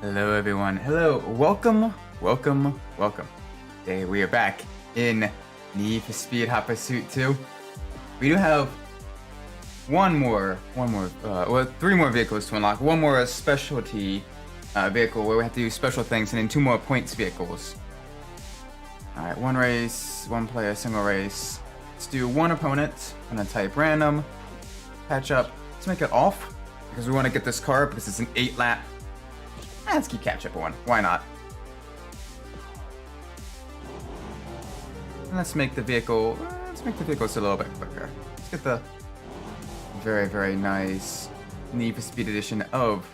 Hello everyone. Hello. Welcome. Today we are back in Need for Speed Hot Pursuit 2. We do have three more vehicles to unlock. One more specialty vehicle where we have to do special things, and then two more points vehicles. Alright, one race, one player, single race. Let's do one opponent. I'm gonna type random. Patch up. Let's make it off because we want to get this car because it's an 8-lap. Let's keep catch up one. Why not? And let's make the vehicle. Just a little bit quicker. Let's get the very nice Need for Speed edition of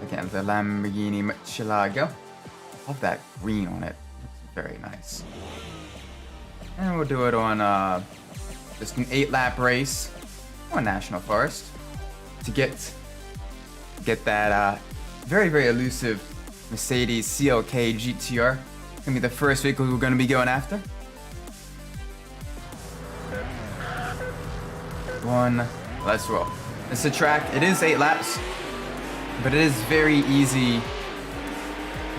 again the Lamborghini Murcielago. Love that green on it. It's very nice. And we'll do it on just an 8-lap race on National Forest to get that very elusive Mercedes CLK GTR. Gonna be the first vehicle we're gonna be going after. Let's roll. It's a track. It is 8 laps, but it is very easy.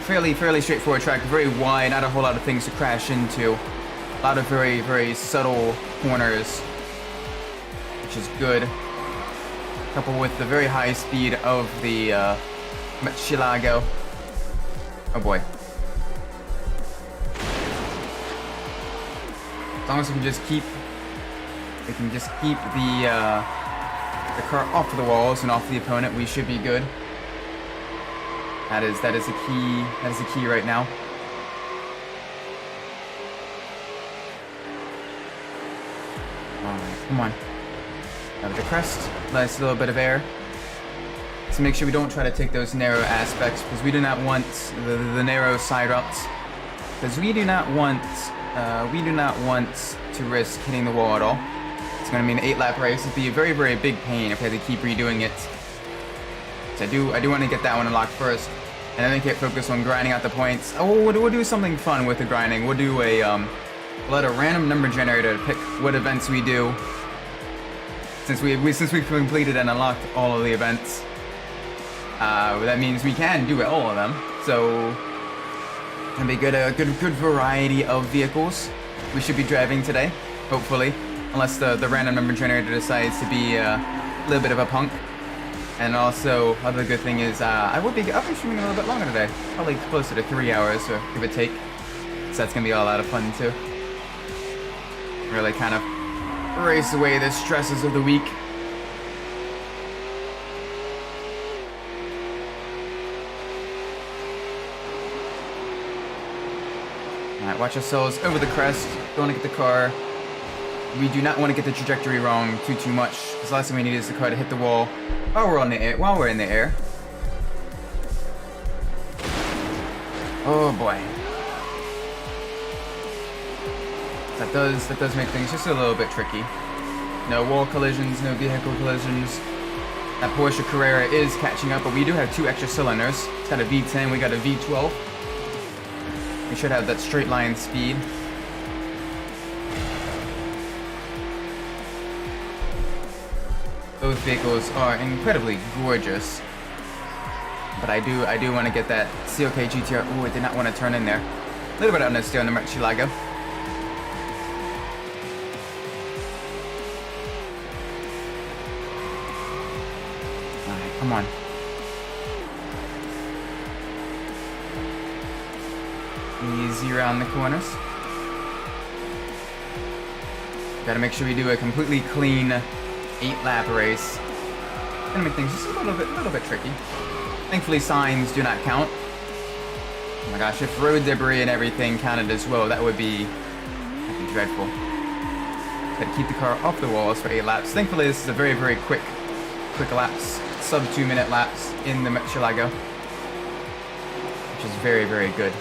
Fairly straightforward track. Very wide. Not a whole lot of things to crash into. A lot of very subtle corners, which is good. Coupled with the very high speed of the Murcielago. Oh boy. As long as we can just keep the car off the walls and off the opponent, we should be good. That is the key. That is the key right now. Alright, come on. Have the crest. Nice little bit of air. To make sure we don't try to take those narrow aspects, because we do not want the narrow side routes, because we do not want to risk hitting the wall at all. It's going to be an 8-lap race. It'd be a very big pain if we had to keep redoing it. So I do want to get that one unlocked first, and then we can focus on grinding out the points. Oh, we'll do something fun with the grinding. We'll do we'll let a random number generator pick what events we do. Since we've completed and unlocked all of the events. That means we can do all of them. So it's gonna be a good variety of vehicles we should be driving today, hopefully, unless the random number generator decides to be a little bit of a punk. And also, other good thing is I'll be streaming a little bit longer today, probably closer to 3 hours, or give or take. So that's gonna be a lot of fun too. Really kind of erase away the stresses of the week. Alright, watch ourselves over the crest. Don't want to get the car. We do not want to get the trajectory wrong too much, because the last thing we need is the car to hit the wall while we're in the air. Oh boy. That does make things just a little bit tricky. No wall collisions, no vehicle collisions. That Porsche Carrera is catching up, but we do have 2 extra cylinders. It's got a V10, we got a V12. We should have that straight line speed. Both vehicles are incredibly gorgeous. But I do want to get that CLK GTR. Ooh, I did not want to turn in there. A little bit out of steer on the Murcielago. Alright, come on. Easy around the corners. Gotta make sure we do a completely clean 8-lap race. Gonna make things just a little bit tricky. Thankfully, signs do not count. Oh my gosh, if road debris and everything counted as well, that'd be dreadful. Gotta keep the car off the walls for 8 laps. Thankfully, this is a very quick laps, sub 2-minute laps in the Murcielago, which is very good.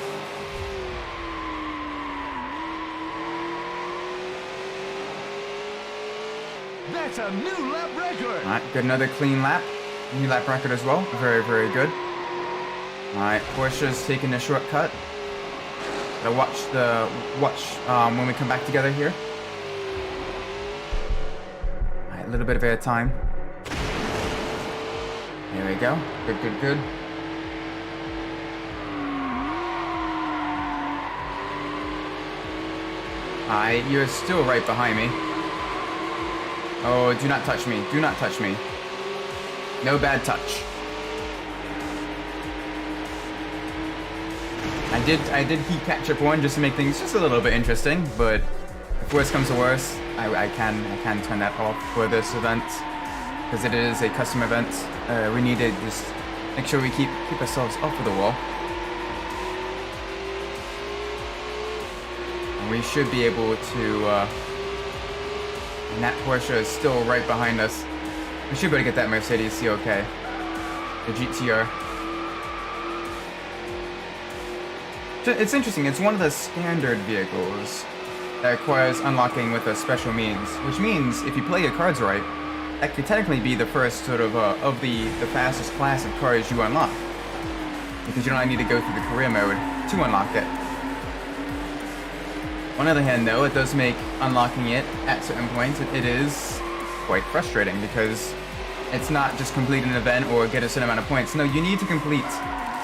That's a new lap record. Alright, good, another clean lap. New lap record as well. Very good. Alright, Porsche's taking a shortcut. Gotta watch when we come back together here. Alright, a little bit of air time. There we go. Good. You're still right behind me. Oh, do not touch me. Do not touch me. No bad touch. I did keep catch-up one just to make things just a little bit interesting, but if worse comes to worse, I can turn that off for this event, because it is a custom event. We need to just make sure we keep ourselves off of the wall. And we should be able to, and that Porsche is still right behind us. We should be able to get that Mercedes CLK, the GTR. It's interesting, it's one of the standard vehicles that requires unlocking with a special means, which means if you play your cards right, that could technically be the first sort of the fastest class of cars you unlock, because you don't need to go through the career mode to unlock it. On the other hand though, it does make unlocking it at certain points, it is quite frustrating, because it's not just complete an event or get a certain amount of points. No, you need to complete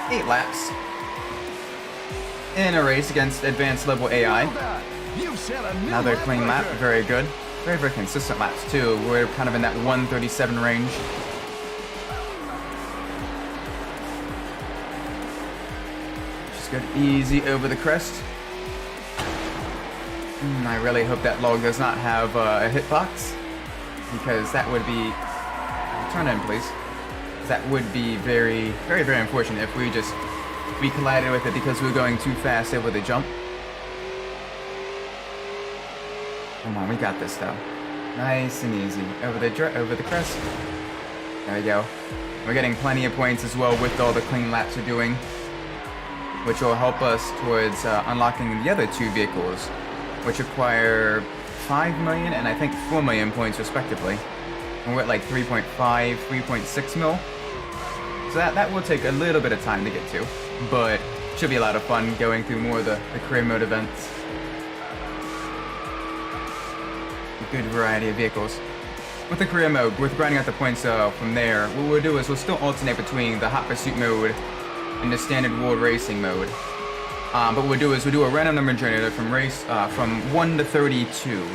8 laps in a race against advanced level AI. Another clean lap, very good. Very, very consistent laps too. We're kind of in that 137 range. Just good, easy over the crest. I really hope that log does not have a hitbox, because that would be... Turn in, please. That would be very, very, very unfortunate if we collided with it because we were going too fast over the jump. Come on, we got this though. Nice and easy. Over the crest. There we go. We're getting plenty of points as well with all the clean laps we're doing, which will help us towards unlocking the other 2 vehicles, which require 5 million and I think 4 million points respectively. And we're at like 3.5, 3.6 mil. So that will take a little bit of time to get to, but should be a lot of fun going through more of the career mode events. A good variety of vehicles. With the career mode, with grinding out the points from there, what we'll do is we'll still alternate between the hot pursuit mode and the standard world racing mode. But what we'll do is we'll do a random number generator from 1 to 32.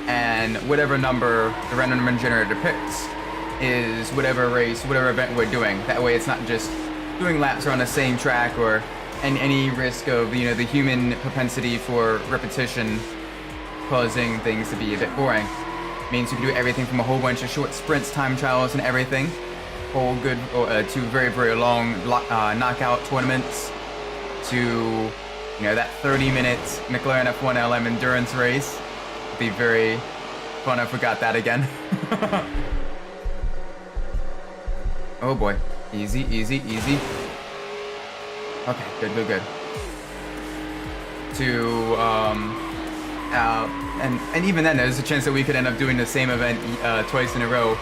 And whatever number the random number generator picks is whatever race, whatever event we're doing. That way it's not just doing laps around the same track or any risk of, the human propensity for repetition causing things to be a bit boring. It means you can do everything from a whole bunch of short sprints, time trials, and everything, all good, to very, very long knockout tournaments, to, that 30-minute McLaren F1 LM endurance race. It'd be very fun. I forgot that again. Oh boy. Easy, easy, easy. Okay, good, good, good. And even then, there's a chance that we could end up doing the same event twice in a row,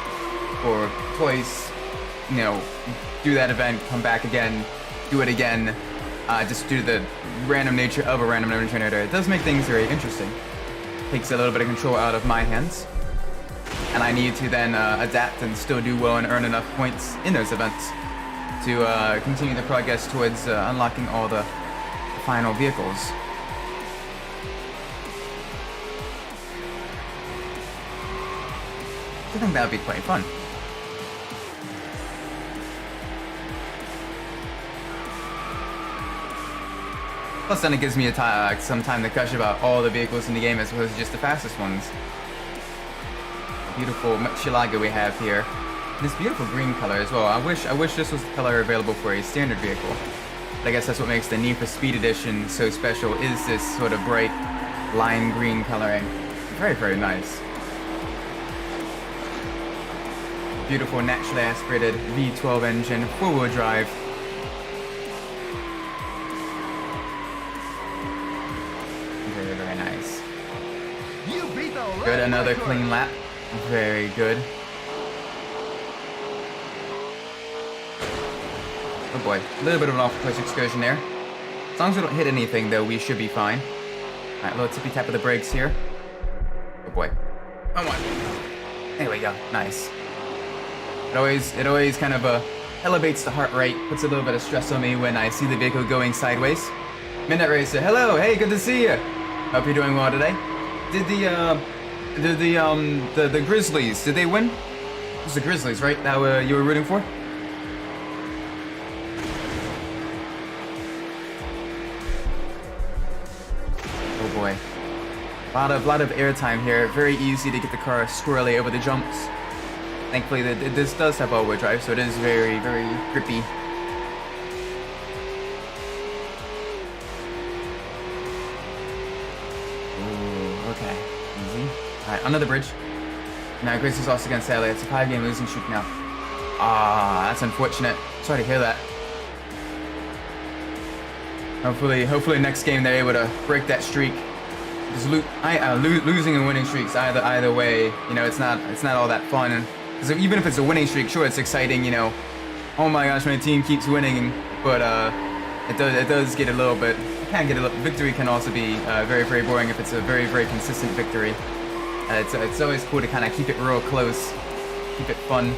or twice, do that event, come back again, do it again, just due to the random nature of a random number generator. It does make things very interesting. Takes a little bit of control out of my hands, and I need to then adapt and still do well and earn enough points in those events to continue the progress towards unlocking all the final vehicles. I think that would be quite fun. Plus then it gives me some time to gush about all the vehicles in the game as opposed to just the fastest ones. Beautiful Murcielago we have here. This beautiful green color as well. I wish this was the color available for a standard vehicle. But I guess that's what makes the Need for Speed Edition so special, is this sort of bright lime green coloring. Very, very nice. Beautiful naturally aspirated V12 engine, 4-wheel drive. Very, very nice. Good, another clean lap. Very good. Oh boy, a little bit of an off-course excursion there. As long as we don't hit anything though, we should be fine. Alright, little tippy tap of the brakes here. Oh boy. Come on. There we go, nice. It always kind of elevates the heart rate, puts a little bit of stress on me when I see the vehicle going sideways. Midnight Racer, hello, hey, good to see you. Hope you're doing well today. Did the Grizzlies, did they win? It was the Grizzlies, right? That you were rooting for? Oh boy. A lot of airtime here. Very easy to get the car squirrely over the jumps. Thankfully, this does have all-wheel drive, so it is very, very grippy. Ooh, okay. Easy. Alright, under the bridge. Now, Grizzlies lost against LA. It's a 5-game losing streak now. Ah, that's unfortunate. Sorry to hear that. Hopefully next game they're able to break that streak. Because losing and winning streaks, either way, you know, it's not all that fun. Because even if it's a winning streak, sure, it's exciting, you know. Oh my gosh, my team keeps winning, but it does get a little bit. Victory can also be very, very boring if it's a very, very consistent victory. It's always cool to kind of keep it real close, keep it fun.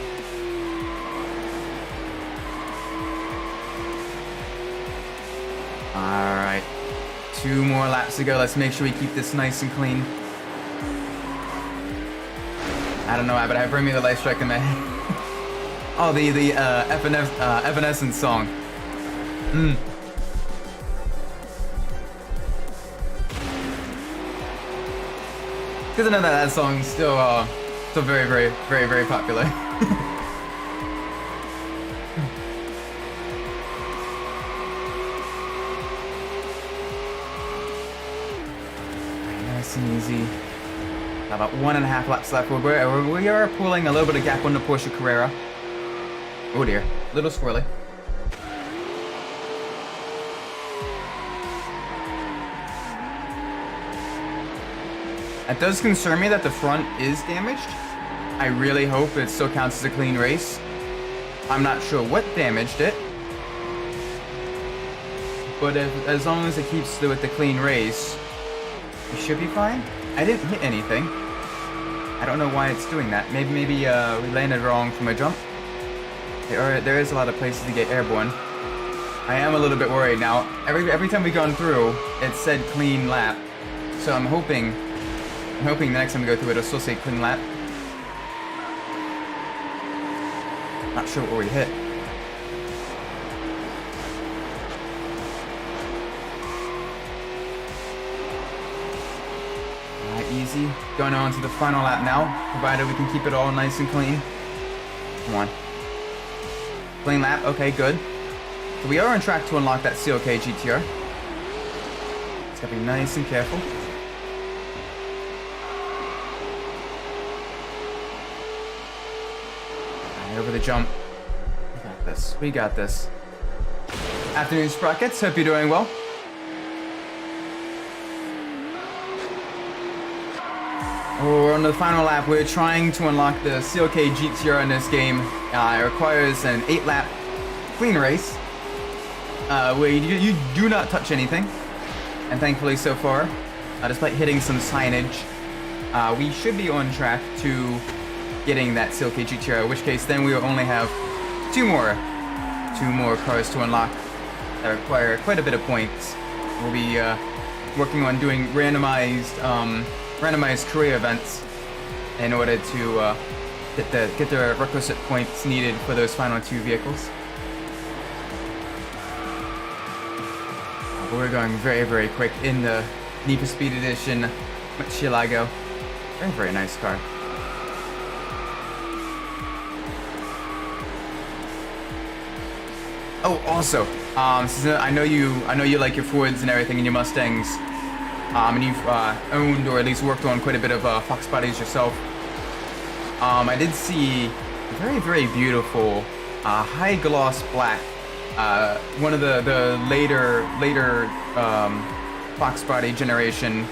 All right. 2 more laps to go. Let's make sure we keep this nice and clean. I don't know why, but I bring me the light strike in my head. Oh, the Evanescence song. Because I know that song's still very, very, very, very popular. Nice and easy. About 1.5 laps left. We are pulling a little bit of gap on the Porsche Carrera. Oh dear, little squirrely. It does concern me that the front is damaged. I really hope it still counts as a clean race. I'm not sure what damaged it. But as long as it keeps with the clean race, it should be fine. I didn't hit anything. I don't know why it's doing that. Maybe we landed wrong from a jump. There is a lot of places to get airborne. I am a little bit worried now. Every time we've gone through, it said clean lap. So I'm hoping the next time we go through it'll still say clean lap. Not sure what we hit. Easy. Going on to the final lap now, provided we can keep it all nice and clean. Come on. Clean lap. Okay, good. So we are on track to unlock that CLK GTR. It's gotta be nice and careful. Right, over the jump. We got this. We got this. Afternoon, Sprockets. Hope you're doing well. We're on the final lap. We're trying to unlock the CLK GTR in this game. It requires an 8-lap clean race, where you do not touch anything. And thankfully so far, despite hitting some signage, we should be on track to getting that CLK GTR, in which case then we will only have two more cars to unlock that require quite a bit of points. We'll be working on doing randomized career events in order to get the requisite points needed for those final 2 vehicles. But we're going very, very quick in the Need for Speed Edition Murcielago. Very, very nice car. Oh, also, I know you like your Fords and everything and your Mustangs. And you've owned or at least worked on quite a bit of Fox bodies yourself. I did see a very, very beautiful high gloss black. One of the later Fox body generation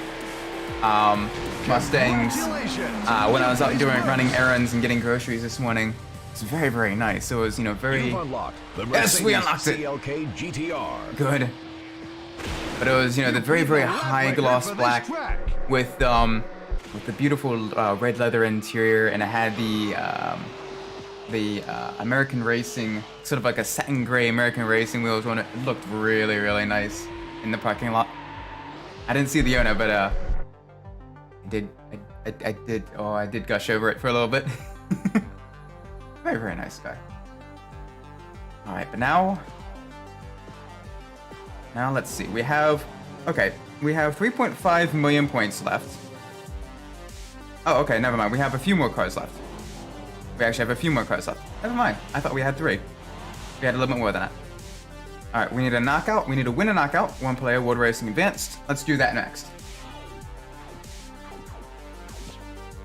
Mustangs. When I was out running errands and getting groceries this morning, it's very, very nice. So it was, very. Yes, we unlocked it. CLK GTR. Good. But it was, the very, very high gloss black with the beautiful red leather interior, and it had the American Racing, sort of like a satin gray American Racing wheels on it. It looked really, really nice in the parking lot. I didn't see the owner, but I did gush over it for a little bit. Very, very nice guy. All right, but now let's see. We have 3.5 million points left. Oh, okay, never mind. We have a few more cars left. We actually have a few more cars left. Never mind. I thought we had 3. We had a little bit more than that. All right, we need a knockout. We need to win a knockout. 1 player, World Racing Advanced. Let's do that next.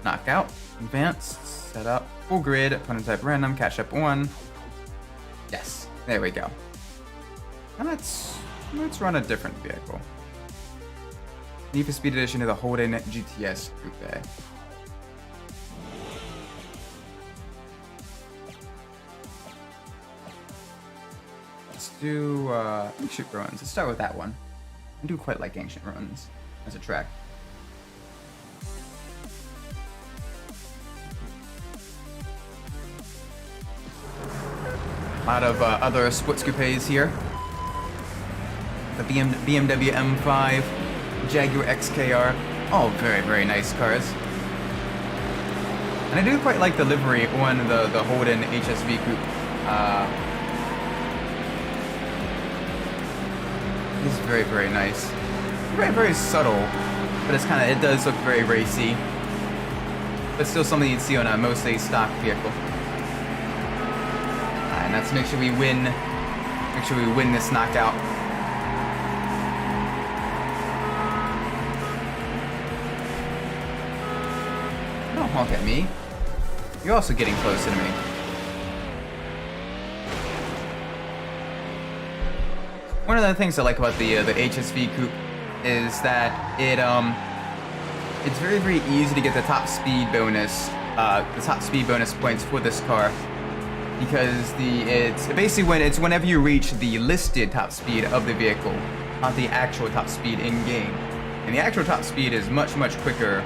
Knockout, advanced, set up, full grid, opponent type random, catch up 1. Yes, there we go. Now let's run a different vehicle. Need for Speed Edition to the Holden GTS Coupe. Let's do Ancient Ruins. Let's start with that one. I do quite like Ancient Ruins as a track. A lot of other sports coupes here. The BMW M5, Jaguar XKR, all very, very nice cars. And I do quite like the livery on the Holden HSV Coupe. It's very, very nice. Very, very subtle, but it does look very racy. But still something you'd see on a mostly stock vehicle. And let's make sure we win. Make sure we win this knockout. Don't honk at me. You're also getting closer to me. One of the things I like about the HSV Coupe is that it's very, very easy to get the top speed bonus points for this car. Because it's basically whenever you reach the listed top speed of the vehicle, not the actual top speed in game. And the actual top speed is much, much quicker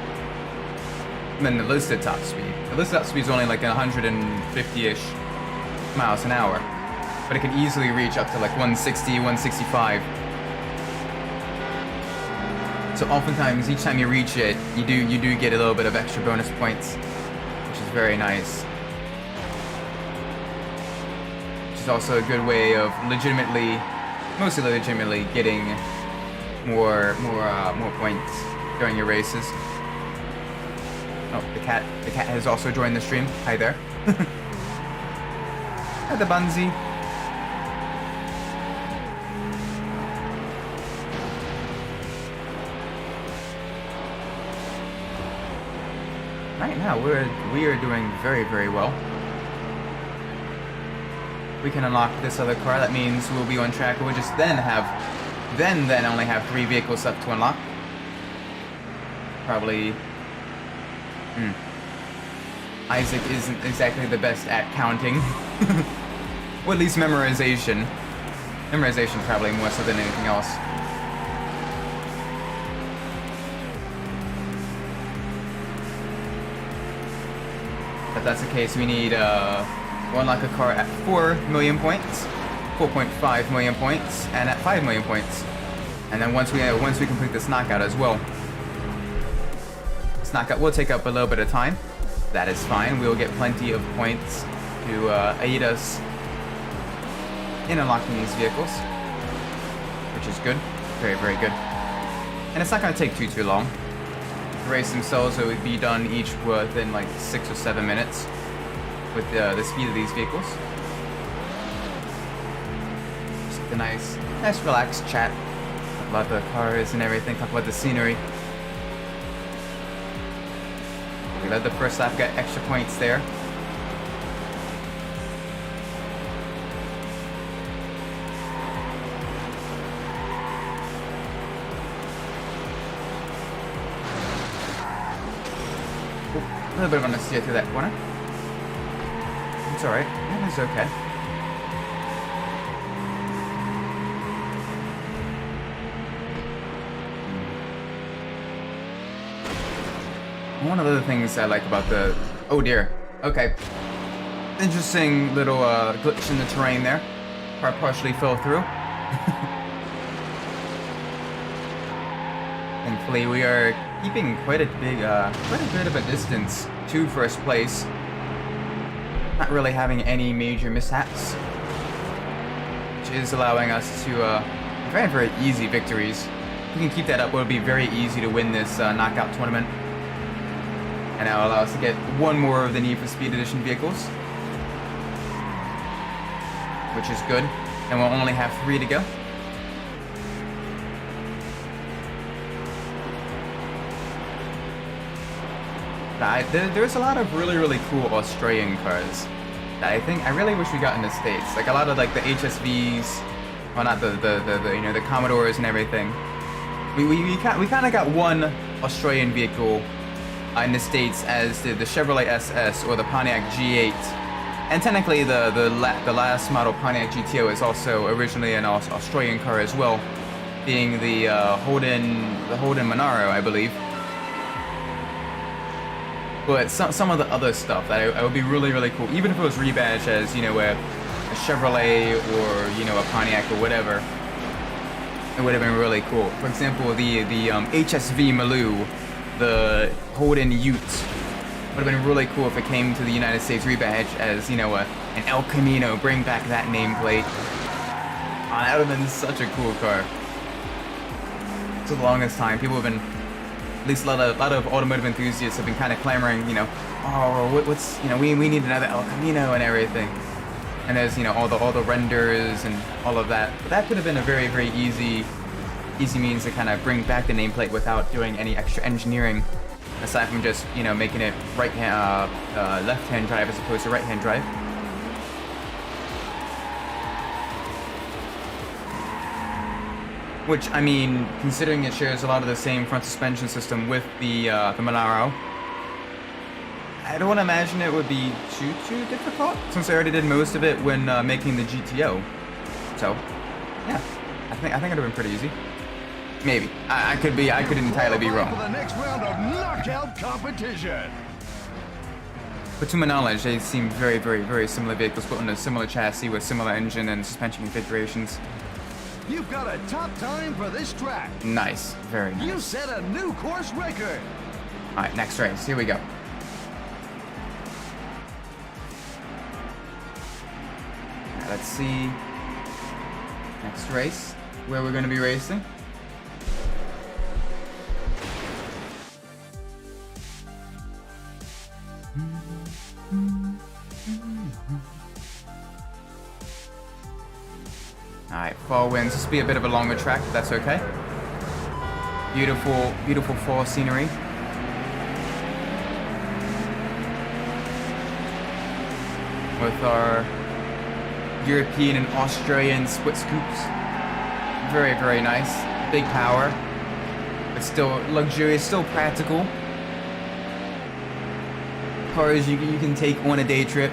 than the listed top speed. The listed top speed is only like 150-ish miles an hour, but it can easily reach up to like 160, 165. So oftentimes, each time you reach it, you do get a little bit of extra bonus points, which is very nice. Is also a good way of mostly legitimately getting more points during your races. Oh, the cat has also joined the stream. Hi there. Hi, the Bunzy. Right now, we are doing very, very well. We can unlock this other car. That means we'll be on track. We'll just then only have 3 vehicles left to unlock. Probably. Isaac isn't exactly the best at counting. Or at least memorization. Memorization probably more so than anything else. If that's the case, we need we'll unlock a car at 4 million points, 4.5 million points, and at 5 million points. And then once we complete this knockout as well. This knockout will take up a little bit of time. That is fine. We will get plenty of points to aid us in unlocking these vehicles, which is good. Very, very good. And it's not going to take too long. The race themselves will be done each within like 6 or 7 minutes. With the speed of these vehicles. Just a nice relaxed chat. Talk about the cars and everything, talk about the scenery. We led the first lap, got extra points there. A little bit of an steer through that corner. It's alright. That is okay. One of the things I like about the... Oh dear. Okay. Interesting little glitch in the terrain there. Car partially fell through. Thankfully, we are keeping quite a bit of a distance to first place. Not really having any major mishaps, which is allowing us to very, very easy victories. If we can keep that up, it'll be very easy to win this knockout tournament. And that'll allow us to get one more of the Need for Speed Edition vehicles, which is good. And we'll only have 3 to go. There's a lot of really, really cool Australian cars that I really wish we got in the States. Like a lot of like the HSVs, well not the Commodores and everything. We kind of got one Australian vehicle in the States as the Chevrolet SS or the Pontiac G8. And technically the last model Pontiac GTO is also originally an Australian car as well, being the Holden Monaro, I believe. But some of the other stuff that would be really, really cool, even if it was rebadged as, a Chevrolet or, a Pontiac or whatever, it would have been really cool. For example, the HSV Maloo, the Holden Ute, would have been really cool if it came to the United States rebadged as, an El Camino, bring back that nameplate. That would have been such a cool car. For the longest time, people have been, at least a lot of automotive enthusiasts have been kind of clamoring, we need another El Camino and everything. And there's, all the renders and all of that. But that could have been a very, very easy means to kind of bring back the nameplate without doing any extra engineering, aside from just, making it left-hand drive as opposed to right-hand drive. Which, I mean, considering it shares a lot of the same front suspension system with the Monaro, I don't imagine it would be too difficult, since I already did most of it when making the GTO. So, yeah, I think it would have been pretty easy. Maybe. I could entirely be wrong. For the next round of knockout competition. But to my knowledge, they seem very, very, very similar vehicles, built on a similar chassis with similar engine and suspension configurations. You've got a top time for this track. Nice. Very nice. You set a new course record. Alright, next race. Here we go. Right, let's see. Next race. Where we're going to be racing. Alright, fall winds. This will be a bit of a longer track, but that's okay. Beautiful, beautiful fall scenery. With our European and Australian split scoops. Very, very nice. Big power. But still luxurious, still practical. Cars you can take on a day trip.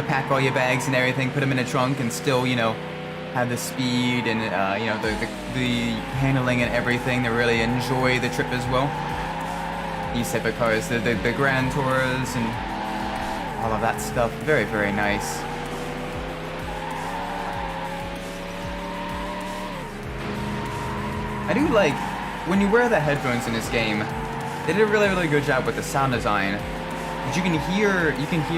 Pack all your bags and everything, put them in a trunk, and still, have the speed and the handling and everything to really enjoy the trip as well. These type of cars, the Grand Tours and all of that stuff, very, very nice. I do like when you wear the headphones in this game. They did a really, really good job with the sound design. But you can hear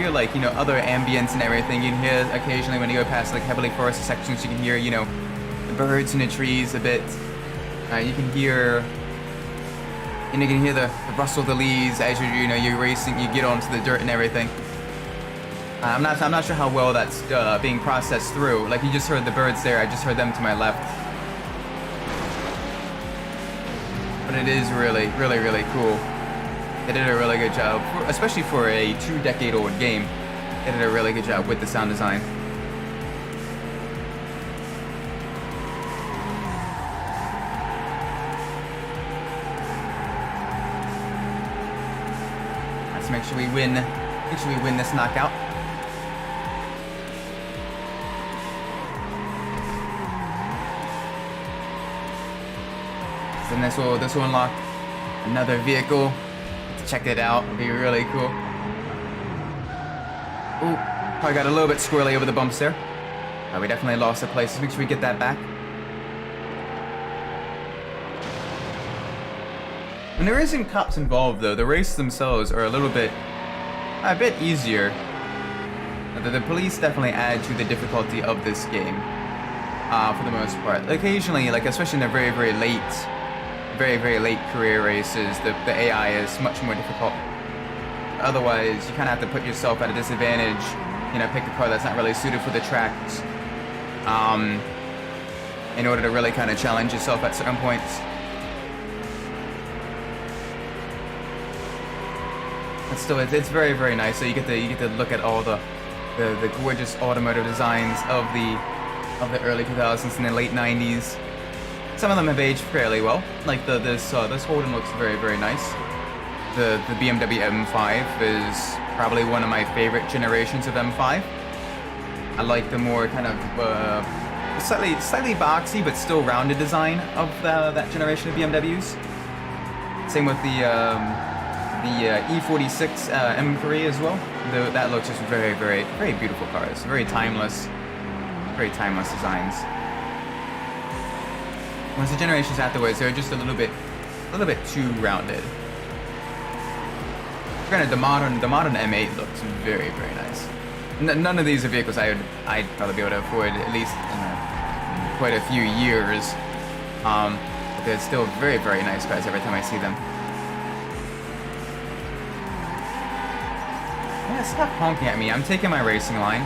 like, other ambience and everything. You can hear occasionally when you go past like heavily forested sections, you can hear, the birds in the trees a bit. You can hear the rustle of the leaves as you're racing, you get onto the dirt and everything. I'm not sure how well that's being processed through. Like you just heard the birds there, I just heard them to my left. But it is really, really, really cool. They did a really good job, especially for a 2-decade-old game. They did a really good job with the sound design. Let's make sure we win. Make sure we win this knockout. Then this will unlock another vehicle. Check it out, it'll be really cool. Ooh, probably got a little bit squirrely over the bumps there. We definitely lost the place. Let's make sure we get that back. When there isn't cops involved, though, the races themselves are a bit easier. The police definitely add to the difficulty of this game, for the most part. Occasionally, like especially in the very, very late career races, the AI is much more difficult. Otherwise, you kind of have to put yourself at a disadvantage, you know, pick a car that's not really suited for the tracks, in order to really kind of challenge yourself at certain points. But still, it's very, very nice. So you get to look at all the gorgeous automotive designs of the early 2000s and the late 90s. Some of them have aged fairly well. Like this Holden looks very, very nice. The BMW M5 is probably one of my favorite generations of M5. I like the more kind of slightly boxy but still rounded design of that generation of BMWs. Same with the E46 M3 as well. That looks just very, very, very beautiful cars. Very timeless designs. Once the generations afterwards, they're just a little bit too rounded. Granted, the modern M8 looks very, very nice. None of these are vehicles I'd probably be able to afford at least in quite a few years. But they're still very, very nice cars every time I see them. Yeah, stop honking at me. I'm taking my racing line.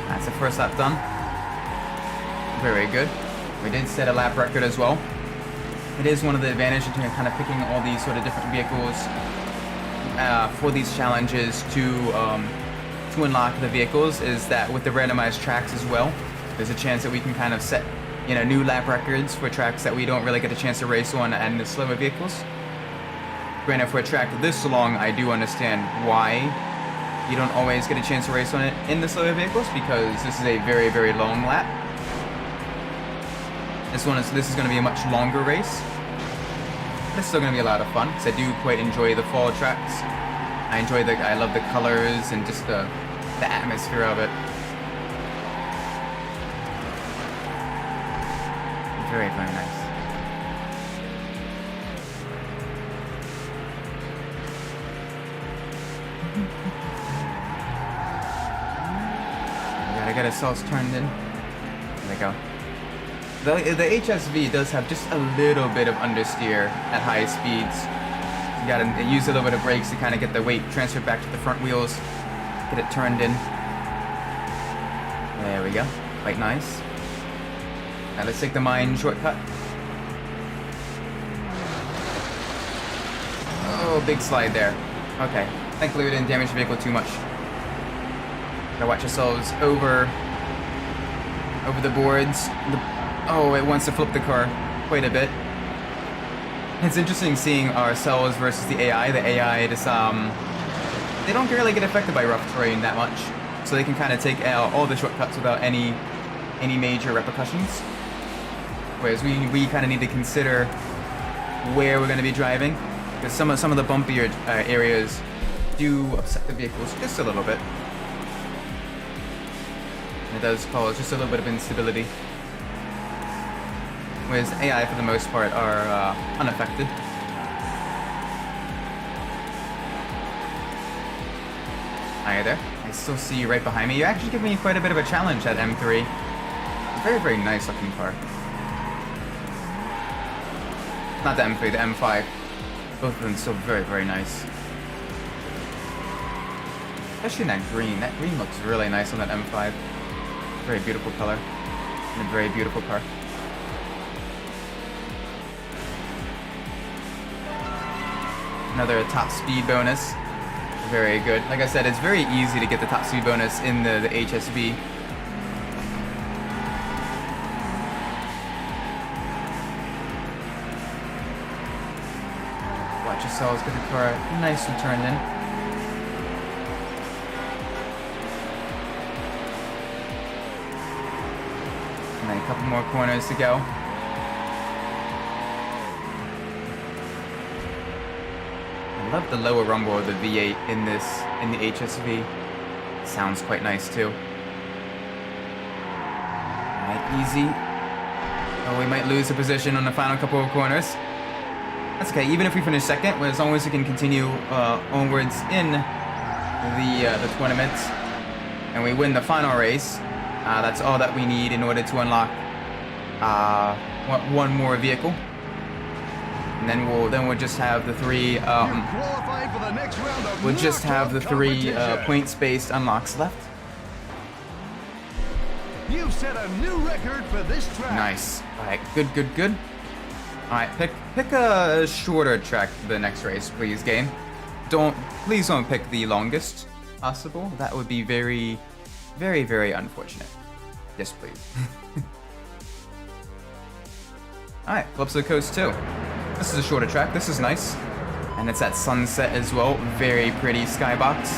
That's the first lap done. Very good. We did set a lap record as well. It is one of the advantages to kind of picking all these sort of different vehicles for these challenges to unlock the vehicles, is that with the randomized tracks as well, there's a chance that we can kind of set, you know, new lap records for tracks that we don't really get a chance to race on and the slower vehicles. Granted, for a track this long, I do understand why you don't always get a chance to race on it in the slower vehicles, because this is a very, very long lap. This is going to be a much longer race. But it's still going to be a lot of fun, because I do quite enjoy the fall tracks. I love the colors and just the atmosphere of it. Very, very nice. I gotta get ourselves turned in. There we go. The HSV does have just a little bit of understeer at high speeds. You gotta use a little bit of brakes to kind of get the weight transferred back to the front wheels, get it turned in. There we go. Quite nice. Now let's take the mine shortcut. Oh, big slide there. Okay. Thankfully we didn't damage the vehicle too much. Gotta watch ourselves over the boards. Oh, it wants to flip the car quite a bit. It's interesting seeing ourselves versus the AI. The AI just, they don't really get affected by rough terrain that much. So they can kind of take out all the shortcuts without any major repercussions. Whereas we kind of need to consider where we're going to be driving. Because some of the bumpier areas do upset the vehicles just a little bit. It does cause just a little bit of instability. Whereas AI, for the most part, are unaffected. Hi there. I still see you right behind me. You're actually giving me quite a bit of a challenge at M3. Very, very nice looking car. Not the M3, the M5. Both of them still very, very nice. Especially in that green. That green looks really nice on that M5. Very beautiful color. And a very beautiful car. Another top speed bonus. Very good. Like I said, it's very easy to get the top speed bonus in the HSV. Watch yourselves, get the car nice and turned in. And then a couple more corners to go. I love the lower rumble of the V8 in the HSV. Sounds quite nice too. Alright, easy. Oh, we might lose the position on the final couple of corners. That's okay, even if we finish second, well, as long as we can continue onwards in the tournament, and we win the final race, that's all that we need in order to unlock one more vehicle. And then we'll just have the three points-based unlocks left. You've set a new record for this track. Nice. All right, good. All right, pick a shorter track for the next race, please, game. Please don't pick the longest possible. That would be very, very, very unfortunate. Yes, please. All right, Clubs of the Coast 2. This is a shorter track. This is nice, and it's at sunset as well. Very pretty skybox.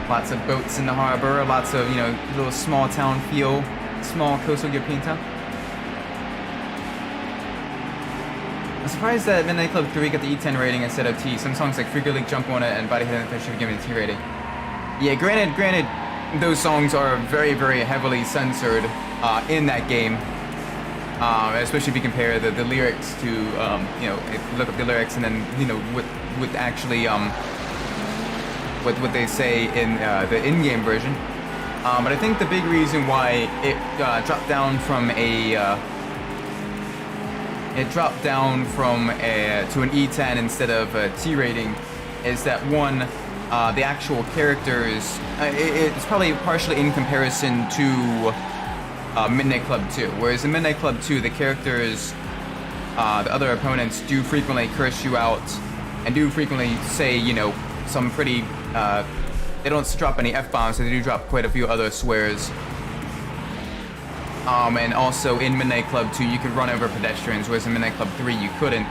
Lots of boats in the harbor. Lots of little small town feel, small coastal European town. I'm surprised that Midnight Club 3 got the E10 rating instead of T. Some songs like Freaker League Jump on It and Body Hit should have given a T rating. Yeah, granted, those songs are very, very heavily censored in that game. Especially if you compare the lyrics to, if you look up the lyrics and then, what actually, what they say in the in-game version. But I think the big reason why it dropped down from to an E10 instead of a T rating is that one, the actual characters, it's probably partially in comparison to Midnight Club 2, whereas in Midnight Club 2, the characters, the other opponents do frequently curse you out and do frequently say, some pretty, they don't drop any F-bombs, so they do drop quite a few other swears. And also in Midnight Club 2, you could run over pedestrians, whereas in Midnight Club 3, you couldn't.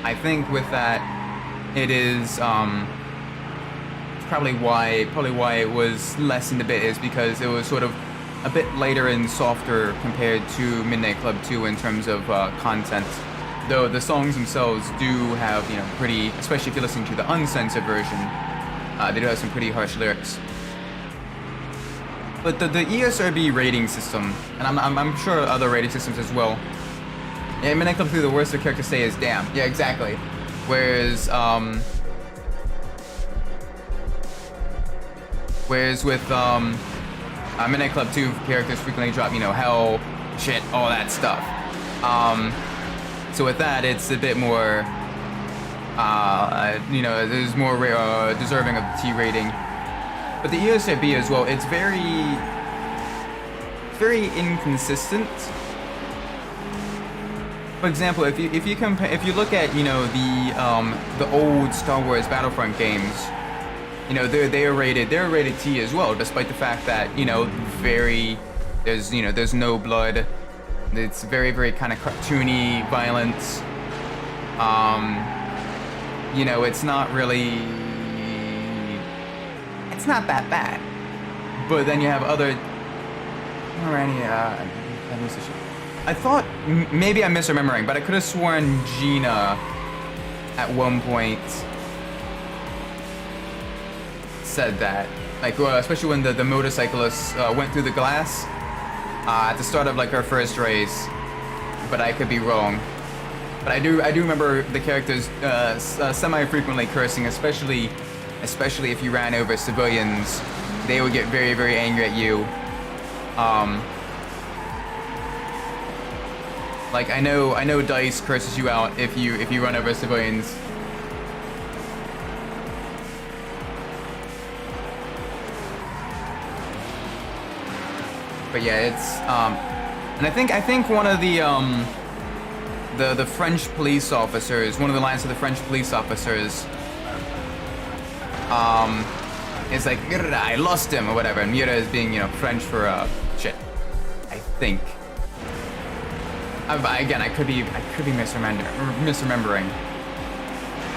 I think with that, it is, probably why it was lessened a bit is because it was sort of a bit lighter and softer compared to Midnight Club 2 in terms of content. Though the songs themselves do have, pretty, especially if you're listening to the uncensored version, they do have some pretty harsh lyrics. But the ESRB rating system, and I'm sure other rating systems as well. Yeah, in Midnight Club 2, the worst the characters say is "damn." Yeah, exactly. Whereas with Midnight Club 2, characters frequently drop, hell, shit, all that stuff. So with that, it's a bit more, there's more deserving of the T rating. But the ESRB as well, it's very inconsistent. For example, if you look at the old Star Wars Battlefront games, they're rated T as well, despite the fact that there's no blood. It's very, very kind of cartoony violence. It's not really. It's not that bad. But then you have other. I thought maybe I'm misremembering, but I could have sworn Gina at one point said that, especially when the motorcyclist went through the glass at the start of her first race, but I could be wrong. But I do remember the characters semi-frequently cursing, especially if you ran over civilians. They would get very, very angry at you. I know Dice curses you out if you run over civilians. But yeah, it's and I think one of the French police officers, one of the lines of the French police officers, is like, I lost him or whatever, and Mira is being French for shit. I think. Again, I could be misremembering.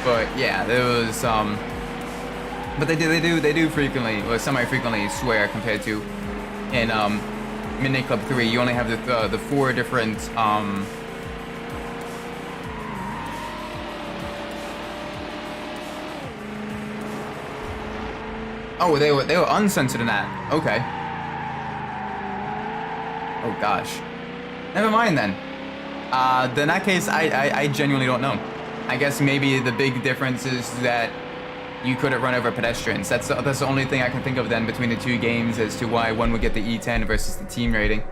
But yeah, there was but they do frequently or semi-frequently swear compared to in Midnight Club 3. You only have the four different Oh, they were uncensored in that. Okay. Oh gosh. Never mind then. Then in that case, I genuinely don't know. I guess maybe the big difference is that you couldn't run over pedestrians. That's the only thing I can think of then between the two games as to why one would get the E10 versus the team rating.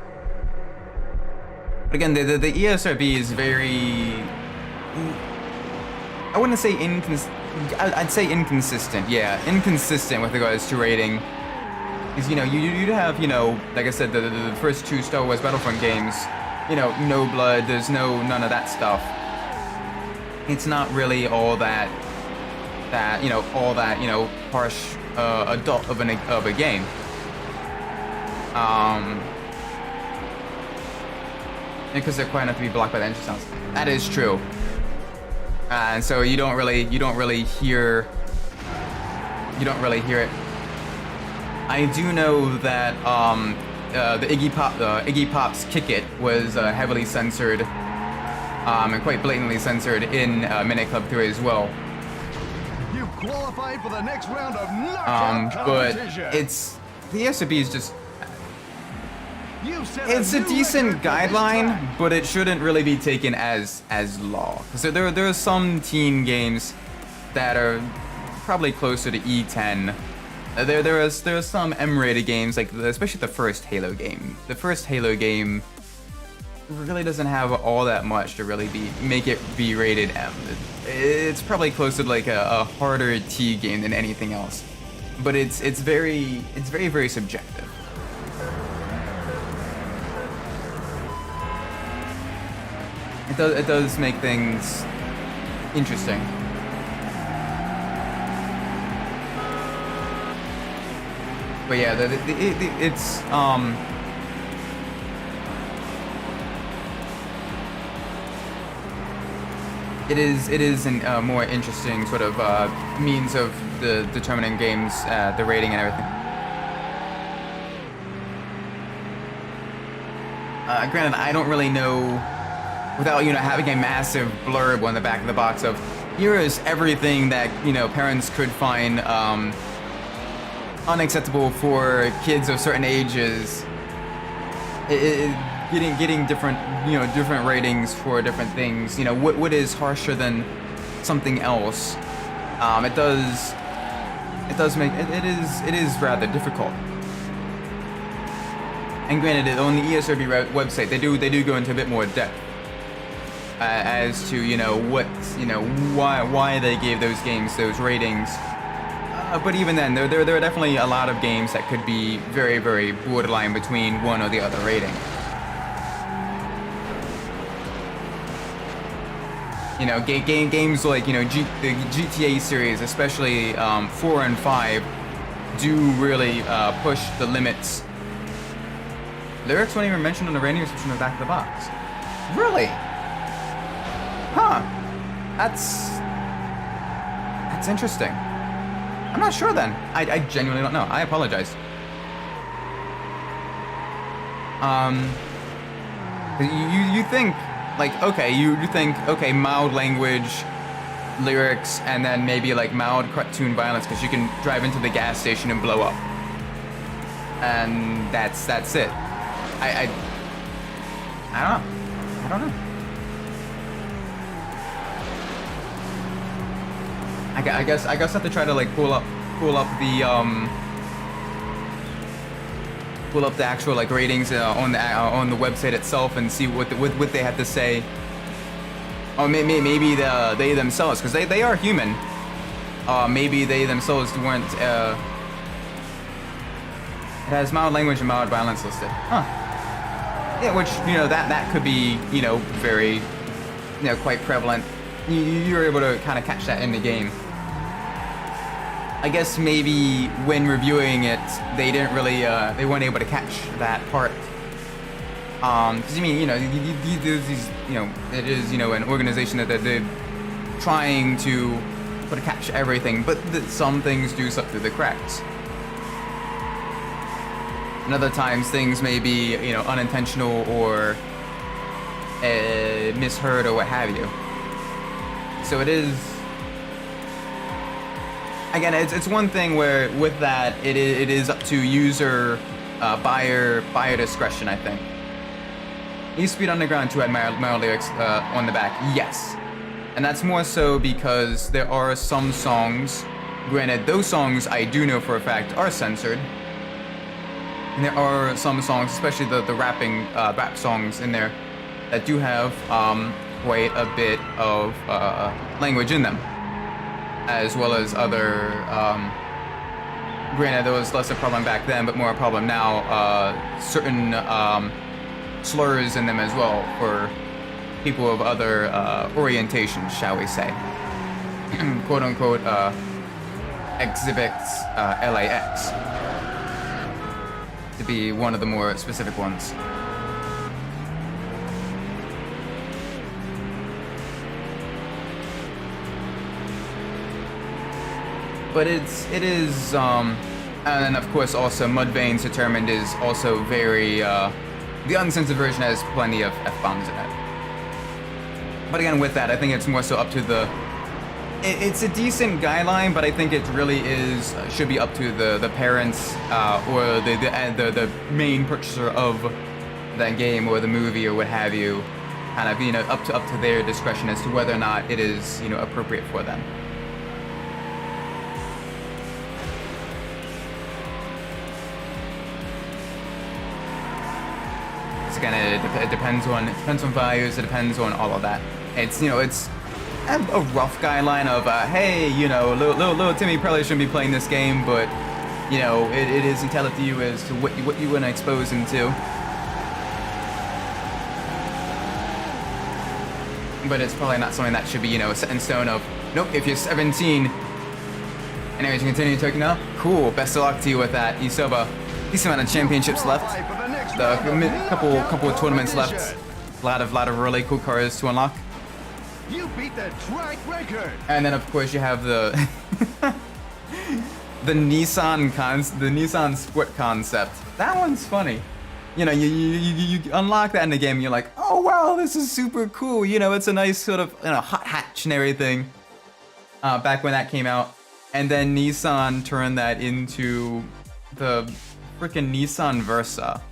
But again, the ESRB is very... I wouldn't say I'd say inconsistent. Yeah, inconsistent with regards to rating. Because, you know, you'd have, you know, like I said, the first two Star Wars Battlefront games, you know, no blood, there's none of that stuff. It's not really all that harsh adult of a game. Because they're quiet enough to be blocked by the entry sounds. That is true. And so you don't really hear it. I do know that the Iggy Pop's Kick It was heavily censored, and quite blatantly censored in Minute Club 3 as well. You've qualified for the next round of knockout competition. But the ESRB is just. It's a new decent record for this guideline, track. but it shouldn't really be taken as law. So there are some teen games that are probably closer to E10. There are some M-rated games, like especially the first Halo game. The first Halo game really doesn't have all that much to really make it be rated M. It's probably closer to like a harder T game than anything else. But it's very subjective. It does make things interesting. But yeah, it's it is a more interesting sort of means of determining games, the rating and everything. Granted, I don't really know, without, you know, having a massive blurb on the back of the box of, here is everything that, you know, parents could find unacceptable for kids of certain ages. Getting different, you know, different ratings for different things. You know, what is harsher than something else? It does make it is rather difficult. And granted, on the ESRB website, they do go into a bit more depth as to, you know, why they gave those games those ratings. But even then, there are definitely a lot of games that could be very, very borderline between one or the other rating. You know, games like, you know, the GTA series, especially 4 and 5, do really push the limits. Lyrics weren't even mentioned on the rating description on the back of the box. Really? Huh. That's interesting. I'm not sure then. I genuinely don't know. I apologize. You think, like, okay, you think, okay, mild language, lyrics, and then maybe like mild cartoon violence, because you can drive into the gas station and blow up. And that's it. I don't know. I guess I have to try to like pull up the actual like ratings on the website itself and see what they have to say. Or maybe they themselves, because they are human. Maybe they themselves weren't. It has mild language and mild violence listed. Huh. Yeah, which, you know, that could be, you know, very, you know, quite prevalent. You're able to kind of catch that in the game. I guess maybe when reviewing it, they didn't really, they weren't able to catch that part. Because, I mean, you know, these, you know, it is, you know, an organization that they're trying to catch everything, but some things do slip through the cracks. And other times things may be, you know, unintentional or misheard or what have you. So it is. Again, it's one thing where with that it is up to user buyer discretion, I think. Need Speed Underground 2 had mild lyrics on the back, yes. And that's more so because there are some songs, granted those songs I do know for a fact are censored. And there are some songs, especially the rap songs in there, that do have quite a bit of language in them. As well as other, granted there was less a problem back then, but more a problem now, certain slurs in them as well for people of other orientations, shall we say. Quote unquote, exhibits LAX. To be one of the more specific ones. But it is, and then of course also Mudvayne's Determined is also very, the uncensored version has plenty of F-bombs in it. But again, with that, I think it's more so up to the, it's a decent guideline, but I think it really is, should be up to the parents, or the main purchaser of that game or the movie or what have you, kind of, up to their discretion as to whether or not it is, appropriate for them. Again, it depends on values. It depends on all of that. It's it's a rough guideline of hey, little Timmy probably shouldn't be playing this game, but it is entirely to you as to what you want to expose him to. But it's probably not something that should be set in stone of nope. If you're 17, anyways, you continue talking now. Cool. Best of luck to you with that. You still have a decent amount of championships left. A couple of tournaments left. A lot of really cool cars to unlock. You beat the track record. And then of course you have the the Nissan Sport concept. That one's funny. You unlock that in the game and you're like, oh wow, this is super cool. It's a nice sort of hot hatch and everything. Back when that came out, and then Nissan turned that into the freaking Nissan Versa.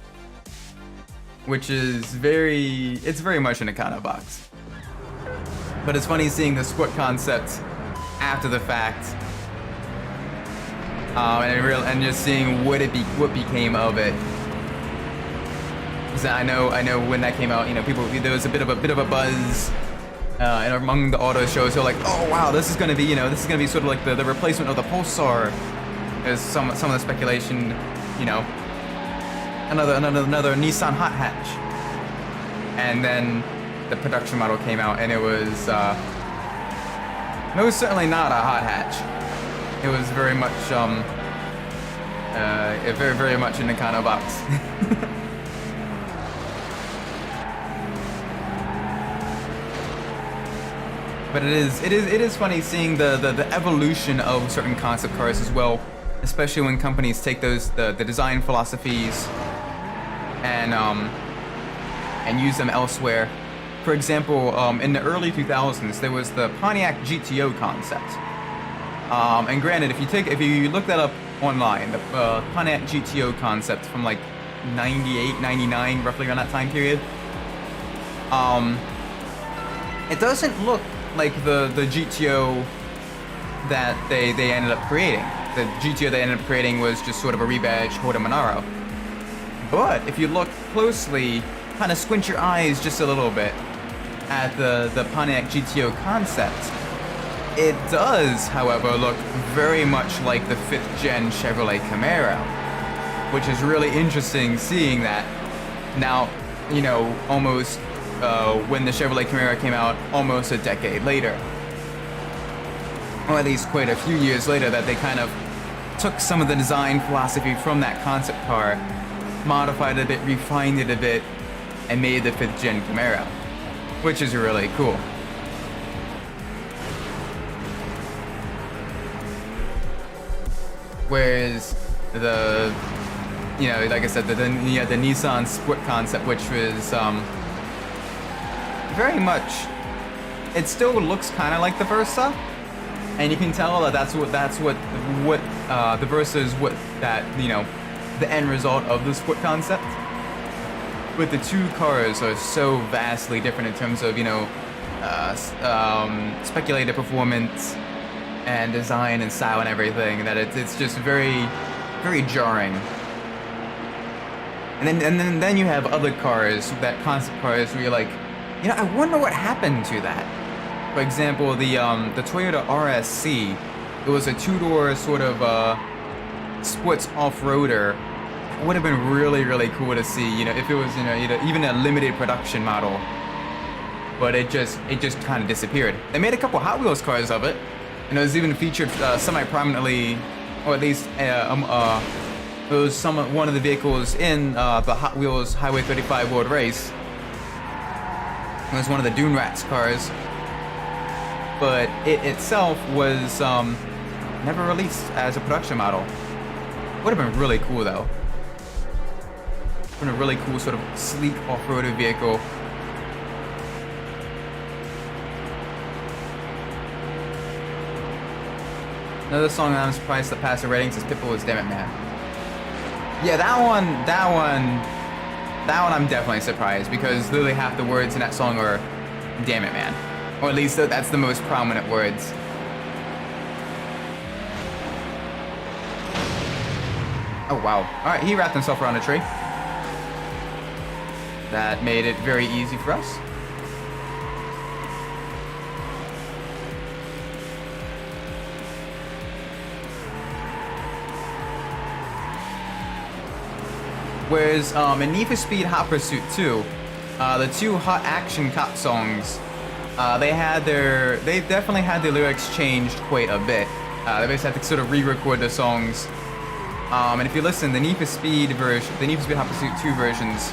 Which is very much in a kind of box. But it's funny seeing the sport concept after the fact, and just seeing what became of it. Because I know when that came out, there was a bit of a buzz, and among the auto shows, they're like, oh wow, this is gonna be sort of like the replacement of the Pulsar. There's some of the speculation, Another Nissan hot hatch, and then the production model came out, and it was most certainly not a hot hatch. It was very much very much in the kind of box. But it is funny seeing the evolution of certain concept cars as well, especially when companies take the design philosophies and use them elsewhere. For example, in the early 2000s, there was the Pontiac GTO concept. And granted, if you look that up online, the Pontiac GTO concept from like 98, 99, roughly around that time period, it doesn't look like the GTO that they ended up creating. The GTO they ended up creating was just sort of a rebadged Honda Monaro. But if you look closely, kind of squint your eyes just a little bit at the Pontiac GTO concept, it does, however, look very much like the 5th gen Chevrolet Camaro, which is really interesting seeing that now, almost when the Chevrolet Camaro came out almost a decade later. Or at least quite a few years later, that they kind of took some of the design philosophy from that concept car, modified it a bit, refined it a bit, and made the 5th gen Camaro, which is really cool. Whereas the, like I said, the Nissan Sport concept, which was very much, it still looks kind of like the Versa, and you can tell that that's what the Versa is, what that the end result of the Sport concept. but the two cars are so vastly different in terms of, you know, speculated performance and design and style and everything that it's just very, very jarring. And then you have other cars, that concept cars, where you're like, you know, I wonder what happened to that. For example, the Toyota RSC, it was a two-door sort of sports off-roader. It would have been really, really cool to see, you know, if it was, you know, even a limited production model. But it just kind of disappeared. They made a couple Hot Wheels cars of it, and it was even featured semi-prominently, or at least it was one of the vehicles in the Hot Wheels Highway 35 World Race. It was one of the Dune Rats cars, but it itself was never released as a production model. Would have been really cool though. Would have been a really cool sort of sleek off-roader vehicle. Another song that I'm surprised to pass the ratings is Pitbull is Damn It Man. Yeah, that one I'm definitely surprised, because literally half the words in that song are Damn It Man. Or at least that's the most prominent words. Oh wow. Alright, he wrapped himself around a tree. That made it very easy for us. Whereas in Need for Speed Hot Pursuit 2, the two Hot Action Cop songs, they definitely had their lyrics changed quite a bit. They basically had to sort of re-record the songs. And if you listen, the Need for Speed version, the Need for Speed Hot Pursuit 2 versions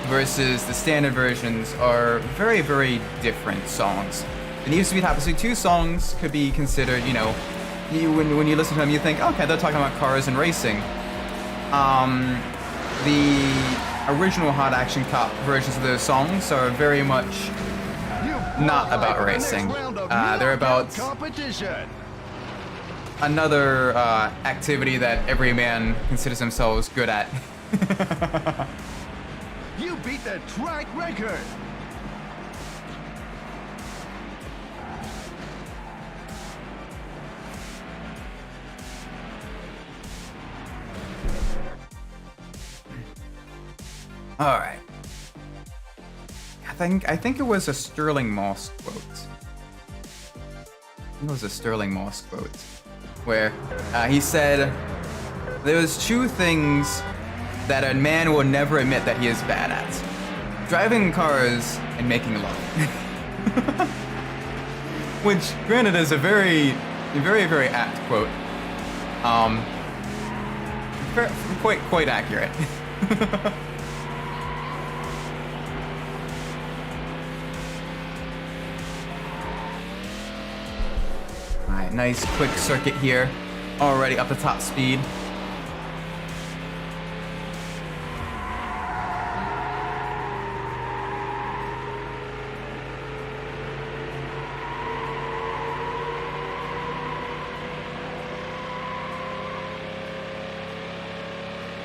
versus the standard versions are very, very different songs. The Need for Speed Hot Pursuit 2 songs could be considered, you know, when you listen to them, you think, okay, they're talking about cars and racing. The original Hot Action Cop versions of those songs are very much not about racing. They're about another activity that every man considers themselves good at. You beat the track record. All right. I think it was a Sterling Moss quote. It was a Sterling Moss quote where he said, "There's two things that a man will never admit that he is bad at: driving cars and making love." Which, granted, is a very, very, very apt quote. Quite accurate. Alright, nice quick circuit here. Already up to top speed.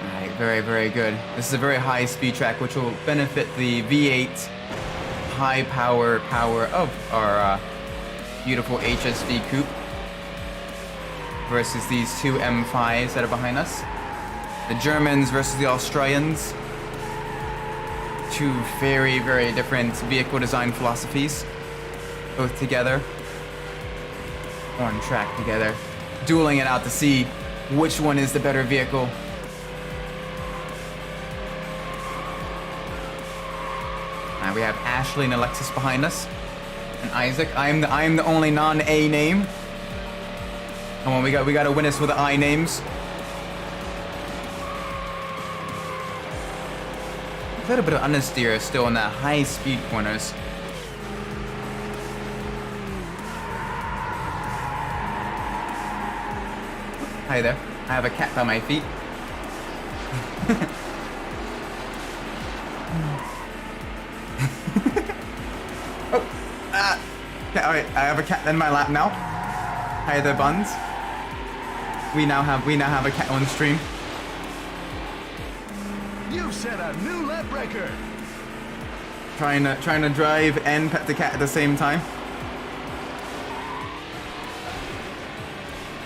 Alright, very, very good. This is a very high speed track, which will benefit the V8 high power of our beautiful HSV coupe versus these two M5s that are behind us. The Germans versus the Australians. Two very, very different vehicle design philosophies. Both together. On track together. Dueling it out to see which one is the better vehicle. Now we have Ashley and Alexis behind us. And Isaac. I'm the only non-A name. Come on, we got to win this with the I names. A little bit of understeer still in that high speed corners. Hi there. I have a cat by my feet. Alright, I have a cat in my lap now. Hi there, Buns. We now have a cat on stream. You've set a new lap record. Trying to drive and pet the cat at the same time.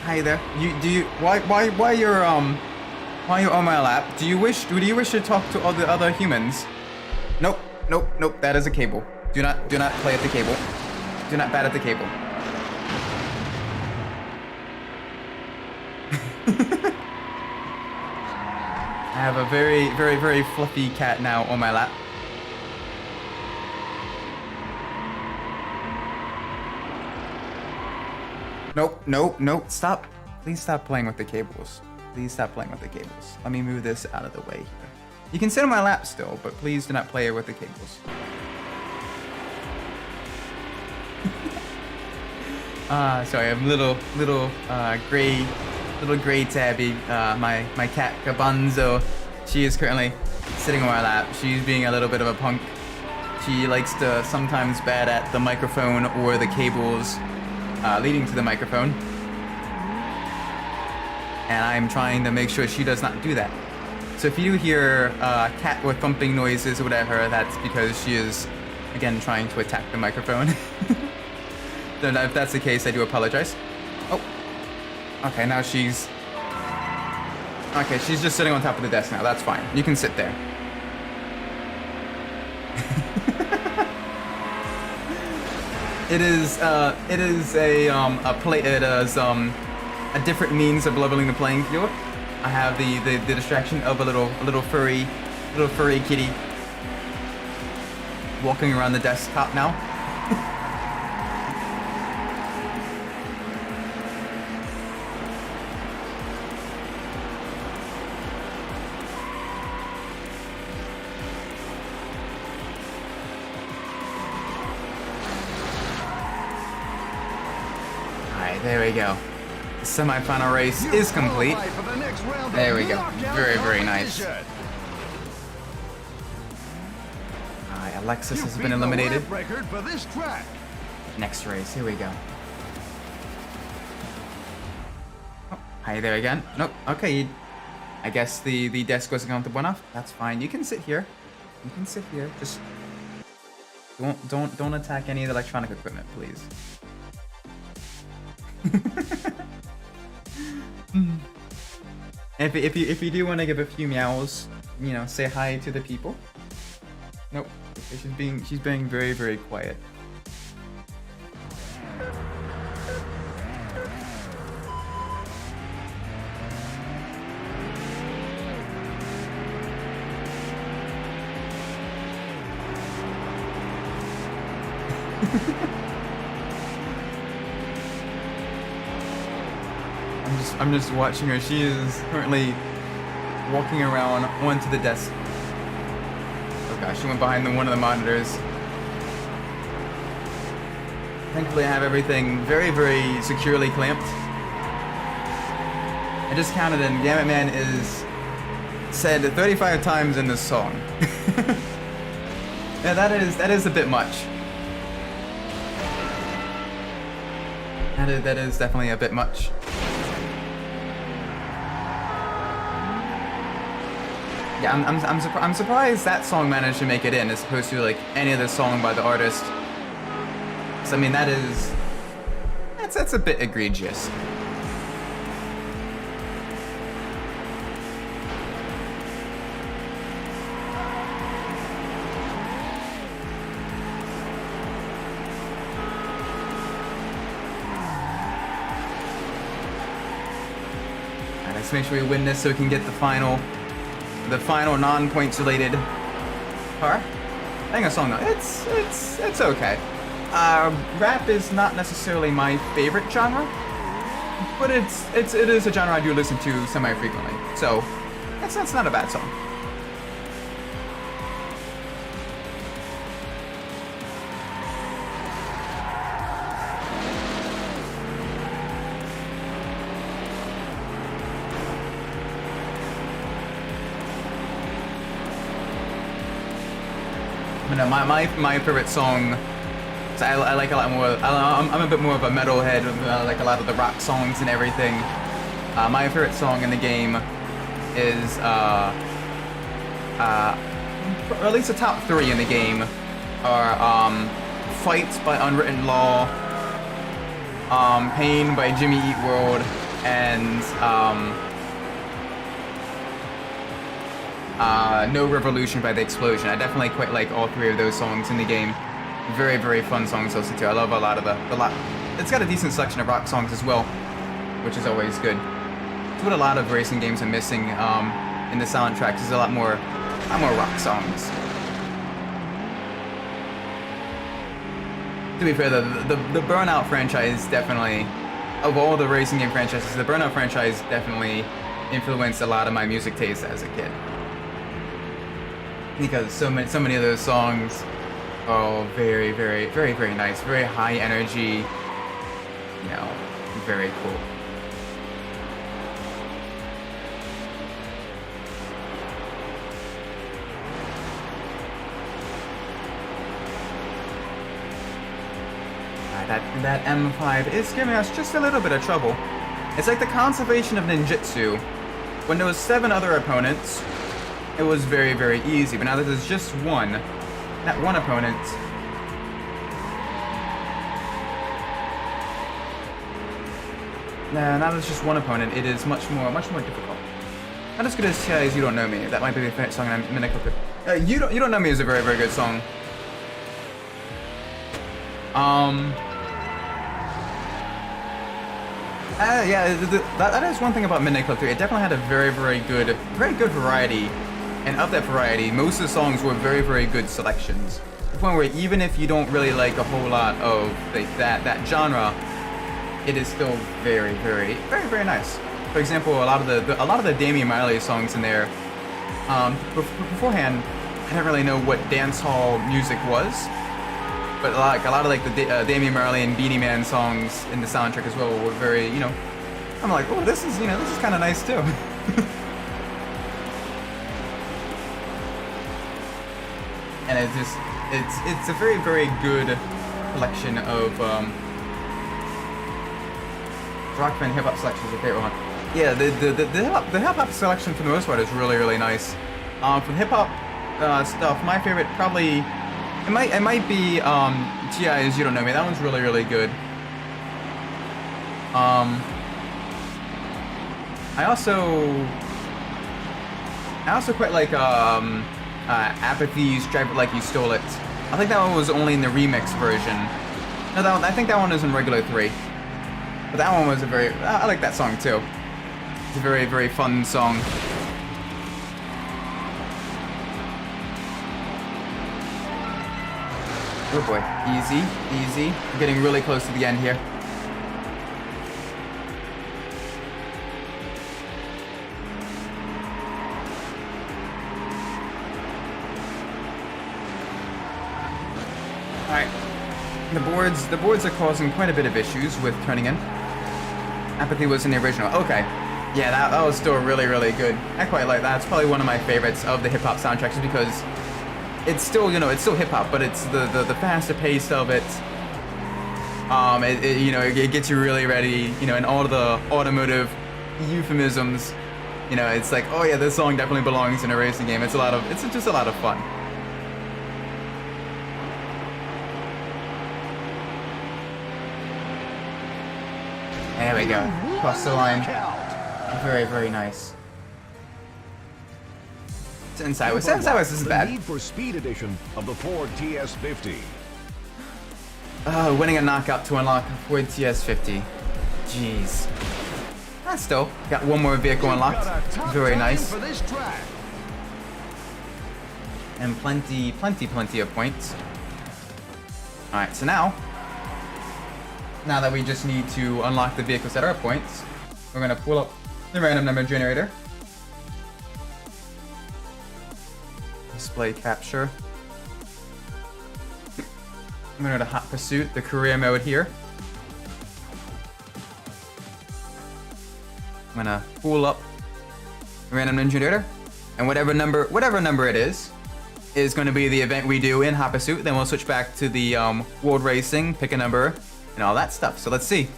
Hi there. Why you're on my lap? Do you wish to talk to all the other humans? Nope. That is a cable. Do not play at the cable. Do not bat at the cable. I have a very fluffy cat now on my lap. Nope. Stop. Please stop playing with the cables. Please stop playing with the cables. Let me move this out of the way here. You can sit on my lap still, but please do not play with the cables. Sorry, I'm little gray tabby. My cat Cabunzo. She is currently sitting on my lap. She's being a little bit of a punk. She likes to sometimes bat at the microphone or the cables leading to the microphone. And I'm trying to make sure she does not do that. So if you do hear cat with thumping noises or whatever, that's because she is, again, trying to attack the microphone. If that's the case, I do apologize. Oh. Okay, now she's... Okay, she's just sitting on top of the desk now. That's fine. You can sit there. It is a different means of leveling the playing field. I have the distraction of a little furry kitty walking around the desktop now. Alright, there we go. The semi-final race is complete. There we go. Very nice. Alright, Alexis has been eliminated. Next race, here we go. Oh, hi there again. Nope. Okay, I guess the desk wasn't going to one off. That's fine. You can sit here. You can sit here. Just don't attack any of the electronic equipment, please. If you do want to give a few meows, you know, say hi to the people. Nope, she's being very quiet. I'm just watching her. She is currently walking around onto the desk. Oh gosh, she went behind one of the monitors. Thankfully, I have everything very securely clamped. I just counted, and Gamut Man is said 35 times in this song. Yeah, that is a bit much. That is definitely a bit much. Yeah, I'm surprised that song managed to make it in as opposed to like any other song by the artist. So I mean that's a bit egregious. Alright, let's make sure we win this so we can get the final non-points related car. I think a song though, it's okay. Rap is not necessarily my favorite genre, but it is a genre I do listen to semi-frequently. So that's not a bad song. No, my favorite song, so I like a lot more, I'm a bit more of a metalhead, like a lot of the rock songs and everything. My favorite song in the game is, or at least the top 3 in the game, are Fight by Unwritten Law, Pain by Jimmy Eat World, and No Revolution by The Explosion. I definitely quite like all three of those songs in the game. Very, very fun songs to listen to. I love a lot of the it's got a decent selection of rock songs as well, which is always good. It's what a lot of racing games are missing in the soundtracks. There's a lot more rock songs. To be fair, the Burnout franchise definitely, of all the racing game franchises, the Burnout franchise definitely influenced a lot of my music taste as a kid. Because so many of those songs are very, very, very, very nice, very high energy, you know, very cool. That M5 is giving us just a little bit of trouble. It's like the conservation of ninjutsu. When there was 7 other opponents, it was very, very easy. But now that there's just one, that one opponent, now there's just one opponent, it is much more difficult. Not as good as TI's You Don't Know Me. That might be the song I'm gonna click with. You Don't Know Me is a very, very good song. Yeah, that is one thing about Midnight Club 3. It definitely had a very, very good variety. And of that variety, most of the songs were very, very good selections. To the point where even if you don't really like a whole lot of that genre, it is still very, very, very, very nice. For example, a lot of the Damian Marley songs in there. Beforehand, I didn't really know what dancehall music was. But like a lot of like the Damian Marley and Beanie Man songs in the soundtrack as well were very, you know, I'm like, oh, this is kind of nice too. And it's a very, very good collection of rock band hip hop selection is a favorite one. Yeah, the hip hop selection for the most part is really, really nice. For hip hop stuff, my favorite probably. It might be TI's You Don't Know Me. That one's really, really good. I also quite like Apathy's Drive It Like You Stole It. I think that one was only in the remix version. No, I think that one is in regular 3. But that one was I like that song too. It's a very, very fun song. Oh boy, easy. We're getting really close to the end here. Alright. The boards are causing quite a bit of issues with turning in. Apathy was in the original. Okay. Yeah, that was still really, really good. I quite like that. It's probably one of my favorites of the hip-hop soundtracks because it's still, it's still hip-hop, but it's the faster pace of it. It gets you really ready, and all of the automotive euphemisms, it's like, oh yeah, this song definitely belongs in a racing game. It's just a lot of fun. There we go. Cross the line. Very, very nice. Seven sideways isn't bad. Need for Speed Edition of the Ford TS50. Winning a knockout to unlock Ford TS50. Jeez. Still got one more vehicle unlocked. Very nice. And plenty of points. Alright, so now that we just need to unlock the vehicles that are points, we're gonna pull up the random number generator. Display capture. I'm gonna go to Hot Pursuit, the career mode here. I'm gonna pull up the random number generator, and whatever number it is going to be the event we do in Hot Pursuit. Then we'll switch back to the World Racing, pick a number, and all that stuff. So let's see.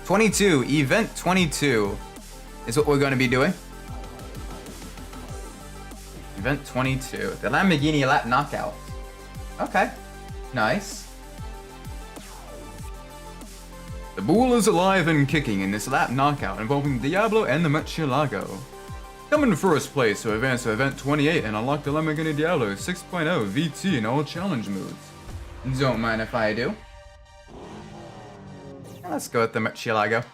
22, event 22 is what we're going to be doing. Event 22, the Lamborghini Lap Knockout. Okay. Nice. The bull is alive and kicking in this lap knockout involving Diablo and the Murcielago. Come in first place to advance to event 28 and unlock the Lamborghini Diablo 6.0 VT in all challenge modes. Don't mind if I do. Let's go with the Murcielago.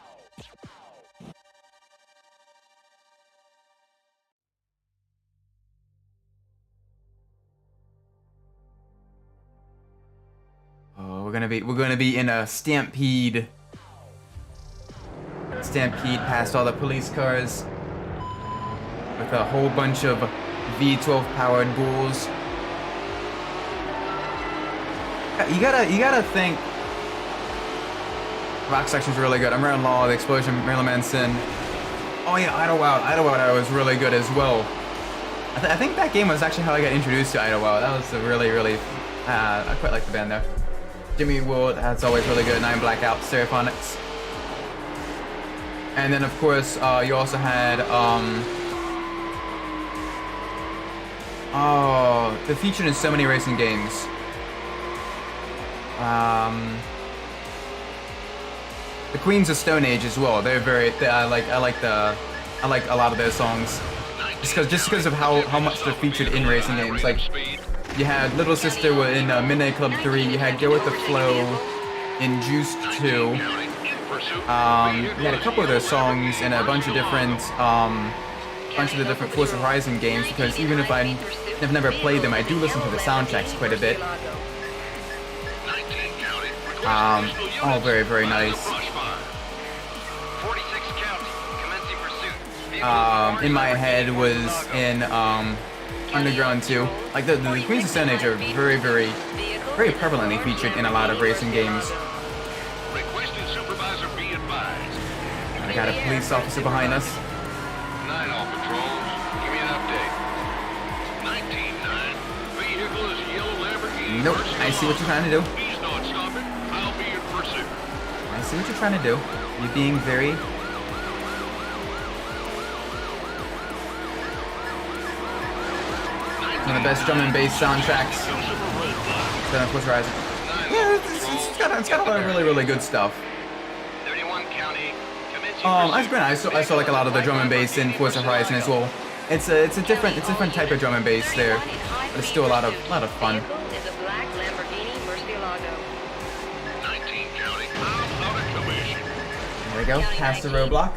Oh, we're gonna be in a stampede. Stampede past all the police cars with a whole bunch of V12 powered bulls. You gotta think. Rock section's really good. American Law, The Explosion, Marilyn Manson. Oh yeah, Idlewild was really good as well. I think that game was actually how I got introduced to Idlewild. That was a really I quite like the band there. Jimmy Wood, that's always really good. Nine Blackout, Stereophonics. And then of course, you also had oh, they're featured in so many racing games. The Queens of Stone Age as well. They're very. I like a lot of their songs, just because of how much they're featured in racing games. Like you had Little Sister in Midnight Club 3. You had Go with the Flow in Juiced 2. You had a couple of their songs in a bunch of different the different Forza Horizon games. Because even if I've never played them, I do listen to the soundtracks quite a bit. Oh, very nice. In my head was in Underground 2. Like the Queens of Stone Age are very prevalently featured in a lot of racing games. I got a police officer behind us. Night all patrols. Give me an update. 19-9. Vehicle is a yellow Lamborghini. Nope, I see what you're trying to do. Please don't stop it. I'll be in pursuit. I see what you're trying to do. You're being very... One of the best drum and bass soundtracks. Then of course Horizon. Yeah, it's got a lot of really good stuff. 31 County. I saw like a lot of the drum and bass in Forza Horizon as well. It's a different type of drum and bass there, but it's still a lot of fun. There we go, past the roadblock.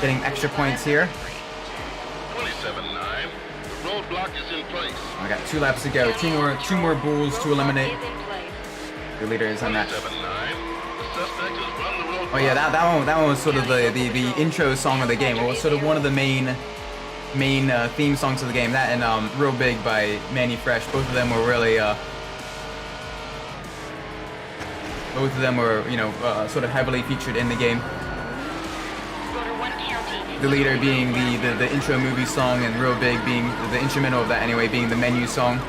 Getting extra points here. 27-9. The roadblock is in place. I got 2 laps to go. Two more bulls to eliminate. The leader is on that. 7-9. The suspect has run the roadblock. Oh yeah, that one was sort of the intro song of the game. It was sort of one of the main theme songs of the game. That and Real Big by Manny Fresh. Both of them were really sort of heavily featured in the game. The leader being the intro movie song, and Real Big being the instrumental of that anyway, being the menu song.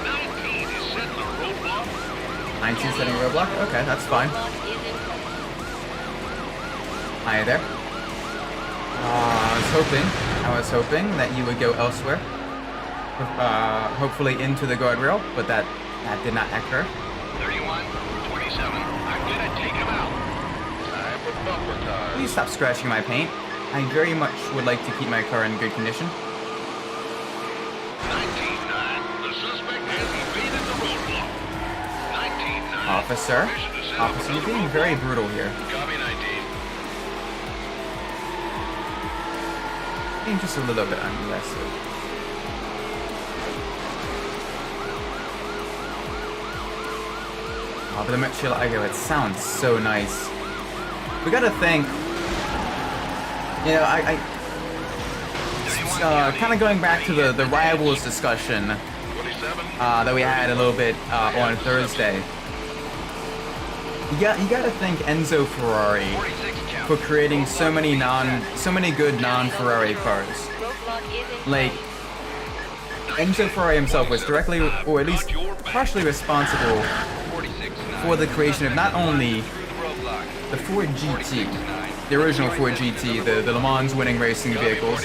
19 is setting the roadblock. 19 setting roadblock? Okay, that's fine. Hi there. I was hoping that you would go elsewhere. Hopefully into the guardrail, but that did not occur. 31-27. I'm gonna take him out. Time for bumper cars. Please stop scratching my paint. I very much would like to keep my car in good condition. 19-9. The suspect has evaded the roadblock. 19-9. Officer, you're being very brutal here. Copy 19. Being just a little bit aggressive. Oh, but the Murcielago, it sounds so nice. We gotta think. You know, kind of going back to the Rivals discussion that we had a little bit on Thursday. You gotta thank Enzo Ferrari for creating so many good non-Ferrari cars. Like, Enzo Ferrari himself was directly, or at least partially responsible for the creation of not only the Ford GT, the original Ford GT, the Le Mans winning racing vehicles,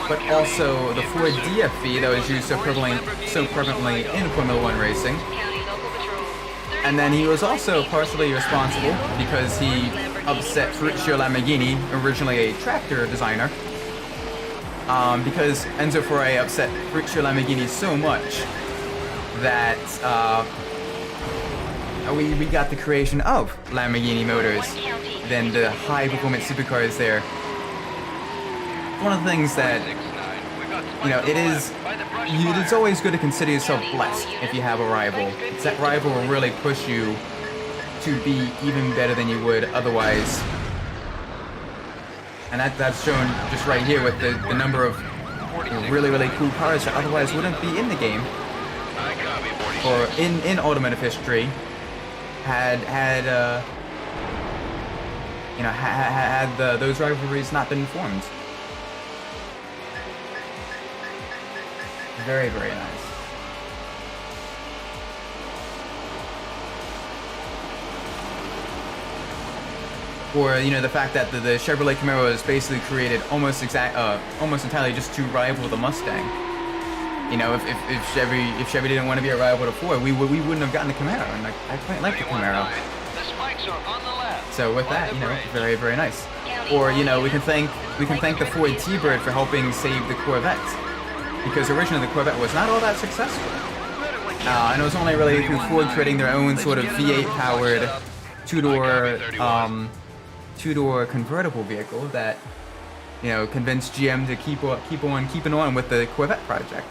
but also the Ford DFV that was used so prevalently in Formula One racing. And then he was also partially responsible because he upset Ferruccio Lamborghini, originally a tractor designer, because Enzo Ferrari upset Ferruccio Lamborghini so much that we got the creation of Lamborghini Motors, then the high-performance supercars there. One of the things that, you know, it's always good to consider yourself blessed if you have a rival. It's that rival will really push you to be even better than you would otherwise. And that's shown just right here with the number of really, really cool cars that otherwise wouldn't be in the game. Or in automotive history, had those rivalries not been formed. Very, very nice. Or, you know, the fact that the Chevrolet Camaro is basically created almost entirely just to rival the Mustang. You know, if Chevy didn't want to be a rival to Ford, we wouldn't have gotten the Camaro, and I quite like the Camaro. So with that, you know, very, very nice. Or, you know, we can thank the Ford T-Bird for helping save the Corvette, because originally the Corvette was not all that successful, and it was only really through Ford creating their own sort of V8 powered two-door convertible vehicle that, you know, convinced GM to keep on keeping on with the Corvette project.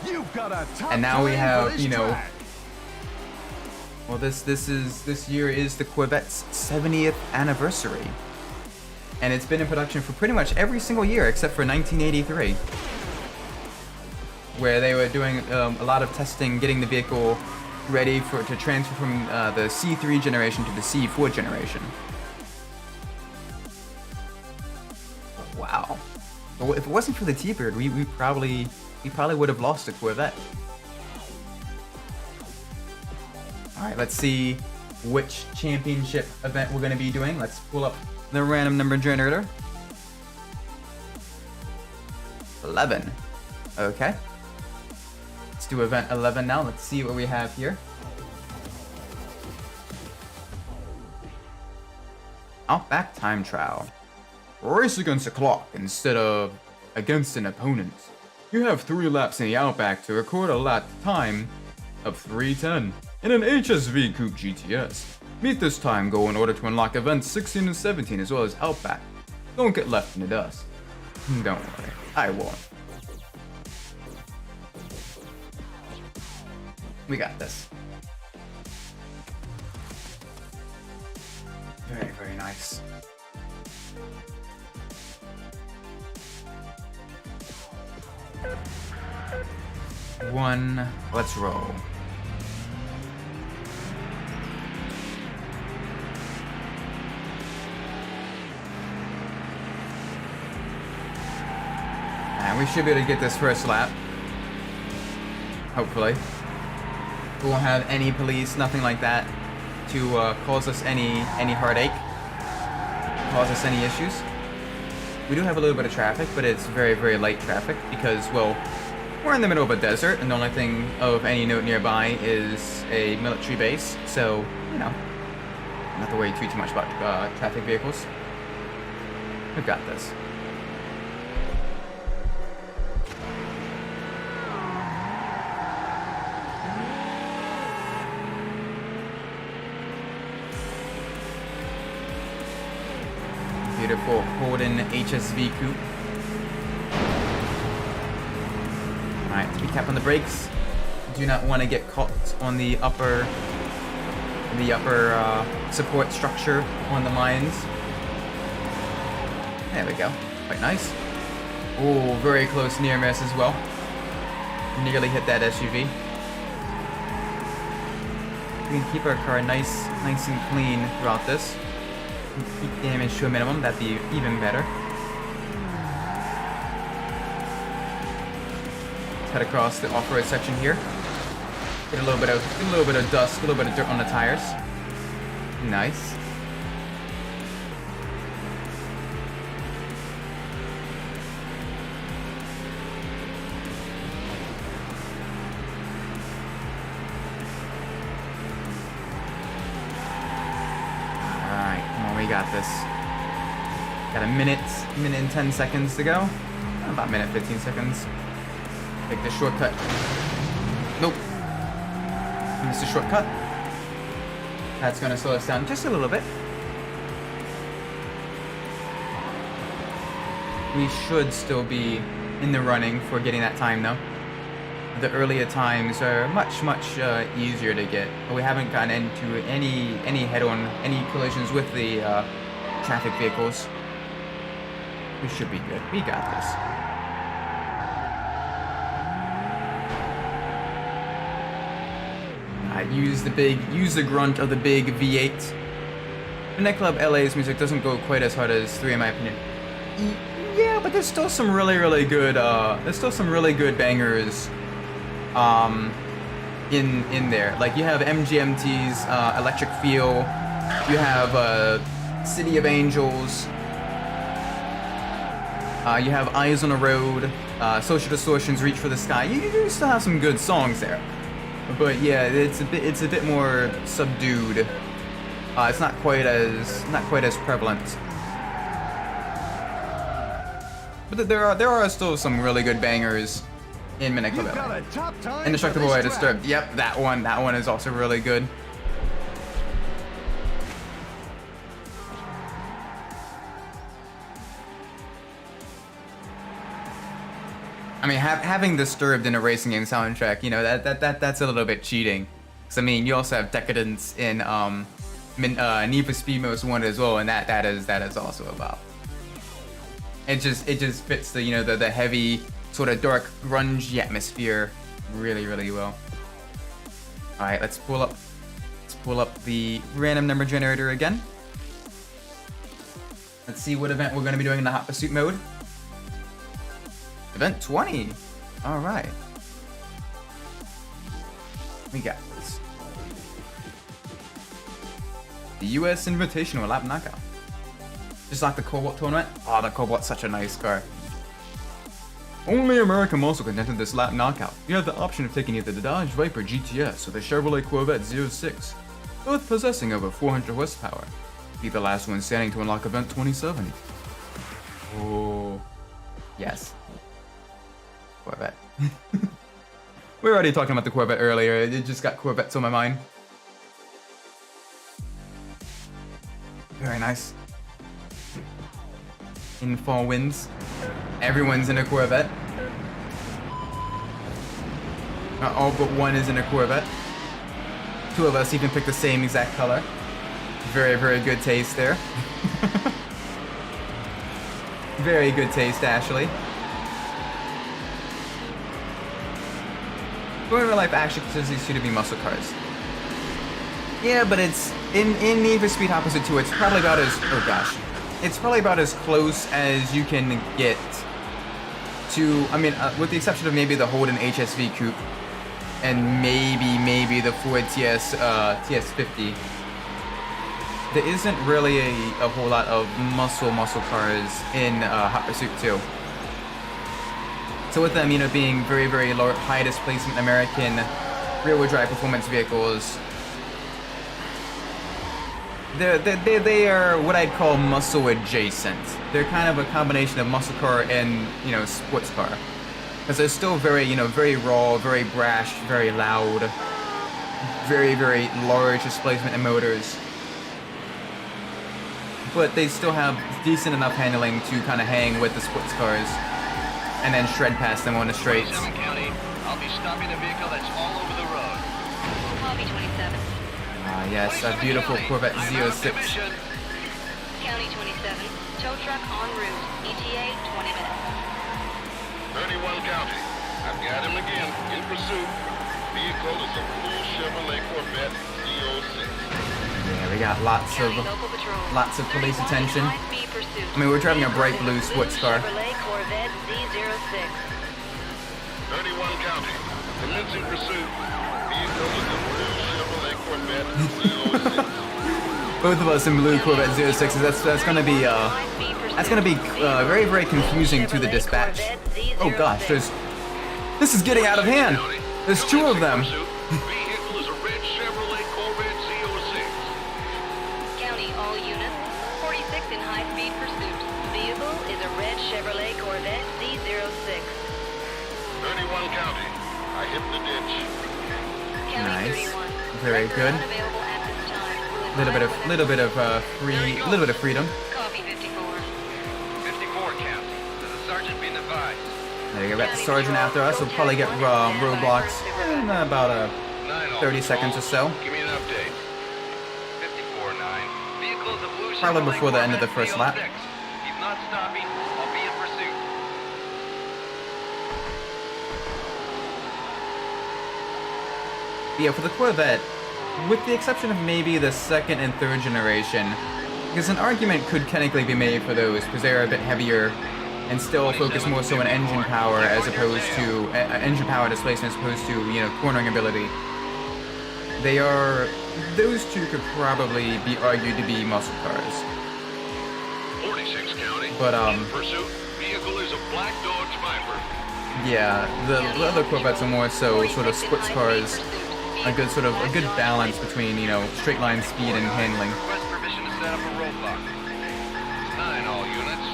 And now we have, you know, well, this year is the Corvette's 70th anniversary, and it's been in production for pretty much every single year except for 1983, where they were doing a lot of testing, getting the vehicle ready to transfer from the C3 generation to the C4 generation. Wow. Well, if it wasn't for the T-Bird, we probably would have lost the Corvette. All right, let's see which championship event we're going to be doing. Let's pull up the random number generator. 11. Okay. Let's do event 11 now. Let's see what we have here. Outback time trial. Race against the clock instead of against an opponent. You have 3 laps in the Outback to record a lap time of 3:10 in an HSV Coupe GTS. Meet this time goal in order to unlock events 16 and 17 as well as Outback. Don't get left in the dust. Don't worry, I won't. We got this. Very, very nice. Let's roll. And we should be able to get this first lap. Hopefully. We won't have any police, nothing like that, to cause us any heartache, cause us any issues. We do have a little bit of traffic, but it's very, very light traffic because, well, we're in the middle of a desert, and the only thing of any note nearby is a military base, so, you know, not have to worry too much about traffic vehicles. We've got this. Beautiful Holden HSV coupe. Alright, keep tap on the brakes. Do not want to get caught on the upper support structure on the lines. There we go. Quite nice. Oh, very close near miss as well. Nearly hit that SUV. We can keep our car nice and clean throughout this. Keep damage to a minimum, that'd be even better. Let's head across the off-road section here. Get a little bit of dust, a little bit of dirt on the tires. Nice. got this. Got a minute and 10 seconds to go. About a minute, 15 seconds. Take the shortcut. Nope. Missed a shortcut. That's gonna slow us down just a little bit. We should still be in the running for getting that time though. The earlier times are much easier to get. We haven't gotten into any head-on, any collisions with the traffic vehicles. We should be good. We got this. Use the grunt of the big V8. The Nightclub LA's music doesn't go quite as hard as 3 in my opinion. Yeah, but there's still some really good bangers in there. Like you have MGMT's Electric Feel, you have City of Angels, you have Eyes on the Road, Social Distortion's Reach for the Sky. You still have some good songs there. But yeah, it's a bit more subdued. It's not quite as prevalent. But there are still some really good bangers in Nightclub LA. Indestructible by Disturbed. Yep, that one is also really good. I mean, having Disturbed in a racing game soundtrack, you know, that's a little bit cheating. Cause I mean, you also have Decadence in Need for Speed Most Wanted as well, and that is also about. It just fits the, you know, the heavy sort of dark grungy atmosphere really well. All right, let's pull up the random number generator again. Let's see what event we're going to be doing in the Hot Pursuit mode. Event 20. All right. We got this. The US Invitational Lap Knockout. Just like the Cobalt tournament. Oh, the Cobalt's such a nice car. Only American muscle can enter this lap knockout. You have the option of taking either the Dodge Viper GTS or the Chevrolet Corvette Z06, both possessing over 400 horsepower. Be the last one standing to unlock event 2070. Oh, yes. Corvette. We were already talking about the Corvette earlier. It just got Corvettes on my mind. Very nice. In fall winds, everyone's in a Corvette. All but one is in a Corvette. 2 of us even picked the same exact color. Very good taste there. Very good taste, Ashley. But in real life, actually considers these two to be muscle cars. Yeah, but it's in Need for Speed Hot Pursuit 2. It's probably about as it's probably about as close as you can get to. I mean, with the exception of maybe the Holden HSV Coupe and maybe the Ford TS50. There isn't really a whole lot of muscle cars in Hot Pursuit 2. So with them, you know, being very low, high displacement American rear-wheel drive performance vehicles, they are what I'd call muscle adjacent. They're kind of a combination of muscle car and, you know, sports car, because they're still very, you know, very raw, very brash, very loud, very large displacement and motors. But they still have decent enough handling to kind of hang with the sports cars and then shred past them on the straights. 27 County, I'll be stopping a vehicle that's all over the road. Copy 27. Ah, yes, a beautiful Corvette Z06. County 27. Tow truck en route. ETA 20 minutes. 31 County, I've got him again, in pursuit. Vehicle is a blue Chevrolet Corvette Z06. Yeah, we got lots of police attention. I mean, we're driving a bright blue sports car. 31 County, commencing pursuit. Vehicle is a blue Chevrolet Corvette Z06. Both of us in blue Corvette Z06s. That's gonna be very confusing to the dispatch. Oh gosh, this is getting out of hand. There's 2 of them. Vehicle is a red Chevrolet Corvette Z06. County, all units. 45 31 County. I hit the ditch. County Nice. 31. Very Record good. unavailable at this time. Will Little bit of freedom. Copy 54. 54 County. To the sergeant being advised. There you go. Got the sergeant after us. We'll probably get roadblocks in about 30 seconds or so. Give me an update. 54-9. Vehicles of blue Probably Chevrolet before the end of the Corvette first lap. 306. Keep not stopping. I'll be in pursuit. Yeah, for the Corvette, with the exception of maybe the second and third generation, because an argument could technically be made for those because they are a bit heavier and still focus more so on engine power as opposed to engine power displacement as opposed to, you know, cornering ability. Those two could probably be argued to be muscle cars. 46 County. But, In pursuit. Vehicle is a black Dodge Viper. Yeah, the other Corvettes are more so sort of sports cars, a good balance between, you know, straight line speed and handling. Request permission to set up a roadblock. 9 all units.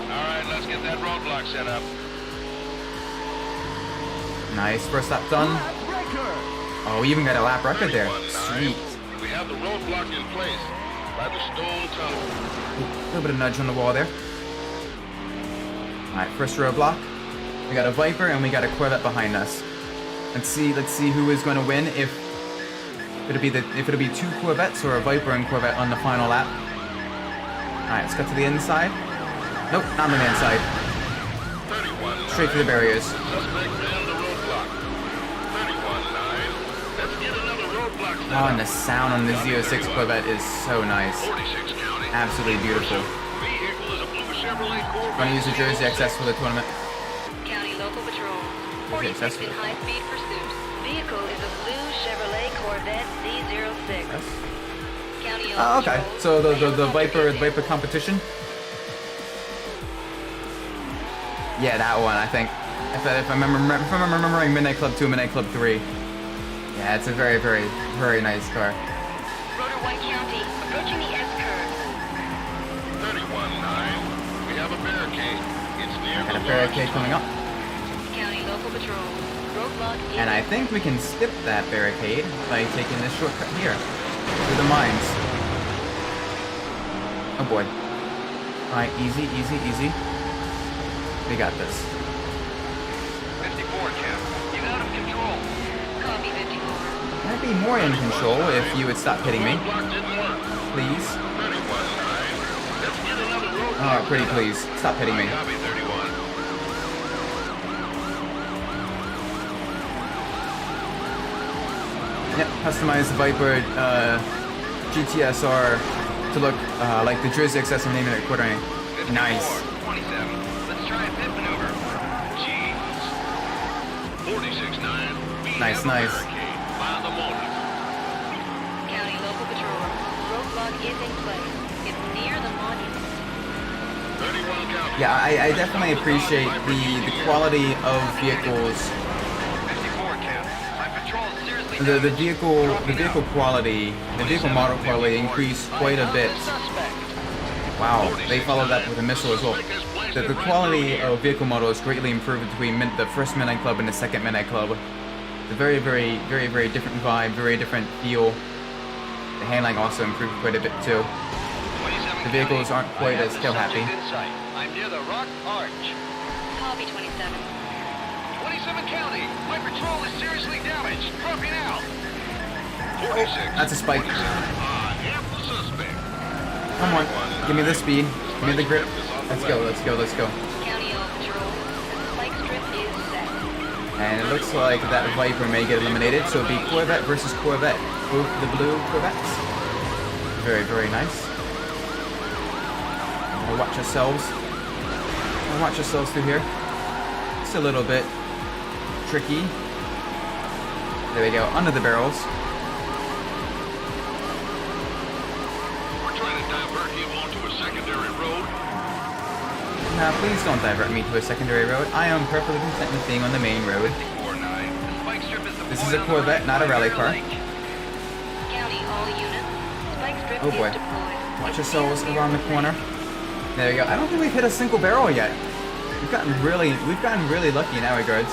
All right, let's get that roadblock set up. Nice, first lap done. Lap record. Oh, we even got a lap record there. 31-9. Sweet. We have the roadblock in place by the stone tunnel. A little bit of nudge on the wall there. Alright, first roadblock. We got a Viper and we got a Corvette behind us. Let's see who is going to win. If it'll be two Corvettes or a Viper and Corvette on the final lap. Alright, let's cut to the inside. Nope, not on the inside. 31-9. Straight through the barriers. Suspect man the roadblock. 31-9. Let's get another roadblock set Oh, and the up. sound on the Z06 Corvette is so nice. 46 County. Absolutely beautiful. Vehicle is a blue Chevrolet Corvette. Gonna use the Jersey XS for the tournament. County Local Patrol. Okay, 46 that's in good. high-speed pursuit. Vehicle is a blue Chevrolet Corvette Z06. County Oh, Local okay. Patrol. So the Viper competition. Yeah, that one. I think. If I'm remembering Midnight Club 2, Midnight Club 3. Yeah, it's a very, very, very nice car. Rotor 1 County, approaching the S-curve. 31-9. We have a barricade. It's near Got the a barricade large coming up. County Local Patrol. Roadblock in And I think we can skip that barricade by taking this shortcut here. Through the mines. Oh boy. Alright, easy, easy, easy. We got this. 54 County. You're out of control. Copy 54. I'd be more in control if you would stop hitting me. roadblock didn't work. Please. 31-9. Let's get another roadblock. Oh, pretty please. Stop hitting me. Copy 31. Yep, customize the Viper GTSR to look like the Jersey XS I'm naming it quartering. 54, Nice. 27. Let's try a pit maneuver. Jeez. 46-9. We Nice, have a nice. barricade by the motor. County Local Patrol. Roadblock is in place. It's near the monument. 31 County. Yeah, I definitely appreciate the quality of vehicles. 54 County. My patrol is seriously The damaged. vehicle quality, the vehicle model quality increased quite a bit. Wow, they followed that with a missile as well. The quality of vehicle model is greatly improved between the first Midnight Club and the second Midnight Club. It's a very, very, very, very different vibe, very different feel. The handling also improved quite a bit too. 27 The vehicles County. aren't quite I have as the tail happy. subject in sight. I'm near the Rock Arch. Copy 27. 27 County. My patrol is seriously damaged. Dropping out. 46. That's a spike. I am the suspect. Come on, give me the speed, give me the grip. Let's go, let's go, let's go. County All Patrol. The spike strip is set. And it looks like that Viper may get eliminated, so it'll be Corvette versus Corvette. Both the blue Corvettes. Very, very nice. We'll watch ourselves. We'll watch ourselves through here. It's a little bit tricky. There we go, under the barrels. We're trying to divert him onto a secondary road. Now, please don't divert me to a secondary road. I am perfectly content with being on the main road. 54-9. The spike strip is This is deployed a on the Corvette, right not a rally car. Lake. County all units. Spike strip Oh boy. is deployed. Watch It's yourselves near around the corner. There we go. I don't think we've hit a single barrel yet. We've gotten really lucky in that regards.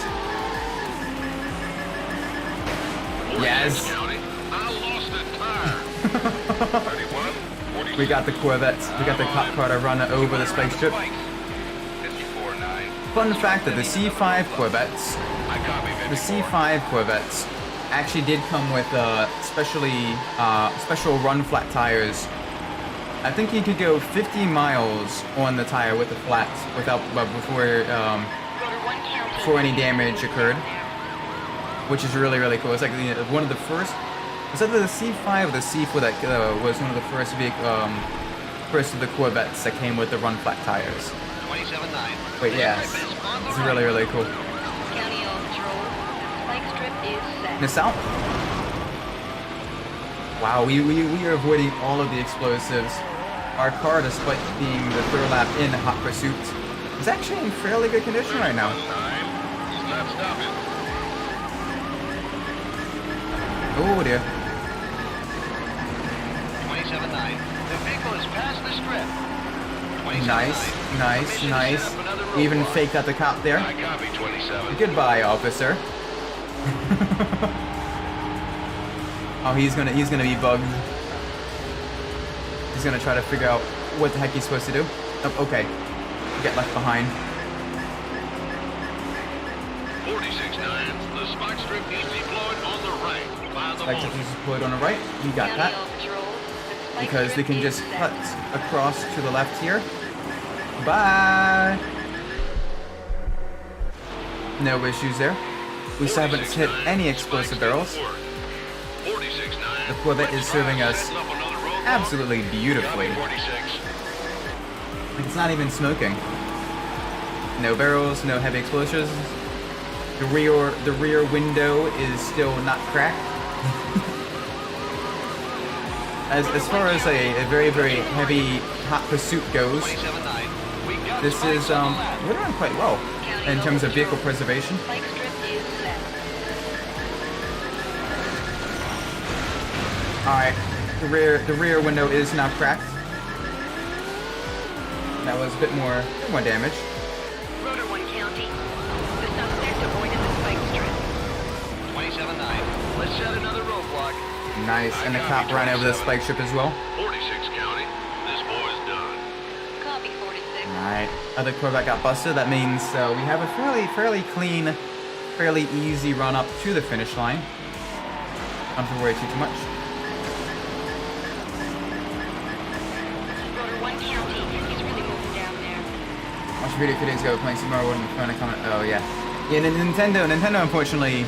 Yes. County, I lost a tire. 31, 46. We got the Corvettes. We got the cop car to run over the spike strip. 54-9. Fun fact that the C5 Corvettes, I copy the 54. C5 Corvettes actually did come with special run flat tires. I think you could go 50 miles on the tire with the flats before any damage occurred, which is really cool. It's like one of the first. Was either the C5 or the C4 that was one of the first first of the Corvettes that came with the run flat tires. 27-9. But yes, it's really cool. County on patrol. Spike strip is set. Miss out. Wow, we are avoiding all of the explosives. Our car, despite being the third lap in hot pursuit, is actually in fairly good condition right now. 9. He's not stopping. Oh dear. 27-9. The vehicle is past the strip. 27-9. Nice. Mission set up another We even roadblock. faked out the cop there. I copy 27. Goodbye, officer. Oh, he's gonna be bugged. He's gonna try to figure out what the heck he's supposed to do. Oh, okay. Get left behind. 46-9. The spike strip is deployed on the right. By the Spike moment. is deployed on the right. You got County that. on patrol. The spike Because they strip can is just set. cut across to the left here. Bye. No issues there. We still haven't hit any explosive barrels. 46-9. The Corvette is serving us absolutely beautifully. 46. Like it's not even smoking. No barrels, no heavy explosives. The rear window is still not cracked. As far as a very heavy hot pursuit goes, 27-9. We got this spikes is on the left. we're doing quite well in terms of vehicle preservation. Spike strip is set. All right, the rear window is now cracked. That was a bit more damage. Rotor 1 County. The suspect avoided the spike strip. 27-9. Let's set another roadblock. Nice, and the cop ran over the spike strip as well. 46 County. This boy's done. Copy 46. All right, other Corvette got busted. That means we have a fairly clean, fairly easy run up to the finish line. Don't have to worry too much. Rotor 1 County. He's really moving down there. Watch a video 2 days ago playing Super Mario World and phone comment. Oh yeah, yeah. Nintendo, unfortunately,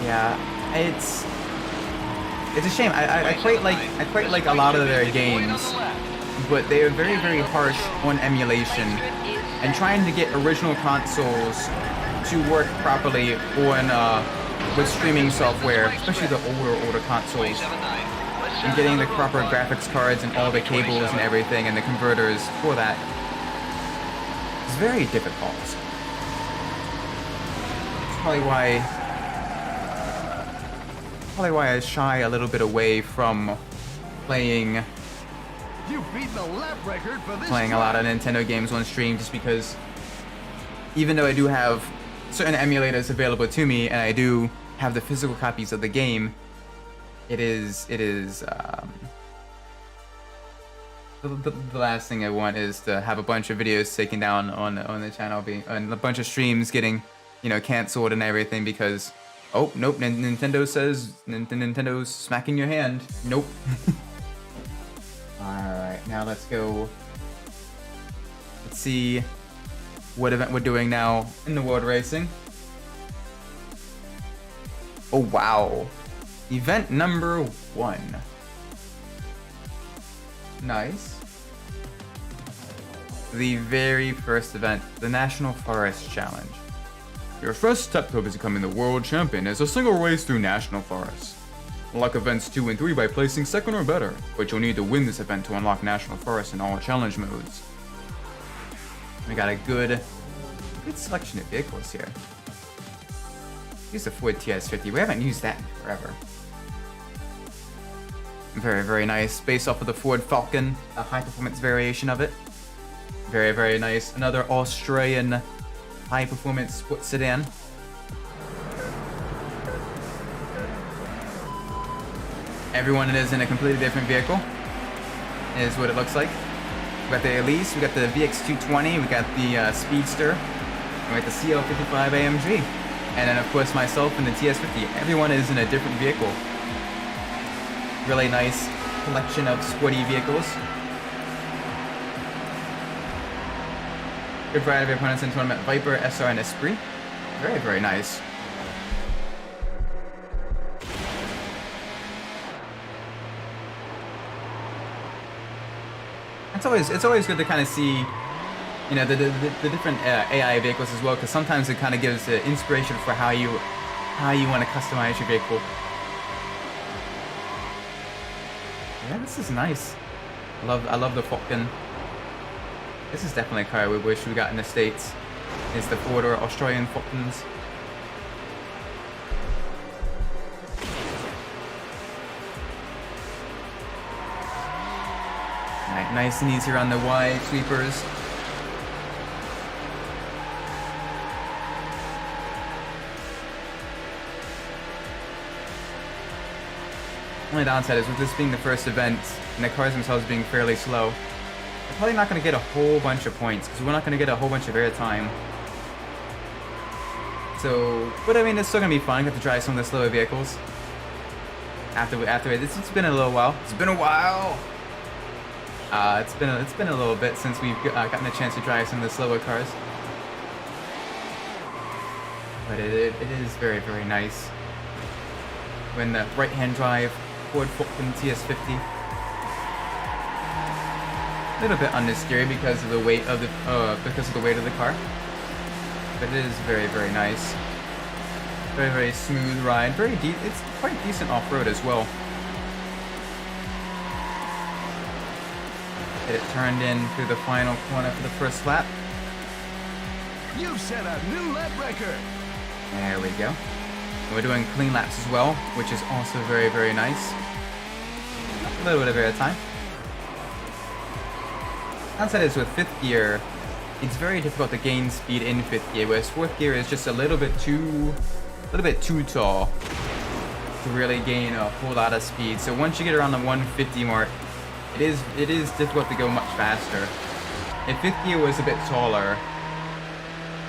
yeah, it's a shame. I quite like a lot of their games, but they are very harsh on emulation and trying to get original consoles to work properly on with streaming software, especially the older consoles, and getting the proper graphics cards and all the cables and everything and the converters for that. It's very difficult. It's probably why I shy a little bit away from playing You've beaten the lap record for this a lot of drive. Nintendo games on stream, just because even though I do have certain emulators available to me and I do have the physical copies of the game, the last thing I want is to have a bunch of videos taken down on the channel, and a bunch of streams getting, canceled and everything because, oh nope, Nintendo says Nintendo's smacking your hand. Nope. All right, now let's go. Let's see what event we're doing now in the world racing. Oh wow, event number 1. Nice. The very first event, the National Forest Challenge. Your first step towards becoming the world champion is a single race through National Forest. Unlock events 2 and 3 by placing second or better, but you'll need to win this event to unlock National Forest in all challenge modes. We got a good selection of vehicles here. Use the Ford TS50. We haven't used that in forever. Very nice. Based off of the Ford Falcon, a high performance variation of it. Very, very nice. Another Australian high-performance sports sedan. Everyone is in a completely different vehicle, is what it looks like. We got the Elise, we got the VX220, we got the Speedster, and we got the CL55 AMG. And then of course myself and the TS50. Everyone is in a different vehicle. Really nice collection of sporty vehicles. Good variety of opponents in tournament: Viper, SR, and Esprit. Very, very nice. It's always good to kind of see, you know, the different AI vehicles as well, because sometimes it kind of gives inspiration for how you want to customize your vehicle. Yeah, this is nice. I love the Falcon. This is definitely a car we wish we got in the States. It's the Ford or Australian Falcons. Right, nice and easy around the wide sweepers. Only downside is with this being the first event and the cars themselves being fairly slow, we're probably not going to get a whole bunch of points because we're not going to get a whole bunch of airtime. So, but I mean, it's still going to be fun. Get to drive some of the slower vehicles. It's been a little while. It's been a while. It's been a little bit since we've gotten a chance to drive some of the slower cars. But it is very, very nice when the right-hand drive Ford Falcon TS50. A little bit understeery because of the weight of the car, but it is very, very nice. Very, very smooth ride. It's quite decent off-road as well. Get it turned in through the final corner for the first lap. You've set a new lap record. There we go. And we're doing clean laps as well, which is also very, very nice. A little bit of airtime. Downside is with 5th gear, it's very difficult to gain speed in 5th gear, whereas 4th gear is just a little bit too tall to really gain a whole lot of speed. So once you get around the 150 mark, it is difficult to go much faster. If 5th gear was a bit taller,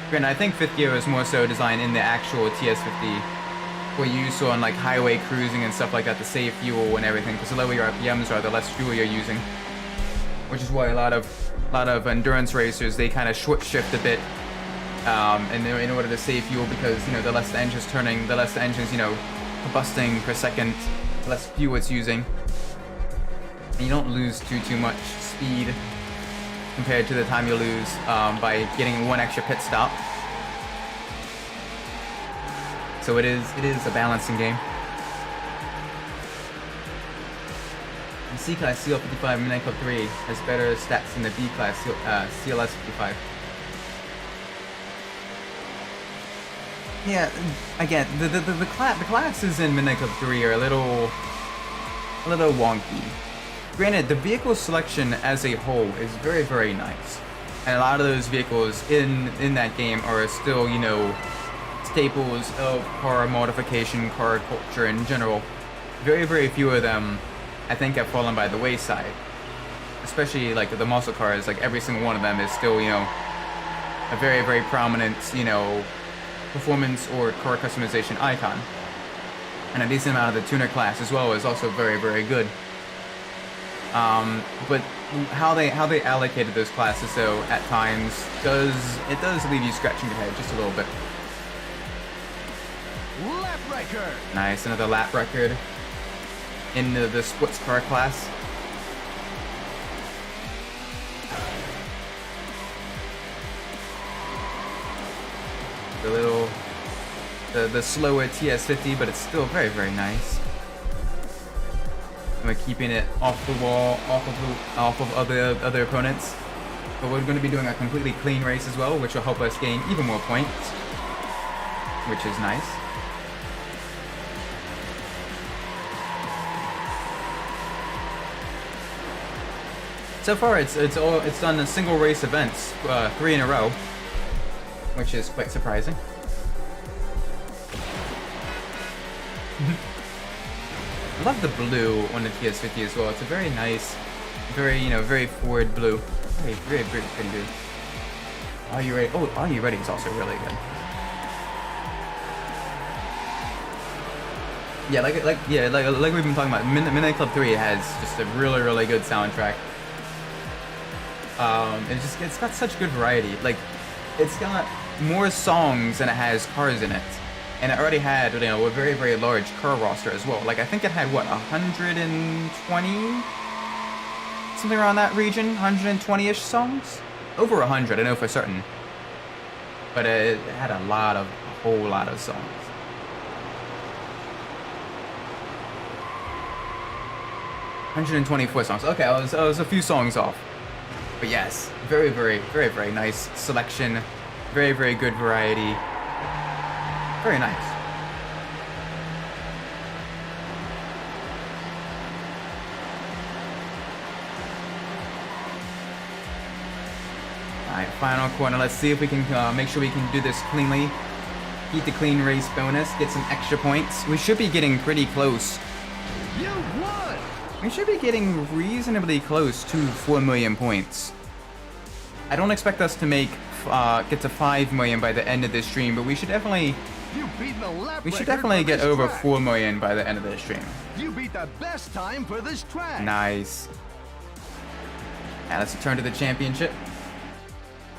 granted, I think 5th gear was more so designed in the actual TS50 for use on like highway cruising and stuff like that to save fuel and everything, because the lower your RPMs are, the less fuel you're using. Which is why a lot of endurance racers, they kind of short shift a bit in order to save fuel, because, you know, the less the engine's turning, the less the engine's, you know, combusting per second, the less fuel it's using. And you don't lose too much speed compared to the time you lose by getting one extra pit stop. So it is a balancing game. The C-Class CL55 Midnight Club 3 has better stats than the B-Class CLS55. Yeah, again, the classes in Midnight Club 3 are a little wonky. Granted, the vehicle selection as a whole is very, very nice. And a lot of those vehicles in that game are still, you know, staples of car modification, car culture in general. Very, very few of them, I think, have fallen by the wayside. Especially like the muscle cars, like every single one of them is still, you know, a very, very prominent, you know, performance or car customization icon. And a decent amount of the tuner class as well is also very, very good. But how they allocated those classes, so at times does leave you scratching your head just a little bit. Lap record. Nice, another lap record in the sports car class. The slower TS50, but it's still very, very nice. And we're keeping it off the wall, off of other opponents. But we're going to be doing a completely clean race as well, which will help us gain even more points, which is nice. So far, it's done a single race events, 3 in a row, which is quite surprising. I love the blue on the PS50 as well. It's a very nice, very very forward blue, very pretty blue. Are You Ready? Oh, Are You Ready is also really good. Yeah, like we've been talking about, Midnight Club 3 has just a really good soundtrack. It's got such good variety. Like, it's got more songs than it has cars in it, and it already had a very large car roster as well. Like, I think it had what, 120, something around that region, 120-ish songs, over 100, I know for certain. But it had a whole lot of songs. $124 songs. Okay, I was a few songs off. But yes, very nice selection. Very good variety. Very nice. Alright, final corner. Let's see if we can make sure we can do this cleanly. Beat the clean race bonus, get some extra points. We should be getting pretty close. You won! We should be getting reasonably close to 4 million points. I don't expect us to get to 5 million by the end of this stream, but we should definitely get over 4 million by the end of this stream. You beat the best time for this track. Nice. Now let's return to the championship.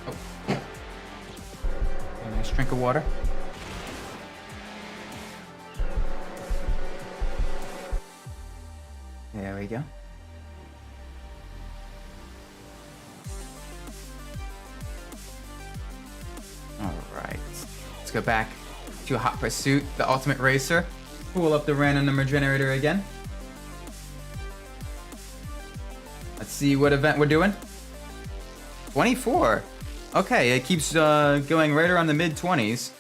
Oh. A nice drink of water. There we go. Alright. Let's go back to Hot Pursuit, the Ultimate Racer. Pull up the random number generator again. Let's see what event we're doing. 24. Okay, it keeps going right around the mid-20s.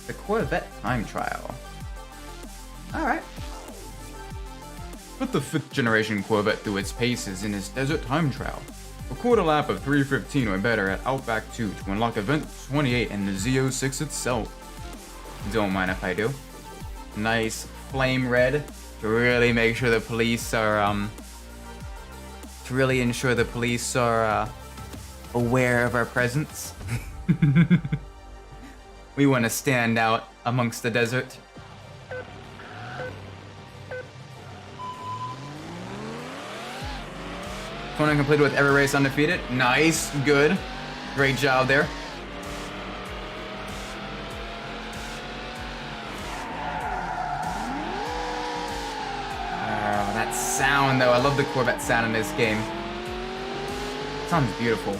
The Corvette Time Trial. Alright. Put the 5th generation Corvette through its paces in this desert time trial. Record a lap of 3:15 or better at Outback 2 to unlock event 28 and the Z06 itself. Don't mind if I do. Nice flame red to really make sure the police are to really ensure the police are aware of our presence. We want to stand out amongst the desert. Opponent completed with every race undefeated. Nice, good, great job there. That sound though, I love the Corvette sound in this game. Sounds beautiful.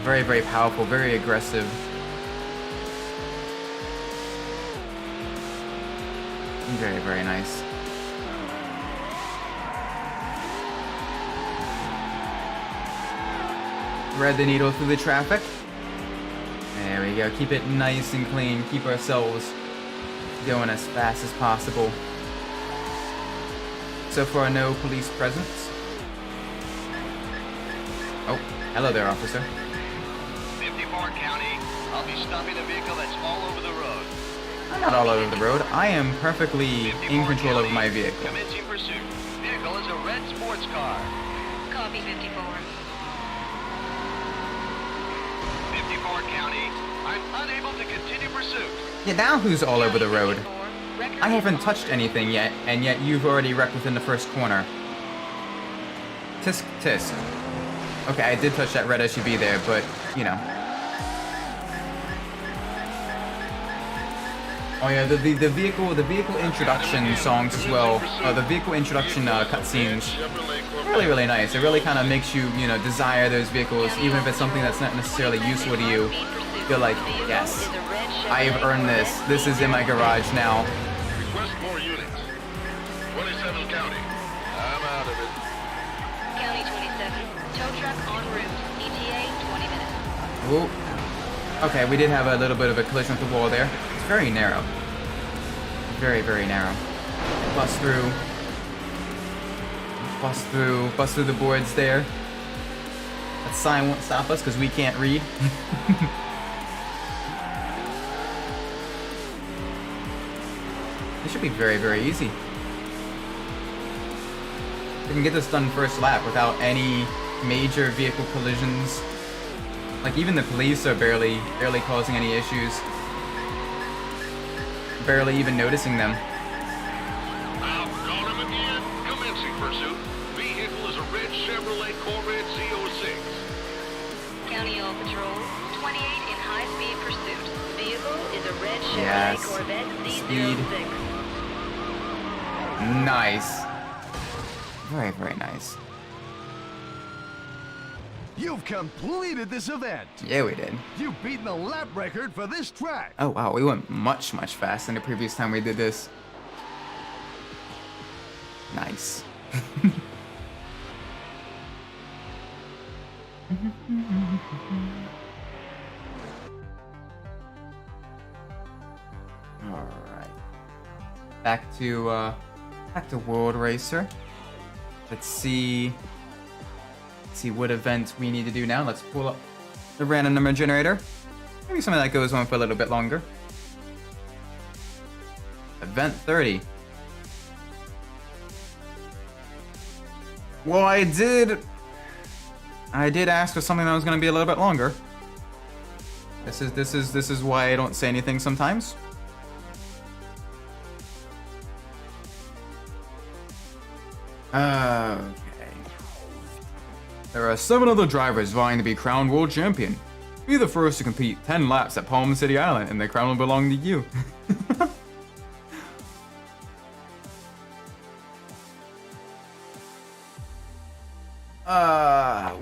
Very powerful, very aggressive. Very nice. Thread the needle through the traffic. There we go. Keep it nice and clean. Keep ourselves going as fast as possible. So far, no police presence. Oh, hello there, officer. 54 County. I'll be stopping a vehicle that's all over the road. I'm not all over the road. I am perfectly in control of my vehicle. Commencing pursuit. Vehicle is a red sports car. Copy 54. 54 County. I'm unable to continue pursuit. Yeah, now who's all over the road? I haven't touched anything yet, and yet you've already wrecked within the first corner. Tisk, tisk. Okay, I did touch that red SUV there, but, you know. Oh yeah, the vehicle introduction songs as well. The vehicle introduction cutscenes, really nice. It really kind of makes you, desire those vehicles, even if it's something that's not necessarily useful to you. You're like, yes, I have earned this. This is in my garage now. Request more units. 27 County. I'm out of it. County 27. Tow truck en route. ETA 20 minutes. Ooh. Okay, we did have a little bit of a collision with the wall there. It's very narrow. Very narrow. Bust through. Bust through the boards there. That sign won't stop us because we can't read. This should be very, very easy. We can get this done first lap without any major vehicle collisions. Like even the police are barely causing any issues. Barely even noticing them. Outgone him again. Commencing pursuit. Vehicle is a red Chevrolet Corvette Z06. County All Patrol, 28 in high-speed pursuit. Vehicle is a red Chevrolet Yes. Corvette Speed. Z06. Nice. Very, very nice. You've completed this event. Yeah, we did. You've beaten the lap record for this track. Oh wow, we went much, much faster than the previous time we did this. Nice. Alright. Back to World Racer. Let's see what event we need to do now. Let's pull up the random number generator. Maybe something that goes on for a little bit longer. Event 30. Well, I did ask for something that was going to be a little bit longer. This is why I don't say anything sometimes. Okay. There are 7 other drivers vying to be crowned world champion. Be the first to complete 10 laps at Palm City Island, and the crown will belong to you.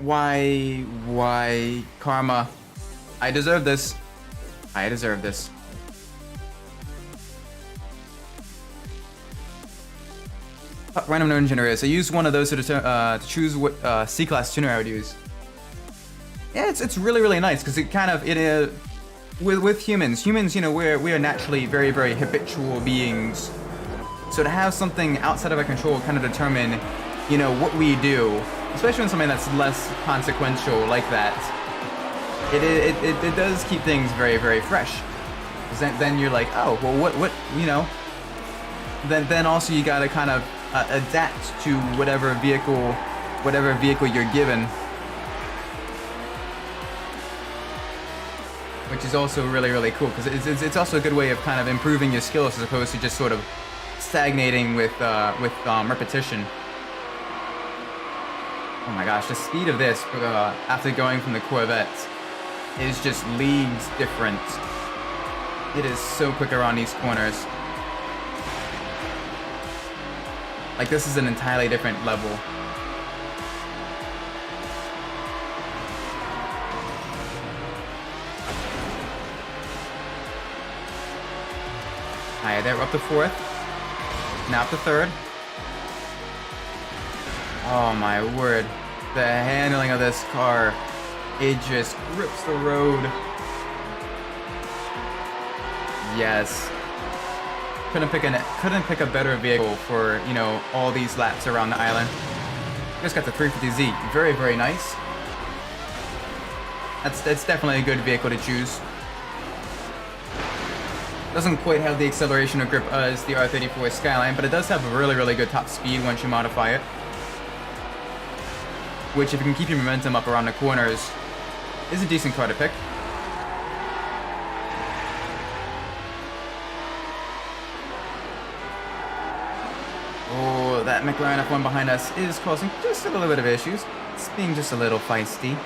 Why, Karma? I deserve this. I deserve this. Random known generators. I used one of those to choose what C-class tuner I would use. Yeah, it's really, really nice because it kind of with humans, you know, we are naturally very, very habitual beings. So to have something outside of our control kind of determine, you know, what we do, especially when something that's less consequential like that, it does keep things very, very fresh. Then you're like, oh, well, what, you know. Then also you gotta kind of adapt to whatever vehicle you're given, which is also really, really cool because it's also a good way of kind of improving your skills as opposed to just sort of stagnating with repetition. Oh my gosh, the speed of this after going from the Corvette is just leagues different. It is so quick around these corners. Like, this is an entirely different level. Alright, there, we're up to 4th. Now up to 3rd. Oh my word. The handling of this car, it just grips the road. Yes. Couldn't pick a better vehicle for, you know, all these laps around the island. Just got the 350Z. Very, very nice. That's definitely a good vehicle to choose. Doesn't quite have the acceleration or grip as the R34 Skyline, but it does have a really, really good top speed once you modify it. Which, if you can keep your momentum up around the corners, is a decent car to pick. Oh, that McLaren F1 behind us is causing just a little bit of issues. It's being just a little feisty.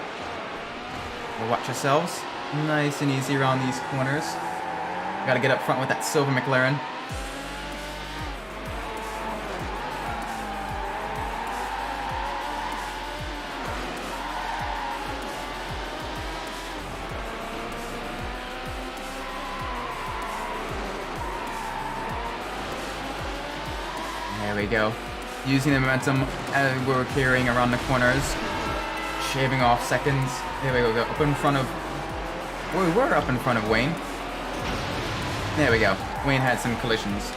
Well, watch yourselves. Nice and easy around these corners. Gotta get up front with that silver McLaren. There we go. Using the momentum as we're carrying around the corners. Shaving off seconds. There we go. Up in front of... Well, we were up in front of Wayne. There we go. Wayne had some collisions.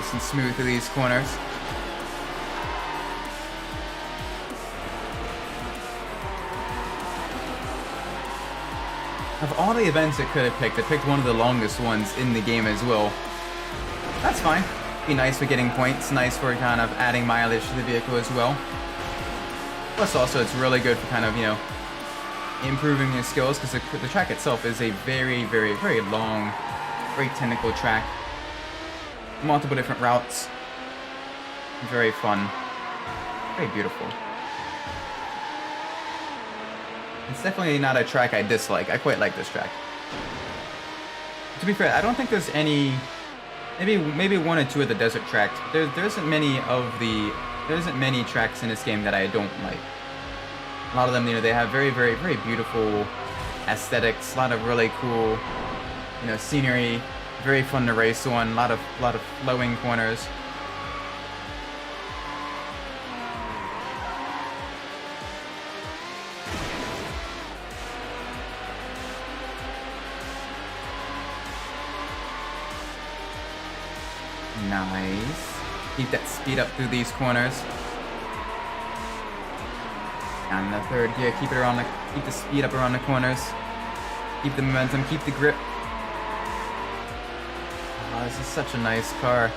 nice and smooth through these corners. Of all the events it could have picked, it picked one of the longest ones in the game as well. That's fine. Be nice for getting points, nice for kind of adding mileage to the vehicle as well. Plus also it's really good for kind of, you know, improving your skills, because the track itself is a very, very, very long, very technical track. Multiple different routes. Very fun. Very beautiful. It's definitely not a track I dislike. I quite like this track. To be fair, I don't think there's any... Maybe one or two of the desert tracks. There isn't many tracks in this game that I don't like. A lot of them, you know, they have very, very, very beautiful aesthetics. A lot of really cool, you know, scenery. Very fun to race on. A lot of flowing corners. Nice. Keep that speed up through these corners. And the third gear, keep the speed up around the corners. Keep the momentum, keep the grip. Oh, this is such a nice car.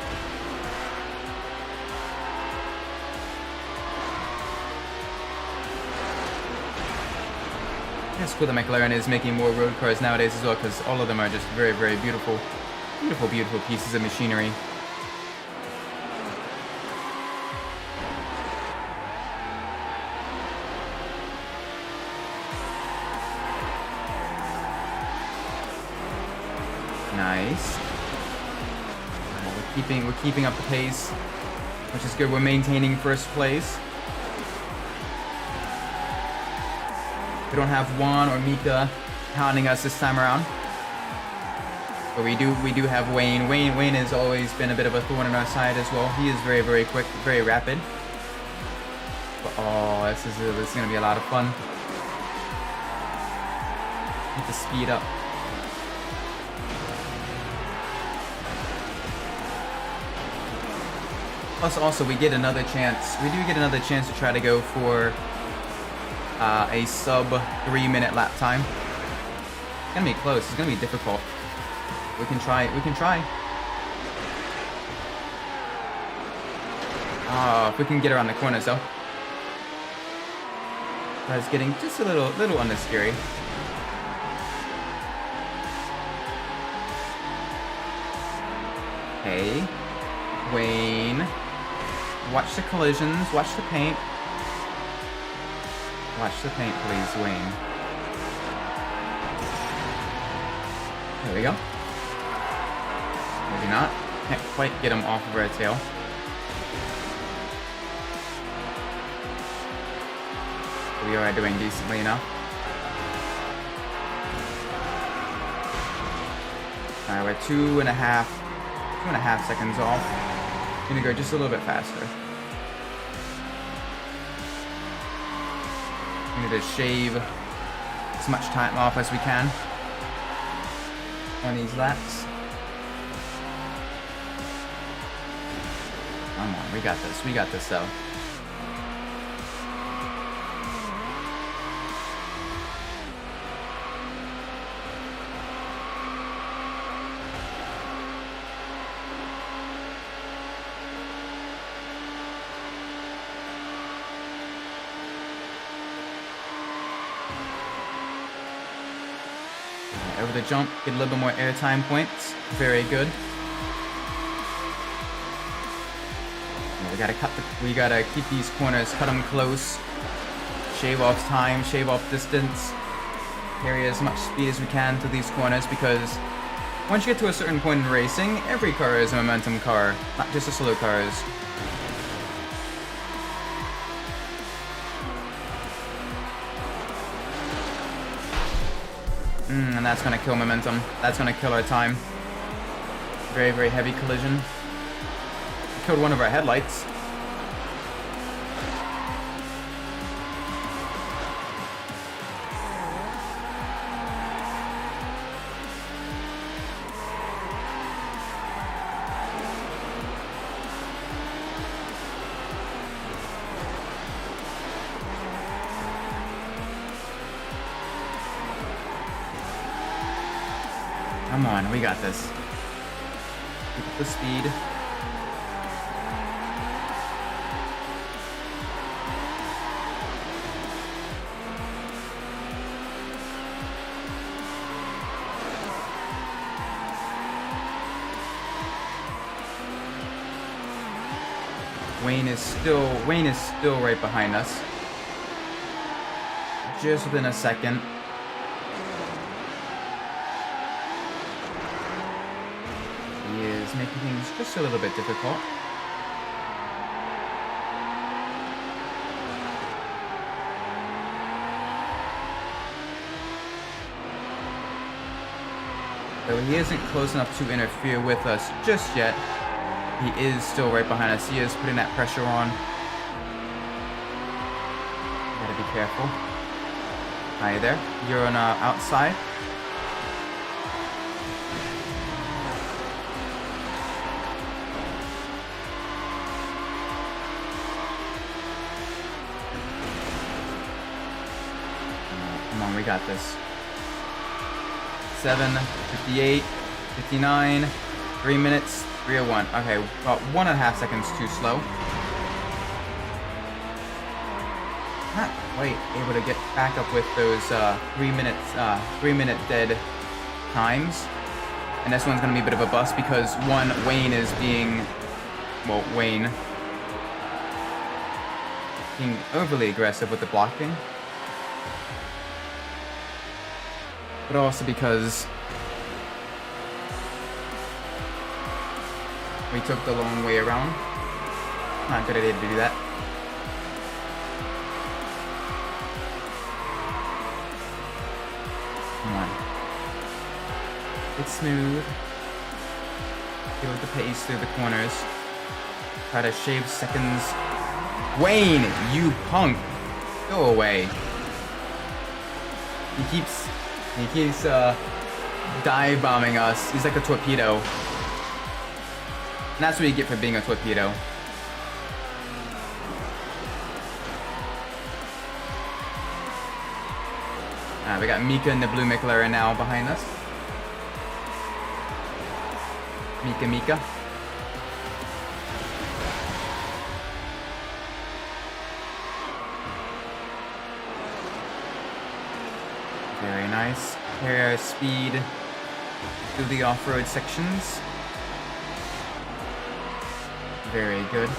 It's cool that McLaren is making more road cars nowadays as well, because all of them are just very, very beautiful. Beautiful, beautiful pieces of machinery. Nice. We're keeping up the pace, which is good. We're maintaining first place. We don't have Juan or Mika hounding us this time around, but we do have Wayne. Wayne has always been a bit of a thorn in our side as well. He is very, very quick, very rapid. But, oh, this is gonna be a lot of fun. Keep the speed up. Plus, also, we get another chance. We do get another chance to try to go for a sub 3-minute lap time. It's gonna be close. It's gonna be difficult. We can try. We can try. If we can get around the corners, though. That's getting just a little unnecessary. Okay, Wayne. Watch the collisions, watch the paint. Watch the paint, please, Wayne. There we go. Maybe not. Can't quite get him off of our tail. We are doing decently enough. Alright, we're 2.5 seconds off. Gonna go just a little bit faster. We need to shave as much time off as we can on these laps. Come on, we got this though. Over the jump, get a little bit more airtime points. Very good. We gotta keep these corners, cut them close, shave off time, shave off distance, carry as much speed as we can through these corners, because once you get to a certain point in racing, every car is a momentum car, not just the slow cars. And that's gonna kill momentum. That's gonna kill our time. Very, very heavy collision. Killed one of our headlights. Come on, we got this. Keep up the speed. Wayne is still right behind us. Just within a second. He is making things just a little bit difficult. Though he isn't close enough to interfere with us just yet, he is still right behind us. He is putting that pressure on. Gotta be careful. Hi there. You're on outside. Come on, we got this. 7:58, 59, 3 minutes, 3:01. Okay, about 1.5 seconds too slow. Not quite able to get back up with those 3 minute dead times. And this one's gonna be a bit of a bust because one, Wayne is being overly aggressive with the blocking. But also because we took the long way around. Not a good idea to do that. Come on. It's smooth. Feel the pace through the corners. Try to shave seconds. Wayne, you punk! Go away. He keeps dive bombing us. He's like a torpedo. And that's what you get for being a torpedo. We got Mika and the blue McLaren now behind us. Mika. Very nice. Hair speed through the off-road sections. Very good.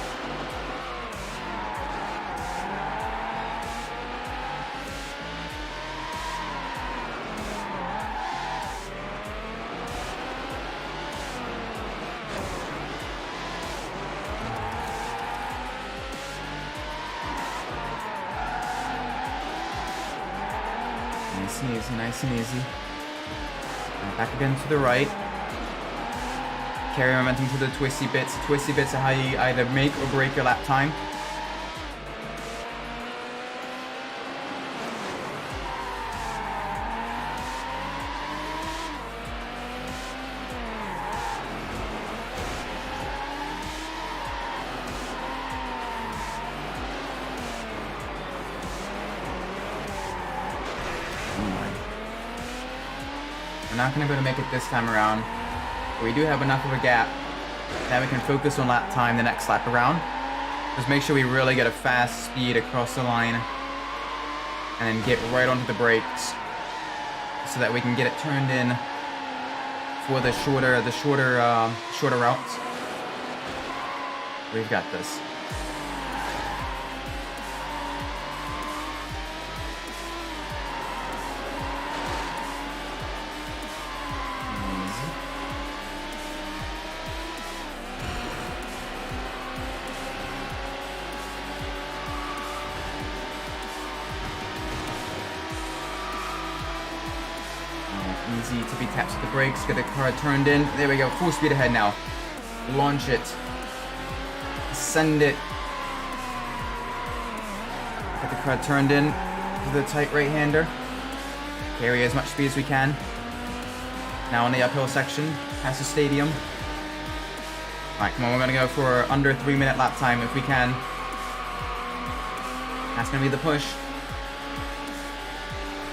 Nice and easy. Back again to the right. Carry momentum to the twisty bits. Twisty bits are how you either make or break your lap time. We're not going to be able to make it this time around. But we do have enough of a gap that we can focus on lap time the next lap around. Just make sure we really get a fast speed across the line and then get right onto the brakes so that we can get it turned in for the shorter routes. We've got this. Easy to be tapped with the brakes, get the car turned in. There we go, full speed ahead now. Launch it. Send it. Get the car turned in to the tight right-hander. Carry as much speed as we can. Now on the uphill section, past the stadium. Alright, come on, we're gonna go for under 3 minute lap time if we can. That's gonna be the push.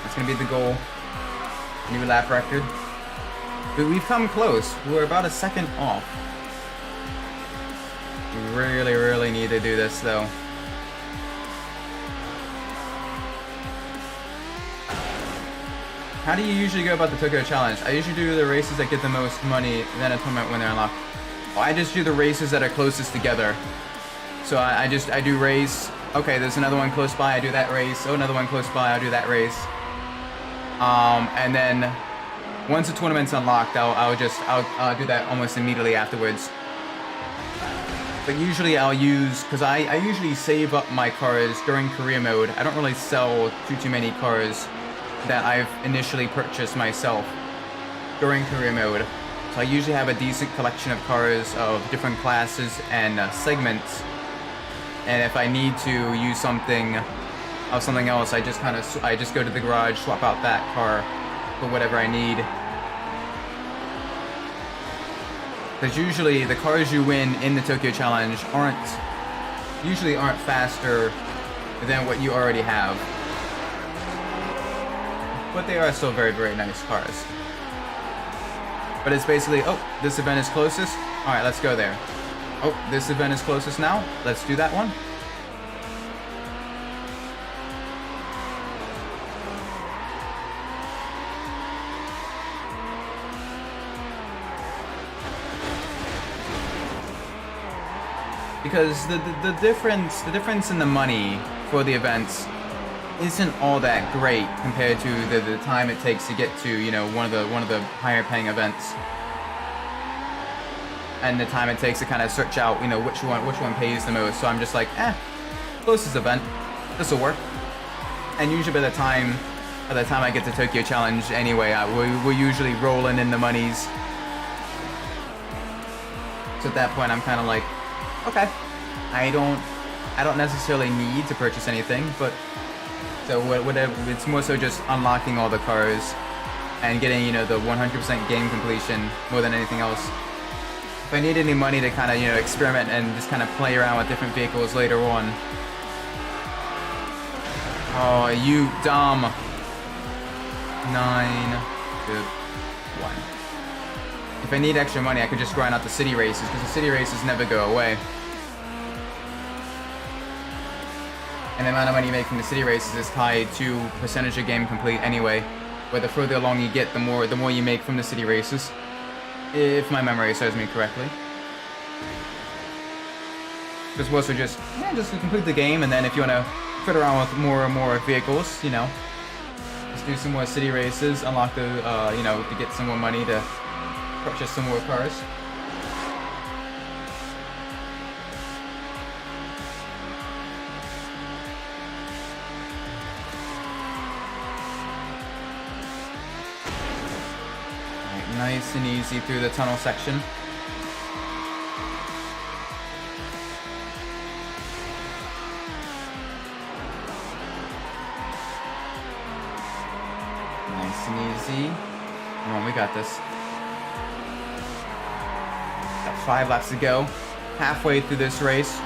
That's gonna be the goal. New lap record. We've come close. We're about a second off. We really, really need to do this, though. How do you usually go about the Tokyo Challenge? I usually do the races that get the most money, then a tournament when they're unlocked. Well, I just do the races that are closest together. So I do race. Okay, there's another one close by. I do that race. Oh, another one close by. I do that race. And then once the tournament's unlocked, I'll do that almost immediately afterwards. But usually I'll use, because I usually save up my cars during career mode. I don't really sell too many cars that I've initially purchased myself during career mode. So I usually have a decent collection of cars of different classes and segments. And if I need to use something else, I just go to the garage, swap out that car for whatever I need. Because usually the cars you win in the Tokyo Challenge aren't faster than what you already have. But they are still very, very nice cars. But it's basically, oh, this event is closest. Alright, let's go there. Oh, this event is closest now. Let's do that one. Because the difference in the money for the events isn't all that great compared to the time it takes to get to, you know, one of the higher paying events, and the time it takes to kind of search out, you know, which one pays the most. So I'm just like, closest event, this will work. And usually by the time I get to Tokyo Challenge anyway, we're usually rolling in the monies. So at that point I'm kind of like, okay, I don't necessarily need to purchase anything, but so whatever, it's more so just unlocking all the cars and getting, you know, the 100% game completion more than anything else. If I need any money to kind of, you know, experiment and just kind of play around with different vehicles later on. Oh, you dumb. 9 to 1. If I need extra money, I could just grind out the city races, because the city races never go away. And the amount of money you make from the city races is tied to percentage of game complete anyway. Where the further along you get, the more you make from the city races. If my memory serves me correctly. Just also just to complete the game, and then if you want to fit around with more and more vehicles, you know, just do some more city races, unlock the, you know, to get some more money to purchase some more cars. Nice and easy through the tunnel section. Nice and easy. Come on, we got this. Got 5 laps to go. Halfway through this race.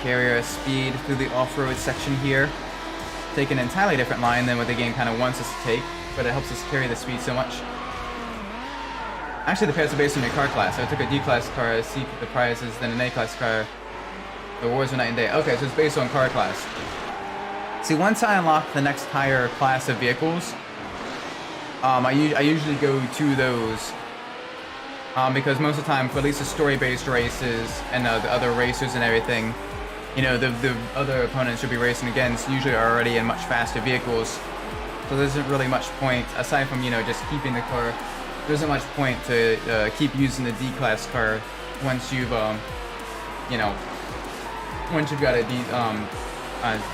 Carrier speed through the off-road section here. Take an entirely different line than what the game kind of wants us to take, but it helps us carry the speed so much. Actually, the pairs are based on your car class. So I took a D-class car, see the prices, then an A-class car. The wars are night and day. Okay, so it's based on car class. See, once I unlock the next higher class of vehicles, I usually go to those. Because most of the time, for at least the story-based races and the other racers and everything, you know, the other opponents you'll be racing against usually are already in much faster vehicles. So there isn't really much point, aside from, you know, just keeping the car, there isn't much point to keep using the D-class car once you've, you know, once you've got a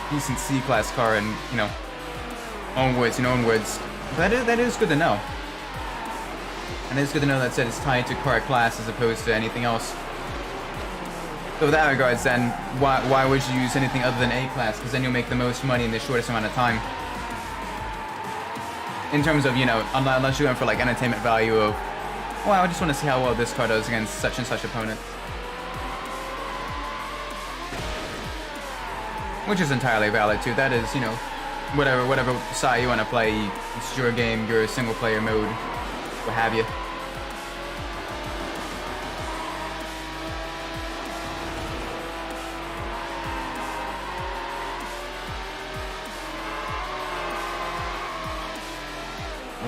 decent C-class car and, you know, onwards. But that is good to know. And it's good to know that it's tied to car class as opposed to anything else. So with that regards, then, why would you use anything other than A-class? Because then you'll make the most money in the shortest amount of time. In terms of, you know, unless you're going for like entertainment value of, well, I just want to see how well this car does against such and such opponent. which is entirely valid too. That is, you know, whatever side you want to play, it's your game, your single player mode, what have you.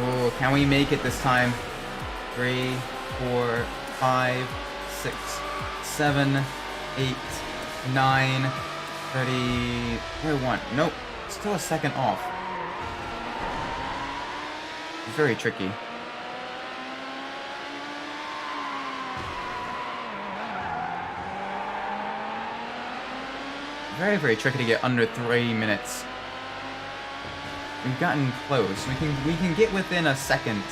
Oh, can we make it this time? 3, 4, 5, 6, 7, 8, 9, 30. Where one? Nope. Still a second off. Very tricky. Very, very tricky to get under 3 minutes. We've gotten close. We can get within a second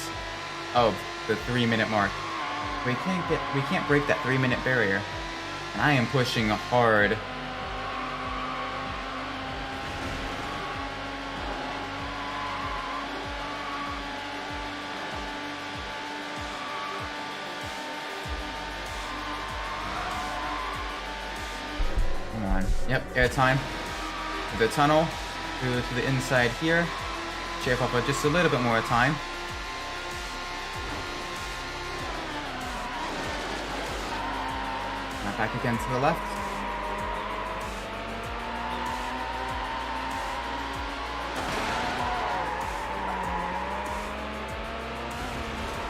of the 3-minute mark. We can't break that 3-minute barrier. And I am pushing hard. Come on. Yep, airtime. The tunnel. Go to the inside here. Shave off just a little bit more time. Now back again to the left.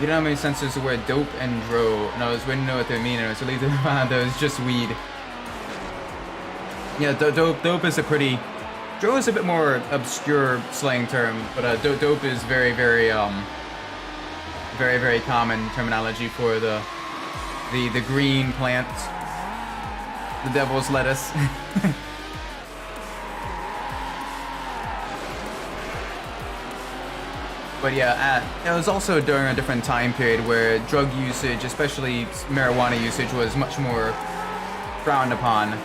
You don't know how many senses the word dope and dro, and I was waiting to know what they mean, and I was relieved to find out that it was just weed. Yeah, dope is a pretty... Dro is a bit more obscure slang term, but dope is very, very common terminology for the green plant, the devil's lettuce. But yeah, it was also during a different time period where drug usage, especially marijuana usage, was much more frowned upon.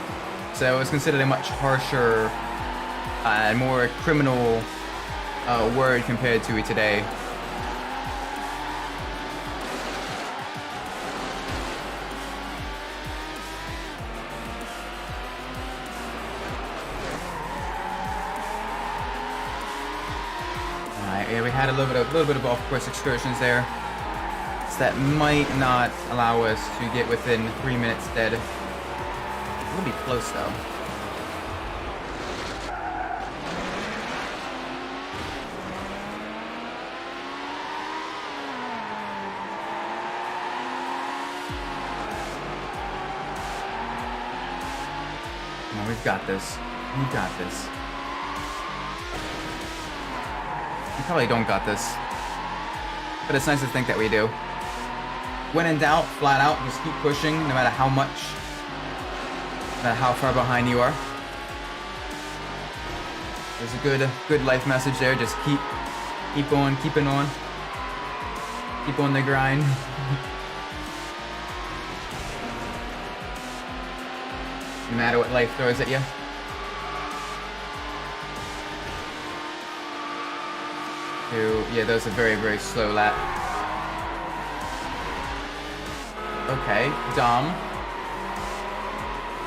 So it was considered a much harsher and more criminal word compared to today. Alright, yeah, we had a little bit of off-course excursions there. So that might not allow us to get within 3 minutes dead. We'll be close though. Oh, we've got this. We got this. We probably don't got this. But it's nice to think that we do. When in doubt, flat out, just keep pushing no matter how much, no matter how far behind you are. There's a good life message there. Just keep going, keeping on. Keep on the grind. No matter what life throws at you. Yeah, that was a very, very slow lap. Okay, Dom.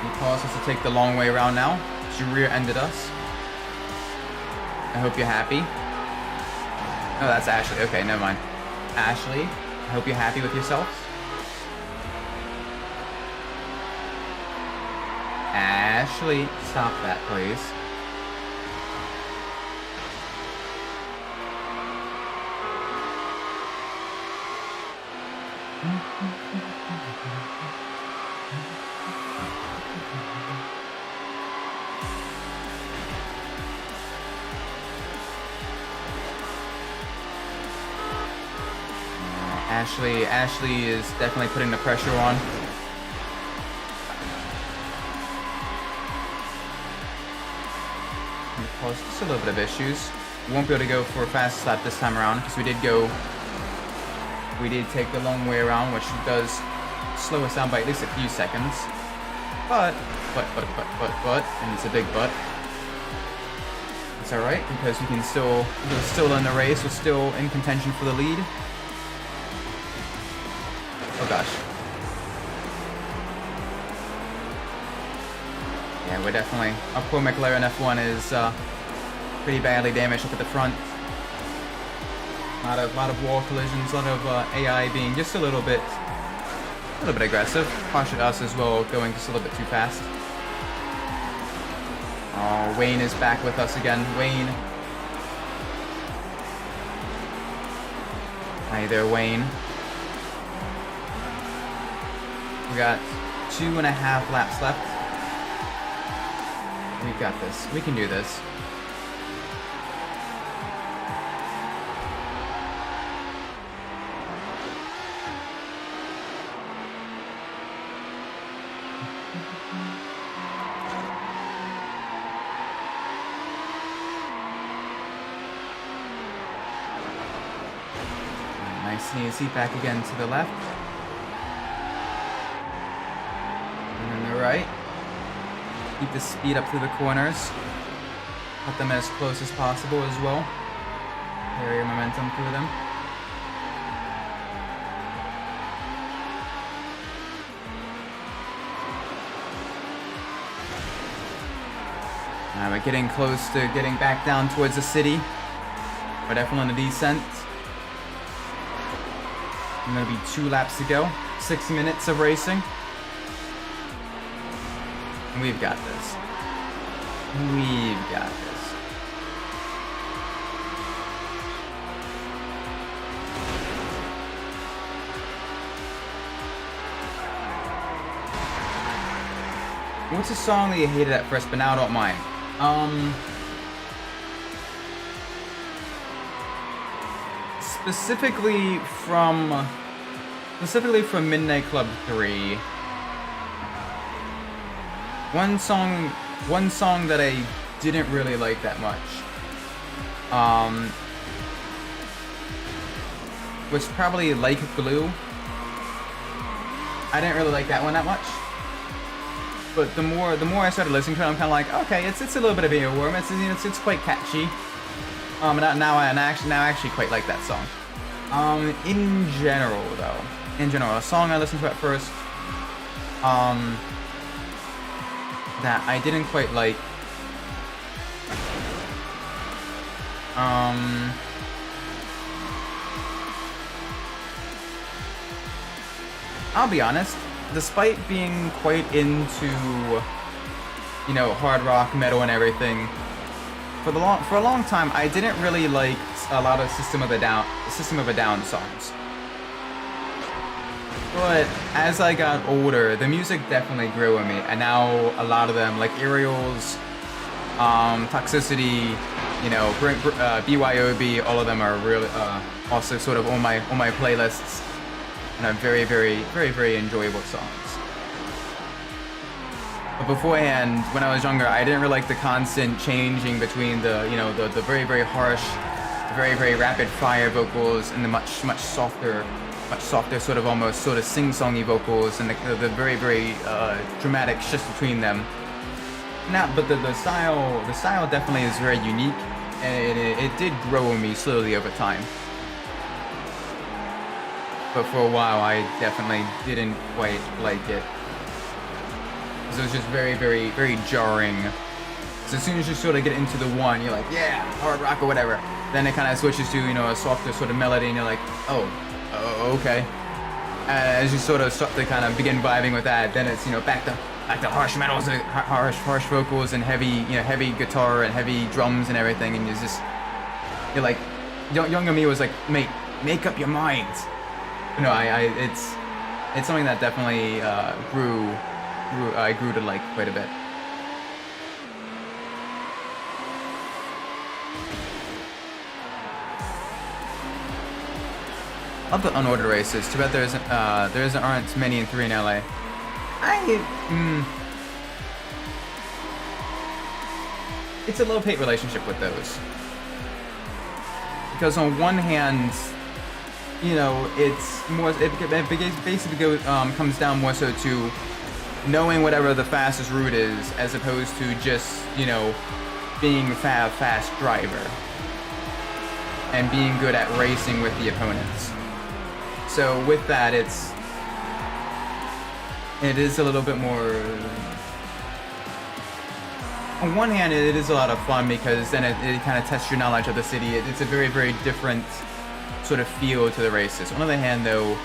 You caused us to take the long way around now. She rear-ended us. I hope you're happy. Oh, that's Ashley. Okay, never mind. Ashley, I hope you're happy with yourselves. Ashley, stop that, please. Ashley is definitely putting the pressure on. Caused just a little bit of issues. We won't be able to go for a fast lap this time around because we did take the long way around, which does slow us down by at least a few seconds. But, and it's a big but. It's alright because we're still in the race, we're still in contention for the lead. Oh gosh. Yeah, we're definitely... Our poor McLaren F1 is pretty badly damaged up at the front. A lot of wall collisions, a lot of AI being just a little bit aggressive. Partially us as well, going just a little bit too fast. Oh, Wayne is back with us again. Wayne. Hi there, Wayne. We got 2.5 laps left. We've got this. We can do this. Nice and easy. Back again to the left. And then the right. Keep the speed up through the corners. Cut them as close as possible as well. Carry your momentum through them. We're getting close to getting back down towards the city. We're definitely on the descent. And there'll be 2 laps to go. 6 minutes of racing. We've got this. We've got this. What's a song that you hated at first, but now don't mind? Specifically from Midnight Club 3. One song that I didn't really like that much. Was probably Like Glue. I didn't really like that one that much. But the more I started listening to it, I'm kind of like, okay, it's a little bit of a earworm. It's quite catchy. Now I actually quite like that song. In general, a song I listened to at first, that I didn't quite like. I'll be honest. Despite being quite into, hard rock, metal, and everything, for a long time, I didn't really like a lot of System of a Down songs. But as I got older, the music definitely grew on me, and now a lot of them, like Aerials, Toxicity, BYOB, all of them are really also sort of on my playlists. And are very, very, very, very enjoyable songs. But beforehand, when I was younger, I didn't really like the constant changing between the very, very harsh, very, very rapid fire vocals and the much softer sort of almost sort of sing-songy vocals and the very, very dramatic shifts between them. But the style definitely is very unique, and it did grow on me slowly over time. But for a while, I definitely didn't quite like it. So it was just very, very, very jarring. So as soon as you sort of get into the one, you're like, yeah, hard rock or whatever. Then it kind of switches to, a softer sort of melody, and you're like, oh, okay. As you sort of start to kind of begin vibing with that, then it's, back to harsh metals, harsh vocals, and heavy guitar and heavy drums and everything. And you're like, younger me was like, mate, make up your mind. It's something that definitely I grew to like quite a bit. Love the unordered races. Too bad there aren't many in 3 in LA. It's a love-hate relationship with those. Because on one hand, it's more. It basically comes down more so to knowing whatever the fastest route is, as opposed to just being a fast driver and being good at racing with the opponents. So with that, it is a little bit more. On one hand, it is a lot of fun because then it kind of tests your knowledge of the city. It's a very, very different sort of feel to the races. On the other hand, though,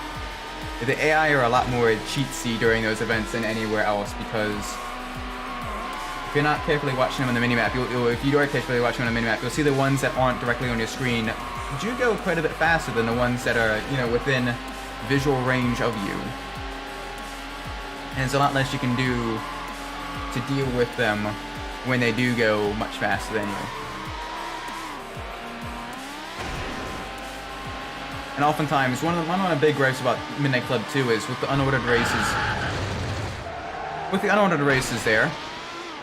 the AI are a lot more cheatsy during those events than anywhere else because if you're not carefully watching them on the minimap, if you are carefully watching on the minimap, you'll see the ones that aren't directly on your screen do go quite a bit faster than the ones that are, you know, within visual range of you. And there's a lot less you can do to deal with them when they do go much faster than you. And oftentimes, one of the big gripes about Midnight Club 2 is with the unordered races. With the unordered races there,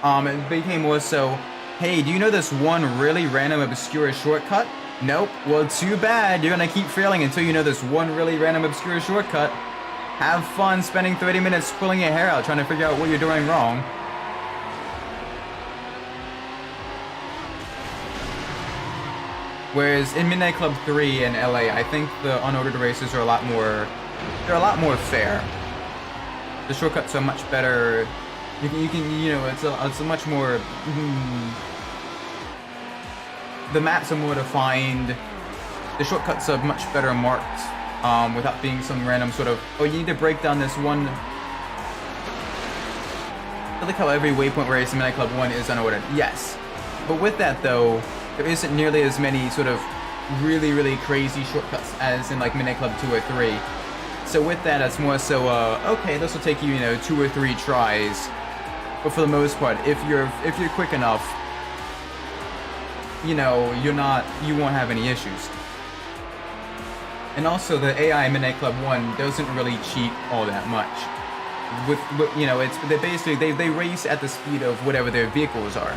it became more so, hey, do you know this one really random obscure shortcut? Nope. Well, too bad. You're gonna keep failing until you know this one really random obscure shortcut. Have fun spending 30 minutes pulling your hair out trying to figure out what you're doing wrong. Whereas in Midnight Club 3 in LA, I think the unordered races are a lot more fair. The shortcuts are much better. You know, it's a much more. The maps are more defined. The shortcuts are much better marked, without being some random sort of, oh, you need to break down this one. I like how every waypoint race in Midnight Club 1 is unordered. Yes, but with that though, there isn't nearly as many sort of really, really crazy shortcuts as in like Midnight Club 2 or 3. So with that, it's more so, okay, this will take you, you know, 2 or 3 tries. But for the most part, if you're quick enough, you know, you won't have any issues. And also, the AI in Midnight Club 1 doesn't really cheat all that much. With you know, they basically they race at the speed of whatever their vehicles are.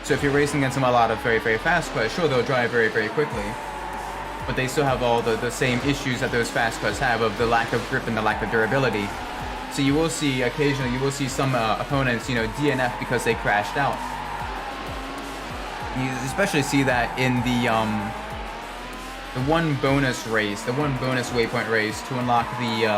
So if you're racing against them a lot of very, very fast cars, sure, they'll drive very, very quickly. But they still have all the same issues that those fast cars have of the lack of grip and the lack of durability. So you will see, occasionally, you will see some opponents, you know, DNF because they crashed out. You especially see that in the one bonus race, the one bonus waypoint race to unlock the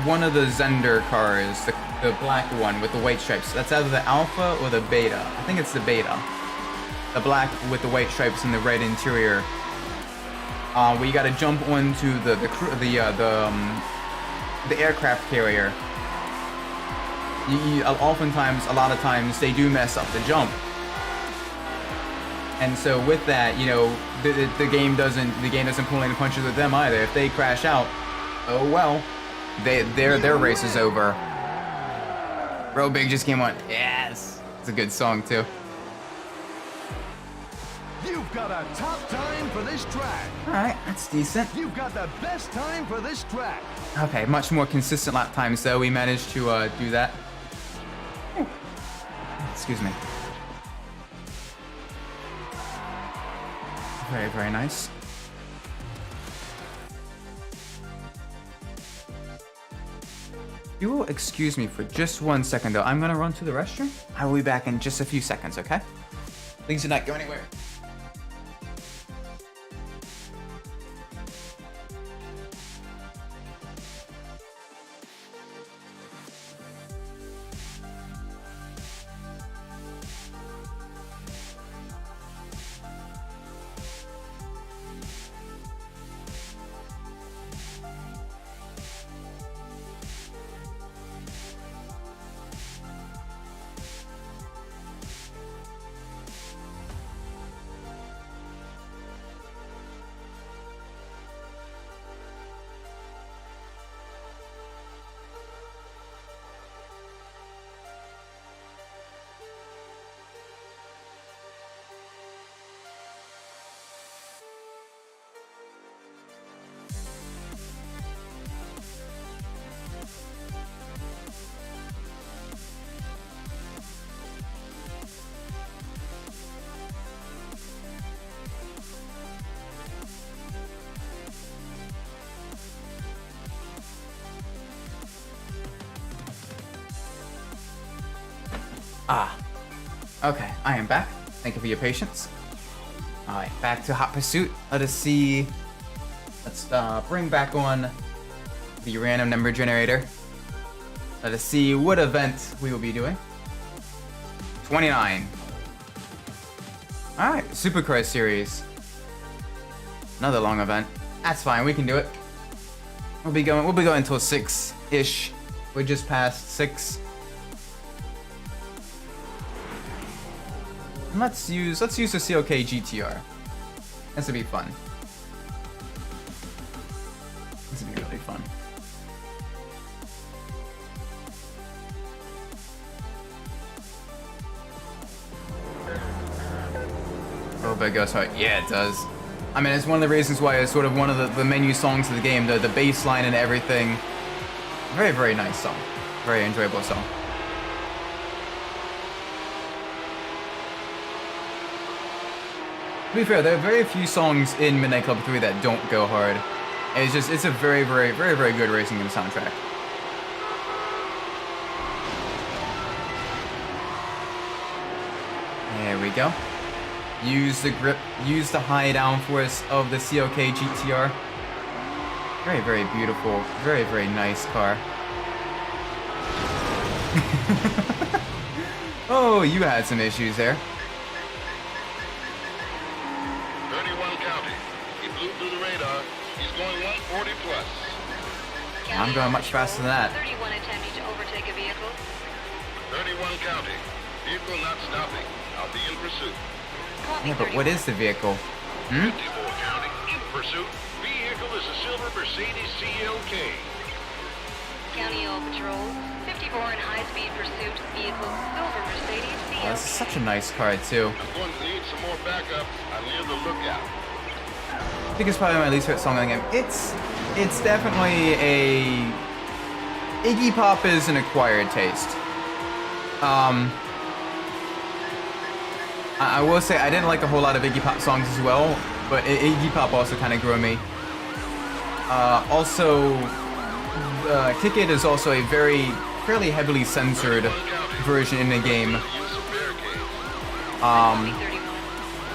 one of the Zender cars, the black one with the white stripes. That's either the Alpha or the Beta. I think it's the Beta. The black with the white stripes and the red interior. Where you gotta jump onto the aircraft carrier. Oftentimes, a lot of times, they do mess up the jump. And so with that, you know, the game doesn't pull any punches with them either. If they crash out, oh well, their race is over. Real Big just came on. Yes, it's a good song too. You've got a top time for this track. All right, that's decent. You've got the best time for this track. Okay, much more consistent lap times though. We managed to do that. Ooh. Excuse me. Very, very nice. You will excuse me for just 1 second though. I'm gonna run to the restroom. I will be back in just a few seconds, okay? Please do not go anywhere. Okay, I am back. Thank you for your patience. Alright, back to Hot Pursuit. Let us see. Let's bring back on the random number generator. Let us see what event we will be doing. 29. Alright, Supercross Series. Another long event. That's fine, we can do it. We'll be going until 6-ish. We're just past 6. And let's use the CLK GTR. This will be fun. This will be really fun. Oh, but it goes hard. Yeah, it does. I mean, it's one of the reasons why it's sort of one of the menu songs of the game, the bass line and everything. Very, very nice song. Very enjoyable song. To be fair, there are very few songs in Midnight Club 3 that don't go hard. And it's a very, very, very, very good racing game soundtrack. There we go. Use the grip, use the high downforce of the CLK GTR. Very, very beautiful, very, very nice car. Oh, you had some issues there. 31 County. He blew through the radar. He's going 140 plus. I'm going much faster than that. 31 attempting to overtake a vehicle. 31 County. Vehicle not stopping. I'll be in pursuit. Copy Yeah, but what is the vehicle? 54 County, in pursuit. Vehicle is a silver Mercedes CLK. County All Patrol. 54 in high-speed pursuit. Vehicle silver Mercedes CLK. Oh, this is such a nice car too. I'm going to need some more backup. I'm near the lookout. I think it's probably my least favorite song in the game. It's definitely a Iggy Pop is an acquired taste. I will say I didn't like a whole lot of Iggy Pop songs as well, but Iggy Pop also kind of grew on me. Also, Kick It is also a fairly heavily censored version in the game.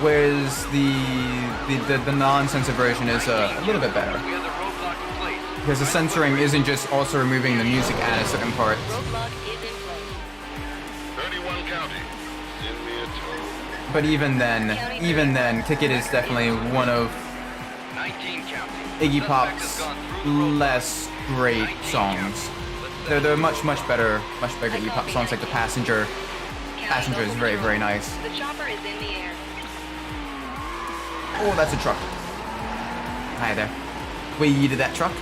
Whereas the non-censored version is a little bit better. We have the roadblock in place. Because the censoring isn't just also removing the music at a certain part. Roadblock is in place. 31 County. Send me a tow. But even then, Kick It is definitely one of 19 County. Iggy Pop's less great songs. There are much better Iggy Pop songs like The Passenger. Passenger is very, very nice. The chopper is in the air. Oh, that's a truck. Hi there. We yeeted that truck.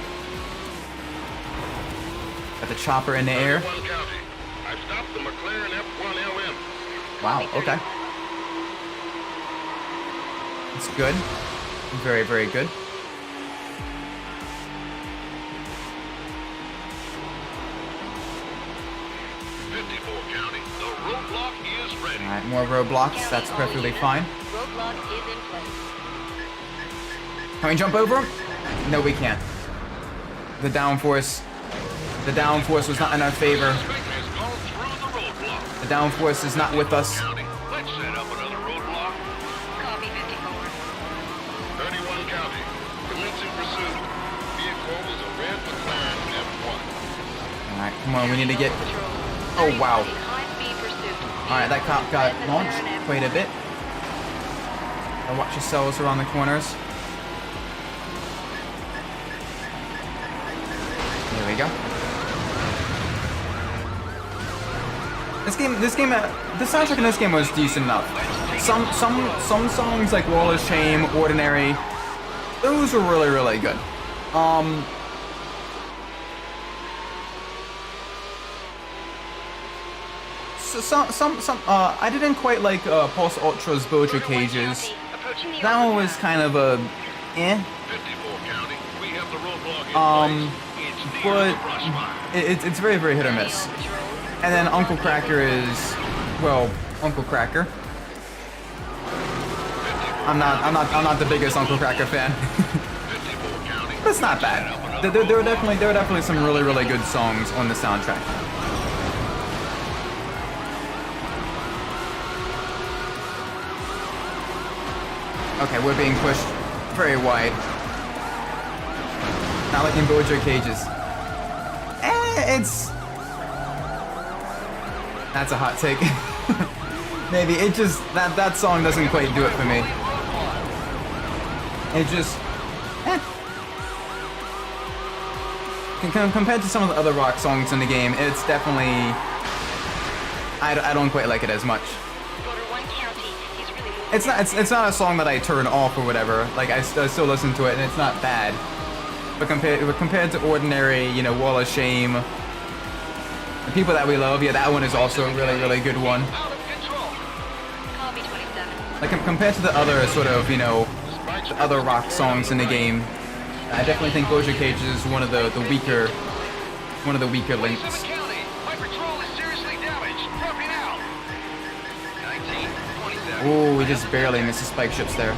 Got the chopper in the air. 31 County. I've stopped the McLaren F1LM. Wow, okay. It's good. Very, very good. Alright, more roadblocks. That's perfectly fine. Roadblock is in place. Can we jump over them? No, we can't. The downforce was not in our favor. The downforce is not with us. Let's set up another roadblock. Copy 54. 31 County. Commencing pursuit. Vehicle is a red McLaren F1. Alright, come on, we need to get... Patrol. Oh, wow. 31 in high-speed pursuit. Alright, that cop got launched quite a bit. Now watch yourselves around the corners. There we go. The soundtrack in this game was decent enough. Some songs like Wall of Shame, Ordinary, those were really, really good. I didn't quite like Pulse Ultra's Bojo Cages. That one was kind of a eh. 54 County. We have the roadblock in place. It's near the brush fire. It's very, very hit or miss. And then Uncle Cracker is, well, Uncle Cracker. I'm not the biggest Uncle Cracker fan. 54 County. But it's not bad. There were definitely some really, really good songs on the soundtrack. Okay, we're being pushed very wide. Not like in Bojo Cages. That's a hot take. Maybe it just that song doesn't quite do it for me. It just compared to some of the other rock songs in the game, it's definitely I don't quite like it as much. It's not a song that I turn off or whatever. Like I still listen to it and it's not bad. But compared to ordinary, you know, Wall of Shame, The People That We Love, yeah, that one is also a really good one. Like compared to the other sort of, you know, the other rock songs in the game, I definitely think Gosha Cage is one of the weaker links. Ooh, we just barely missed the spike ships there.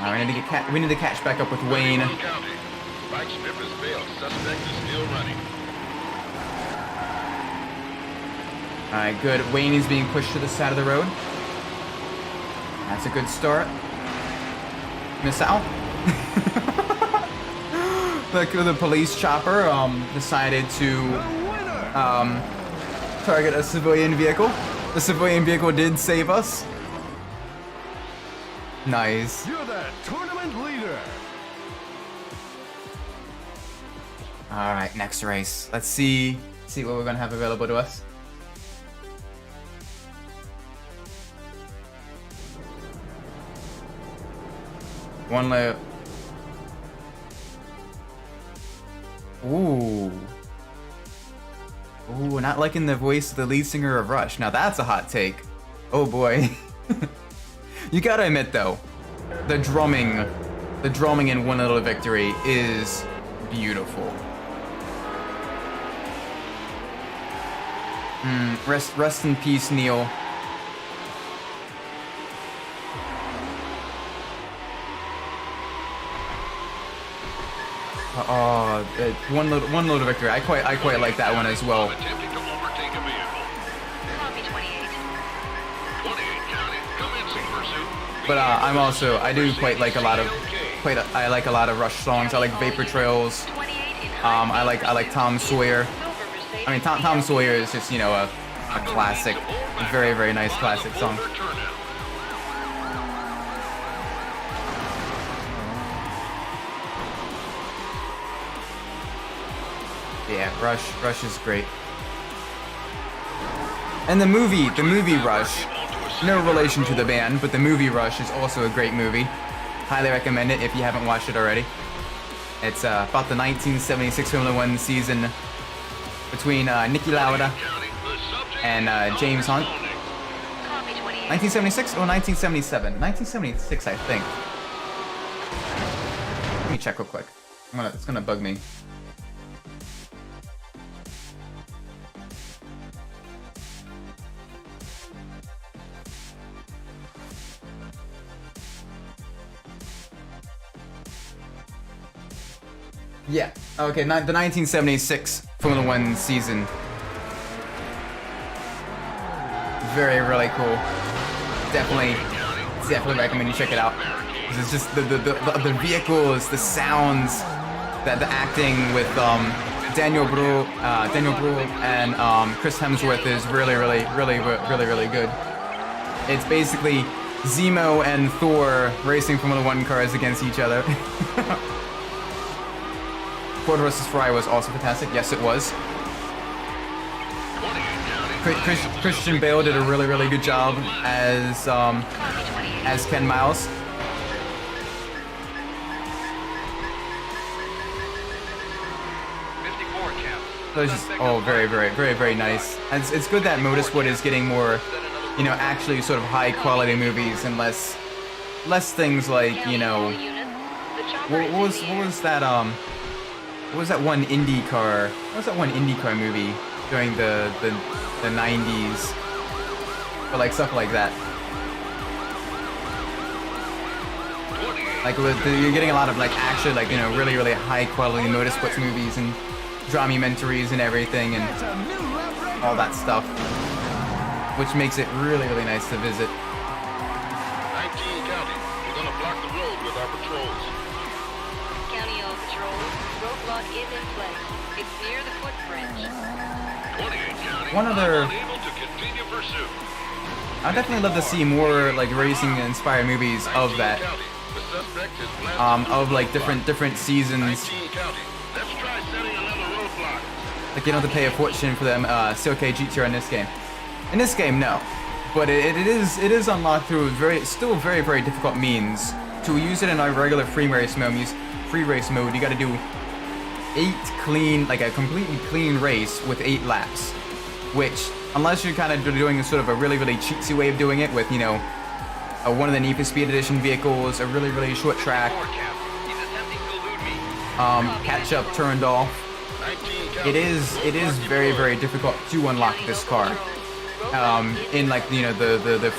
Alright, we need to catch back up with Wayne. Alright, good. Wayne is being pushed to the side of the road. That's a good start. Miss out. The police chopper decided to target a civilian vehicle. The civilian vehicle did save us. Nice. You're the tournament leader. All right, next race. Let's see what we're gonna have available to us. One lap. Ooh. Ooh, not liking the voice of the lead singer of Rush. Now that's a hot take. Oh boy. You gotta admit though, the drumming in One Little Victory is beautiful. Rest in peace, Neil. Oh, One Little Victory. I quite like that one as well. But I do quite like a lot of Rush songs. I like Vapor Trails. I like Tom Sawyer. I mean, Tom Sawyer is just, you know, a classic, a very nice classic song. Yeah, Rush is great. And the movie Rush, no relation to the band, but the movie Rush is also a great movie. Highly recommend it if you haven't watched it already. It's about the 1976 Formula One season between Niki Lauda and James Hunt. 1976 or 1977? 1976, I think. Let me check real quick. It's gonna bug me. Yeah, okay, the 1976 Formula One season. Really cool. Definitely recommend you check it out. It's just the vehicles, the sounds, the acting with Daniel Bruhl and Chris Hemsworth is really good. It's basically Zemo and Thor racing Formula One cars against each other. Ford vs. Ferrari was also fantastic. Yes, it was. Christian Bale did a really good job as Ken Miles. So it's just, very nice. And it's good that Motorsport is getting more, you know, actually sort of high quality movies and less things like, you know, what was that one IndyCar? What was that one IndyCar movie during the 90s? Or like stuff like that. Like you're getting a lot of like actually like, you know, really high quality motorsports movies and dramamentaries and everything and all that stuff, which makes it really nice to visit. 19 County, we're gonna block the road with our patrols. County patrols, roadblock is in place. It's near the footbridge. 28 County. One other- Unable to continue pursuit. I'd definitely love to see more like racing inspired movies of that. County. The suspect is blasted Of like different seasons. 19 County. Let's try setting another roadblock. Like you don't have to pay a fortune for them CLK GTR in this game. In this game, no. But it is unlocked through still very difficult means. To use it in our regular free race mode, you got to do 8 clean, like a completely clean race with 8 laps. Which, unless you're kind of doing sort of a really cheatsy way of doing it with, you know, one of the Need for Speed Edition vehicles, a really short track, He's attempting to elude me. catch up turned off. 19 County. It is very difficult to unlock this car. In like, you know, the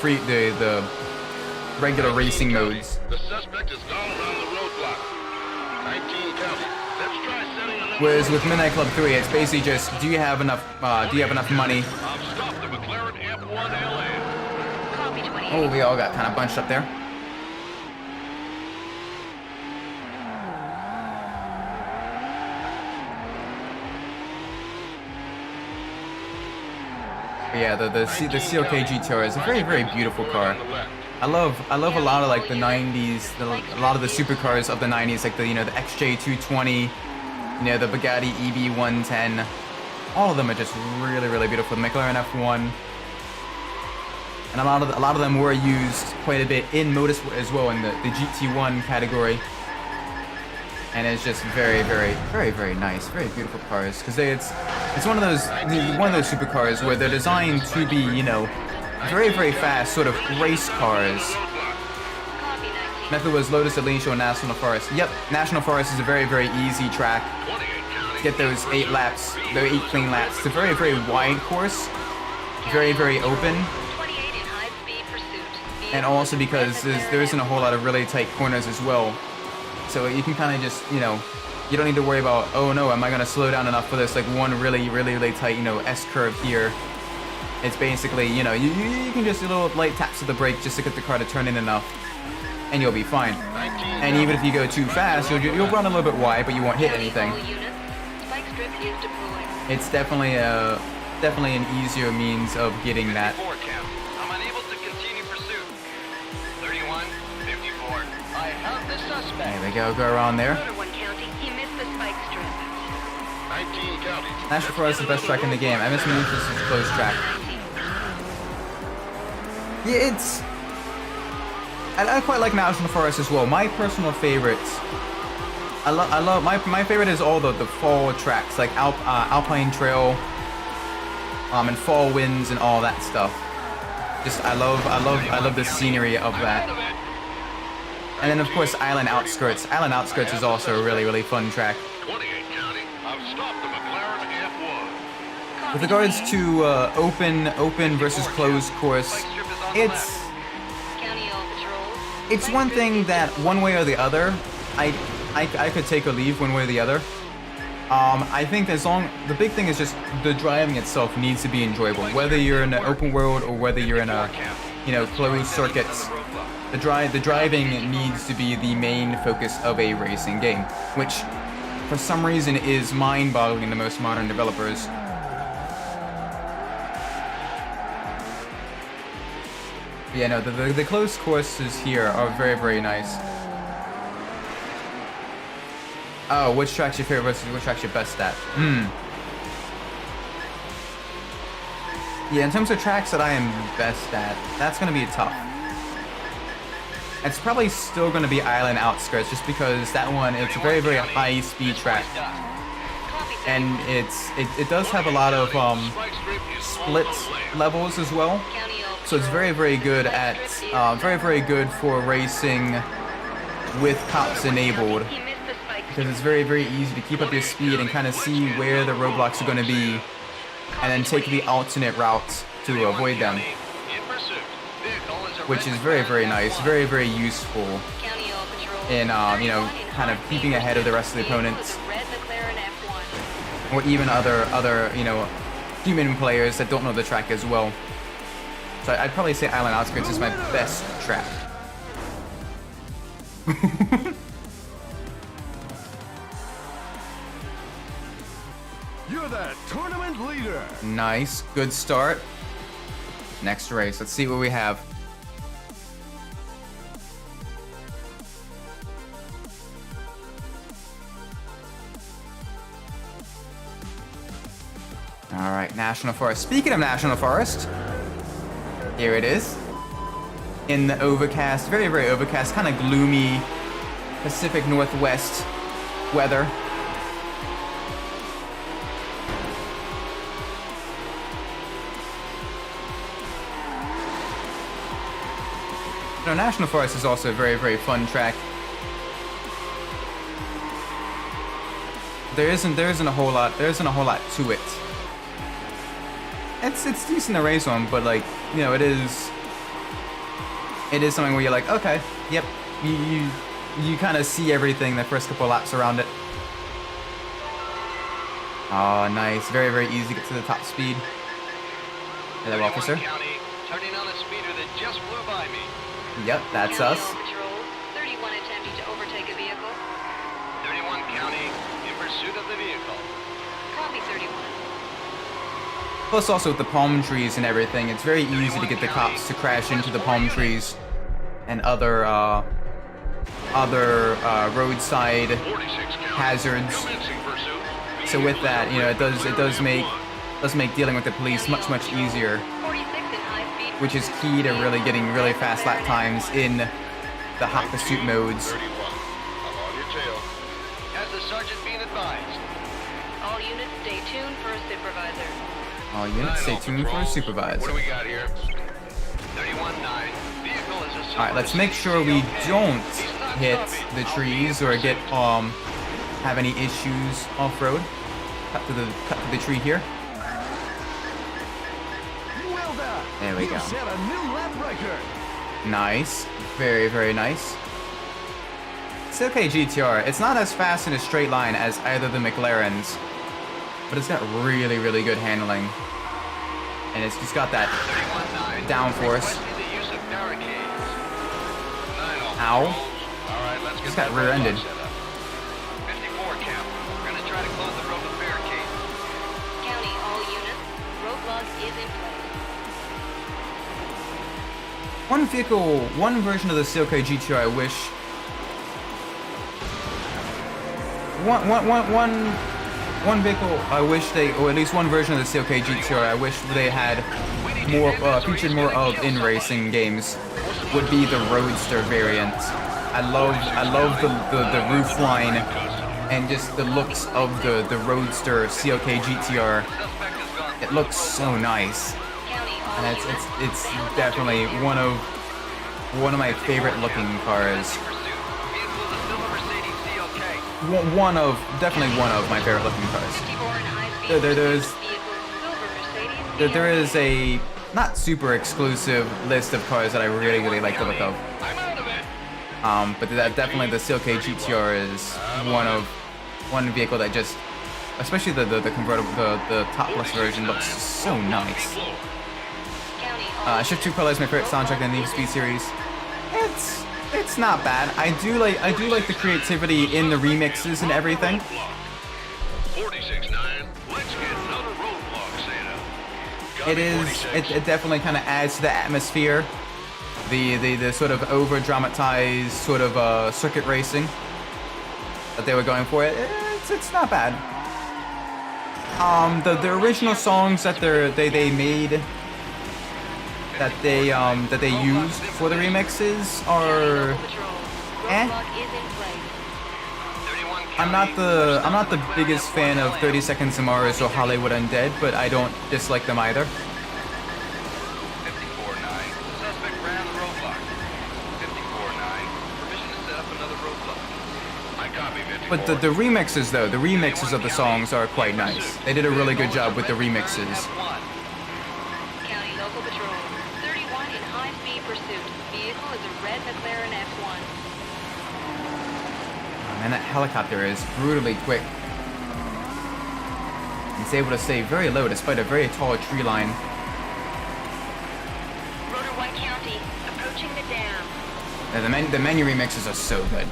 regular racing modes. The suspect has gone around the roadblock. 19 County. Let's try setting another Whereas with roadblock. Midnight Club 3, it's basically just, do you have enough money? I've stopped the McLaren F1 LA. Copy 28. Oh, we all got kind of bunched up there. But yeah, the CLK GTR is a very beautiful car. I love a lot of like the 90s, a lot of the supercars of the 90s, like the, you know, the XJ220, you know, the Bugatti EB110. All of them are just really beautiful. The McLaren F1, and a lot of them were used quite a bit in motorsport as well in the GT1 category. And it's just very nice, very beautiful cars, because it's one of those supercars where they're designed to be, you know, very fast sort of race cars. Copy 19. Method was Lotus Elise or National Forest. Yep, National Forest is a very easy track 28 County. to get those 8 laps, those 8 clean laps. It's a very wide course, very open, 28 in high-speed pursuit. and also because there isn't a whole lot of really tight corners as well. So you can kind of just, you know, you don't need to worry about, oh no, am I gonna slow down enough for this like one really tight, you know, S curve here. It's basically, you know, you can just do little light taps of the brake just to get the car to turn in enough, and you'll be fine. And even if you go too fast, you'll run a little bit wide, but you won't hit anything. All units, spike strip is deployed. It's definitely an easier means of getting that. 54 County. I'm unable to continue pursuit. 31, 54. I have the suspect. There we go around there. Motor 1 County, he missed the spike strip. 19 County. National Forest is the best track in the game. I miss when this is a close track. Yeah, I quite like National Forest as well. My personal favorites. I love my favorite is all the fall tracks like Alpine Trail, and Fall Winds and all that stuff. Just I love the scenery of that. And then of course Island Outskirts. Island Outskirts is also a really fun track. 28 County. I've stopped the McLaren F1. With regards to open versus closed course, it's County all patrols. it's one thing that one way or the other, I could take or leave one way or the other. I think the big thing is just the driving itself needs to be enjoyable, whether you're in an open world or whether you're in a, you know, closed circuits. The driving needs to be the main focus of a racing game, which for some reason is mind-boggling to most modern developers. Yeah, no, the closed courses here are very nice. Oh, which track's your favorite versus which track's your best at? Yeah, in terms of tracks that I am best at, that's gonna be tough. It's probably still gonna be Island Outskirts, just because that one, it's a very high speed track. And it does have a lot of split levels as well. So it's very good at very good for racing with cops enabled, because it's very easy to keep up your speed and kind of see where the roadblocks are going to be, and then take the alternate routes to avoid them, which is very nice, very useful in you know, kind of keeping ahead of the rest of the opponents, or even other you know, human players that don't know the track as well. So I'd probably say Island Outskirts is my best track. leader. Nice, good start. Next race, let's see what we have. All right, National Forest. Speaking of National Forest, here it is. In the overcast, very, very overcast, kind of gloomy Pacific Northwest weather. You know, National Forest is also a very, very fun track. There isn't a whole lot to it. It's decent to race on, but like, you know, it is something where you're like, okay, yep, you kind of see everything the first couple laps around it. Oh, nice, very, very easy to get to the top speed. Hello, officer. County, turning on a speeder that just blew by me. Yep, that's County us. All Patrols, 31 attempting to overtake a vehicle. 31 County, in pursuit of the vehicle. Copy 31. Plus, also with the palm trees and everything, it's very easy to get the cops to crash into the palm trees and other roadside 46 County. hazards. Commencing pursuit. So with that, you know, it does make dealing with the police much easier, 46 in high speed. which is key to really getting really fast lap times in the hot pursuit modes. 31. I'm on your tail. Has the sergeant been advised? All units stay tuned for a supervisor. All units, stay tuned for a supervisor. What do we got here? 31-9. Vehicle is a All right, let's make sure we don't hit the trees or get have any issues off-road. Cut to the tree here. Well done. There we You go. set a new lap record. Nice, very, very nice. It's okay, GTR. It's not as fast in a straight line as either the McLarens, but it's got really, really good handling, and it's just got that 31-9. downforce. Requesting the use of barricades. 9 Ow. All right, let's get Just got that rear-ended. roadblock set up. 54 Camp. We're gonna try to close the road with barricades. County, all units. Roadblock is in place. One vehicle, one version of the CLK GTR I wish... One vehicle I wish they, or at least one version of the CLK GTR I wish they had more, featured more of in racing games, would be the Roadster variant. I love the roof line and just the looks of the Roadster CLK GTR. Suspect is gone. It looks so nice. County, all And units. it's definitely one of my favorite looking cars. Pursuit. Vehicle is a silver Mercedes CLK. Definitely one of my favorite looking cars. 54 in high speed. There's Vehicle, silver Mercedes. there is a not super exclusive list of cars that I really like the look of. I'm out of it. But that definitely the CLK GTR is one vehicle that just, especially the convertible, the top plus version looks so nice. County, all Shift 2 Color is my favorite soundtrack in the Need for Speed series. It's not bad. I do like the creativity in the remixes and everything. 46-9. Let's get another roadblock set up. It definitely kind of adds to the atmosphere. The sort of over dramatized sort of circuit racing that they were going for. It's not bad. The original songs that they made that they used for the remixes are eh. Roadblock is in place. 31 I'm not the biggest fan of 30 Seconds to Mars or Hollywood Undead, but I don't dislike them either. 54-9. Suspect ran the roadblock. 54-9. Permission to set up another roadblock. I copy 54. But the remixes though, the remixes of the songs are quite nice. They did a really good job with the remixes. F1. County local patrol. 31 in high speed pursuit. Vehicle is a red McLaren F1. Man, that helicopter is brutally quick. It's able to stay very low despite a very tall tree line. Rotor 1 County, approaching the dam. And the menu remixes are so good.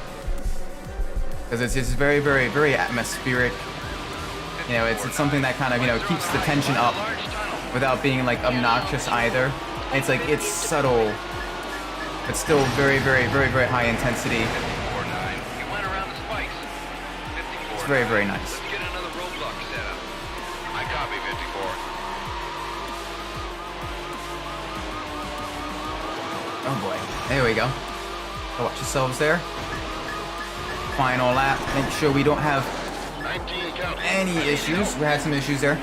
Because it's just very atmospheric. You know, it's something that kind of, you know, keeps the tension up without being like obnoxious either. It's like, it's subtle, but still very, very, very, very high intensity. 54.9. You went around the spikes. 54. It's very, very nice. Let's get another roadblock set up. I copy 54. Oh boy. There we go. Watch yourselves there. Final lap. Make sure we don't have 19 county. any issues. We had some issues there.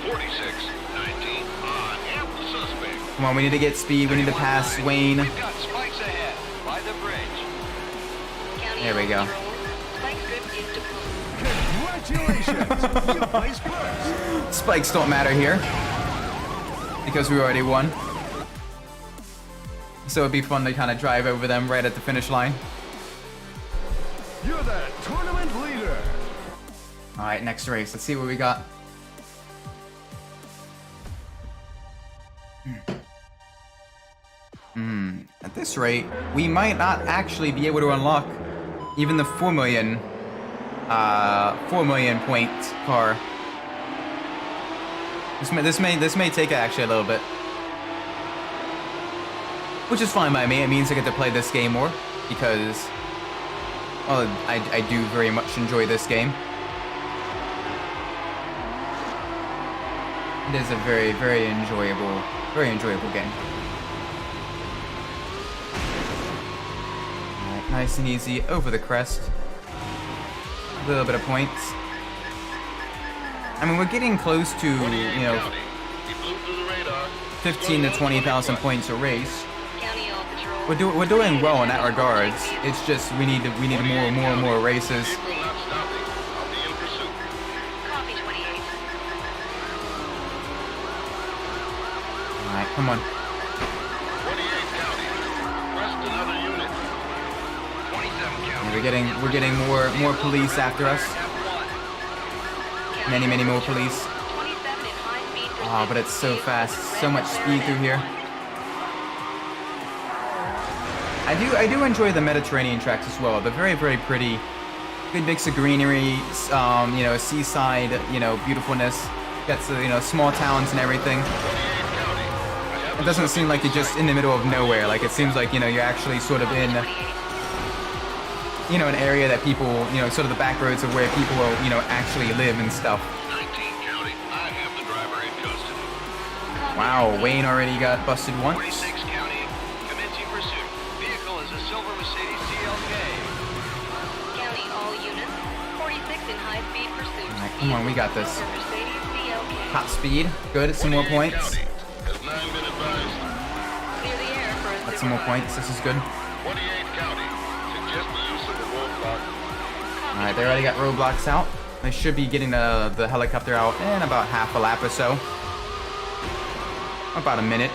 46, 19 on ample suspect. Come on, we need to get speed. We need to pass Wayne. We've got spikes ahead by the bridge. County There we go. Patrol, spike strip is deployed. Congratulations! You placed first. Spikes don't matter here because we already won. So it'd be fun to kind of drive over them right at the finish line. You're the tournament leader. All right, next race. Let's see what we got. At this rate, we might not actually be able to unlock even the 4 million point car. This may take actually a little bit, which is fine by me. It means I get to play this game more because, well, I do very much enjoy this game. It is a very, very enjoyable game. Alright, nice and easy over the crest. A little bit of points. I mean, we're getting close to, you know, County. He blew through the radar. 15 to 20,000 points a race. County All Patrol. We're doing well in that regards. It's just we need more races. Vehicle not stopping. I'll be in pursuit. Copy 28. All right, come on. 28 county. Request another unit. 27 county. We're getting more police after us. Many more police. 27 in high speed pursuit. Oh, but it's so fast. So much speed through here. I do enjoy the Mediterranean tracks as well. They're very, very pretty. Good mix of greenery, you know, seaside, you know, beautifulness. Got the, you know, small towns and everything. It doesn't seem like you're just in the middle of nowhere. Like it seems like, you know, you're actually sort of in, you know, an area that people, you know, sort of the back roads of where people, you know, actually live and stuff. 19 county. I have the driver in custody. Wow, Wayne already got busted once. 46 county. Commencing pursuit. Vehicle is a silver Mercedes CLK. County all units. 46 in high speed pursuit. Alright, come on, we got this. Silver Mercedes CLK. Top speed, good. Some more 28 points. county. Has 9 been advised? Clear the air for a Got some more points. This is good. 28 county. Suggest the use of a roadblock. All right, they already got roadblocks out. They should be getting the helicopter out in about half a lap or so. About a minute.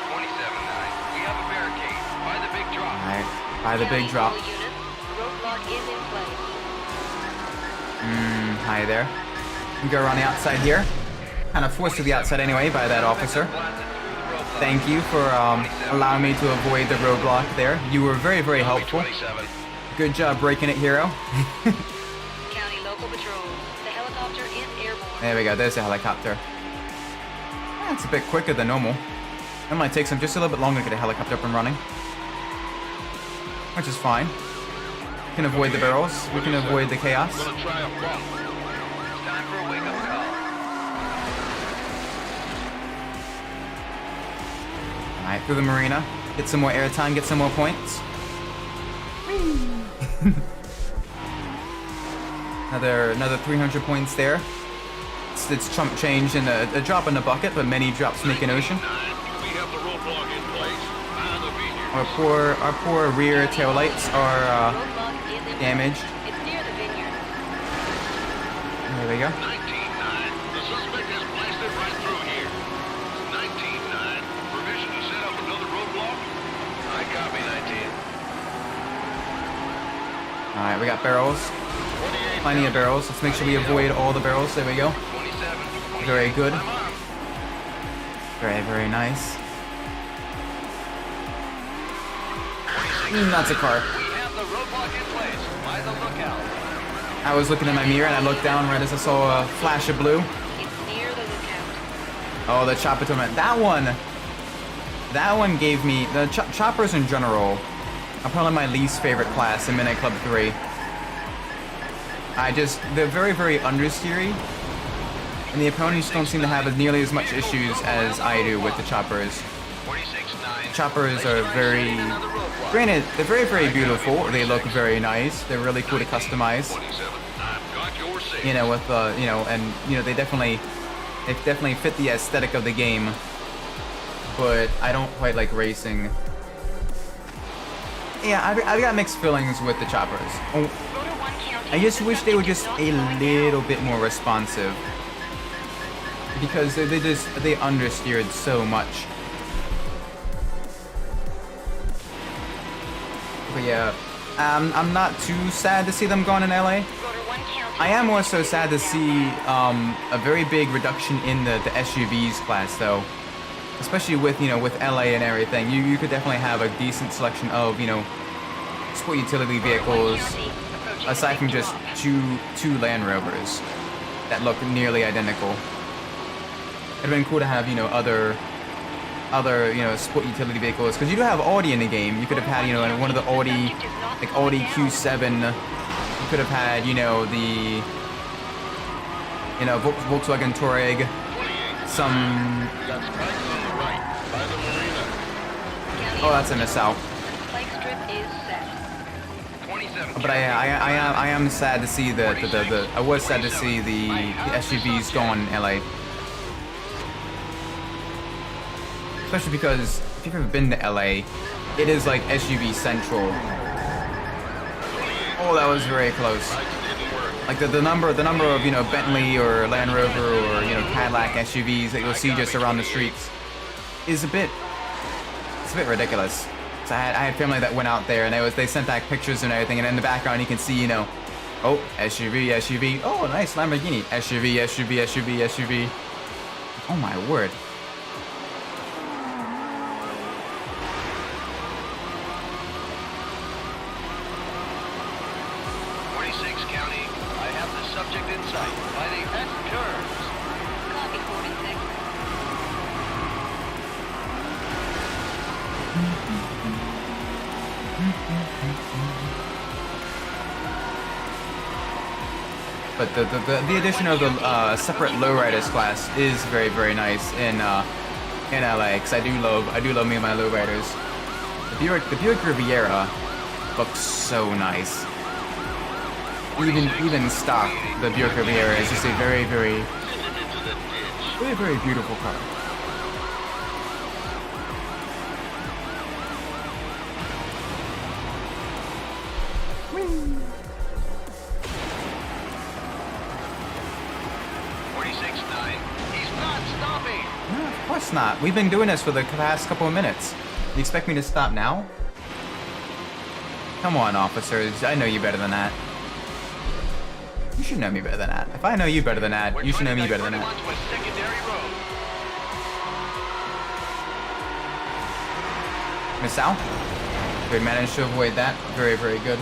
27-9. We have a barricade by the big drop. All right, by the big drop. All units. Roadblock is in place. Hi there. We go around the outside here. Kind of forced to the outside anyway by that officer. Thank you for allowing me to avoid the roadblock there. You were very, very helpful. 27. Good job breaking it, hero. County local patrol. The helicopter is airborne. There we go. There's a helicopter. It's a bit quicker than normal. It might take some just a little bit longer to get a helicopter up and running, which is fine. We can avoid the barrels. We can avoid the chaos. Gonna try a bump. It's time for a wake-up call. All right, through the marina. Get some more airtime. Get some more points. another 300 points there. It's chump change and a drop in the bucket, but many drops make an ocean. We have the roadblock in place. Behind the vineyard. Our poor rear tail lights are Roadblock is in damaged. It's near the vineyard. There we go. 19-9. The suspect has blasted right through here. 19-9. Permission to set up another roadblock? I copy 19. All right, we got barrels. 28 Plenty of barrels. Let's make sure we avoid all the barrels. There we go. 27. Very good. I'm on. Very, very nice. That's a car. We have lock in place. By the lookout. I was looking in my mirror and I looked down right as I saw a flash of blue. It's near the lookout. Oh, the chopper tournament. That one gave me the choppers in general are probably my least favorite class in Midnight Club 3. They're very, very understeery, and the opponents don't seem to have nearly as much issues as I do with the choppers. 46-9. Choppers are very, granted, they're very, very beautiful. They look very nice. They're really cool to customize. 27. I've got your six. You know, with they definitely fit the aesthetic of the game. But I don't quite like racing. Yeah, I've got mixed feelings with the choppers. Oh, Rotor 1 county. I just wish they were just Not a slowing little down. bit more responsive. Because they understeered so much. But yeah, I'm not too sad to see them gone in LA. Rotor 1 county. I am also sad to see a very big reduction in the SUVs class though. Especially with with LA and everything. You could definitely have a decent selection of, sport utility vehicles aside from just two Land Rovers that look nearly identical. It'd been cool to have, other sport utility vehicles, because you do have Audi in the game. You could have had, one of the Audi, like Audi Q7. You could have had, the, Volkswagen Touareg. Some. Got spikes on the right, by the marina. Oh, that's a miss out. The spike strip is set. 27. But I am sad to see I was sad to see the SUVs gone in LA. Especially because if you've ever been to LA, it is like SUV central. Oh, that was very close. Spikes didn't work. Like the number of Bentley or Land Rover or Cadillac SUVs that you'll see just around the streets is a bit ridiculous. So I had family that went out there and they sent back pictures and everything, and in the background you can see oh, SUV, oh, nice Lamborghini, SUV. Oh my word. County, I have the subject in sight by the S curves. Copy 46. But the addition of the separate lowriders class is very, very nice in LA, because I do love me and my lowriders. The Buick Riviera looks so nice. Even stock, the Buick Riviera is just a very, very, very, very beautiful car. Whee! 46-9. He's not stopping. No, of course not. We've been doing this for the past couple of minutes. You expect me to stop now? Come on, officers. I know you better than that. You should know me better than that. If I know you better than that, you should know me better than that. Onto a secondary road. Miss Al? We managed to avoid that. Very, very good.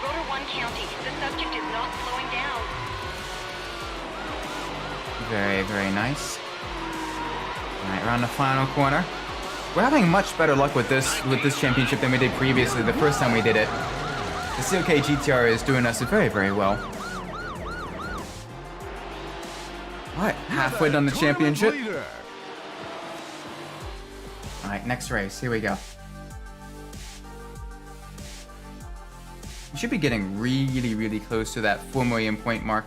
Rotor 1 county. The subject is not slowing down. Very, very nice. Alright, around the final corner. We're having much better luck with this championship than we did previously, the first time we did it. The CLK GTR is doing us very, very well. Alright, halfway done the championship. Leader. Alright, next race. Here we go. We should be getting really, really close to that 4 million point mark.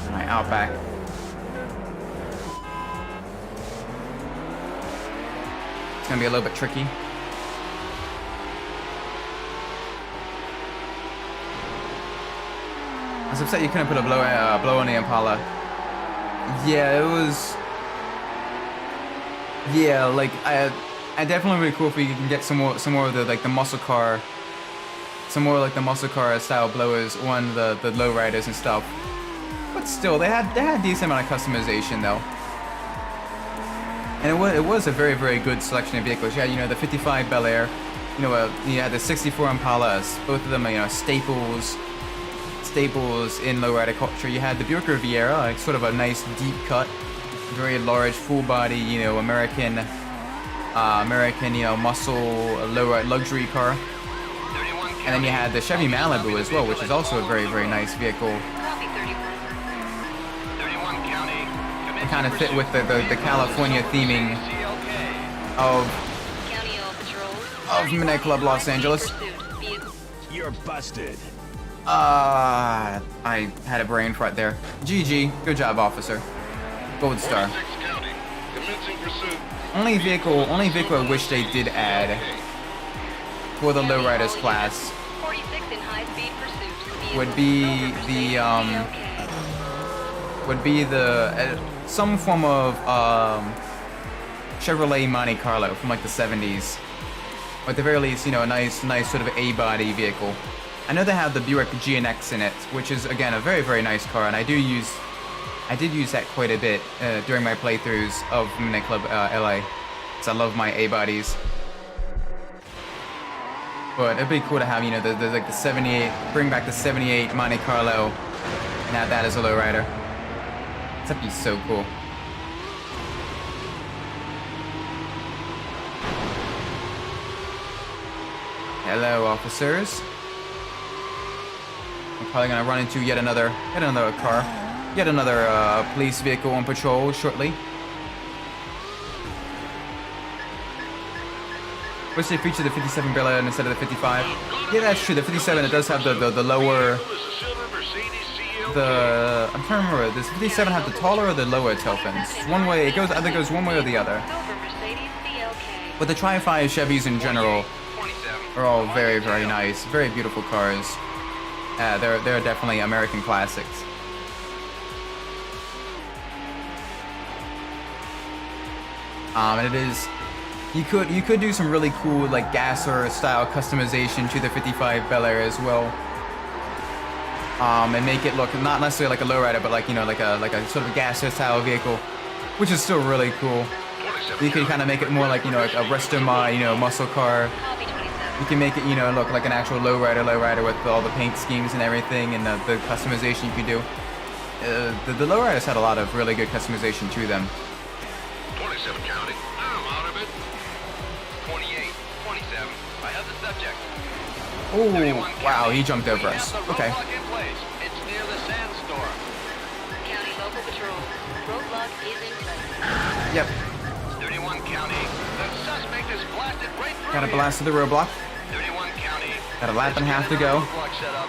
Alright, Outback. It's gonna be a little bit tricky. I was upset you couldn't put a blow on the Impala. Yeah, it was. Yeah, like I definitely would be cool if we can get some more of the the muscle car, some more like the muscle car style blowers on the lowriders and stuff. But still, they had a decent amount of customization though. And it was a very, very good selection of vehicles. You had, you know, the 55 Bel Air, you know, you had the 64 Impalas, both of them are, you know, staples in lowrider culture. You had the Buick Riviera, like sort of a nice deep cut, very large, full body, you know, American, you know, muscle, lowrider luxury car. And then you had the Chevy Malibu as well, which is also a very, very nice vehicle. Copy 31. 31 County. It kind of fit with the California theming of County all patrols. Midnight Club Los Angeles. You're busted. I had a brain fart there. GG, good job, officer. Gold star. 46 County. Commencing pursuit. Only vehicle I wish they did add for the lowriders class 46 in high-speed pursuit. would be some form of Chevrolet Monte Carlo from like the 70s. Or at the very least, you know, a nice sort of A-body vehicle. I know they have the Buick GNX in it, which is again a very, very nice car, and I did use that quite a bit during my playthroughs of Midnight Club LA. because I love my A-bodies. But it'd be cool to have, you know, the like the 78, bring back the 78 Monte Carlo, and have that as a lowrider. That'd be so cool. Hello, officers. I'm probably gonna run into yet another car, yet another police vehicle on patrol shortly. Wish they featured the 57 Bel Air instead of the 55. Yeah, that's true. The 57, it does have the lower. I'm trying to remember. Does 57 have the taller or the lower tail fins? One way. It goes either goes one way or the other. But the Tri-5 Chevys in general are all very, very nice, very beautiful cars. They're definitely American classics. And it is. You could do some really cool like gasser style customization to the 55 Bel Air as well. And make it look not necessarily like a lowrider, but like, you know, like a sort of gasser style vehicle, which is still really cool. You can kind of make it more like, you know, like a resto mod, you know, muscle car. You can make it, you know, look like an actual lowrider with all the paint schemes and everything, and the customization you could do. The lowriders had a lot of really good customization to them. 27 County. I'm out of it. 28, 27. I have the subject. Oh, wow, he jumped over us. Okay. Roadblock in place. It's near the sandstorm. County local patrol. Roadblock is in place. Yep. 31 County. The suspect is blasted right through Got a here. blast of the roadblock. 31 County. Got a lap and a half to go. Roadblock set up.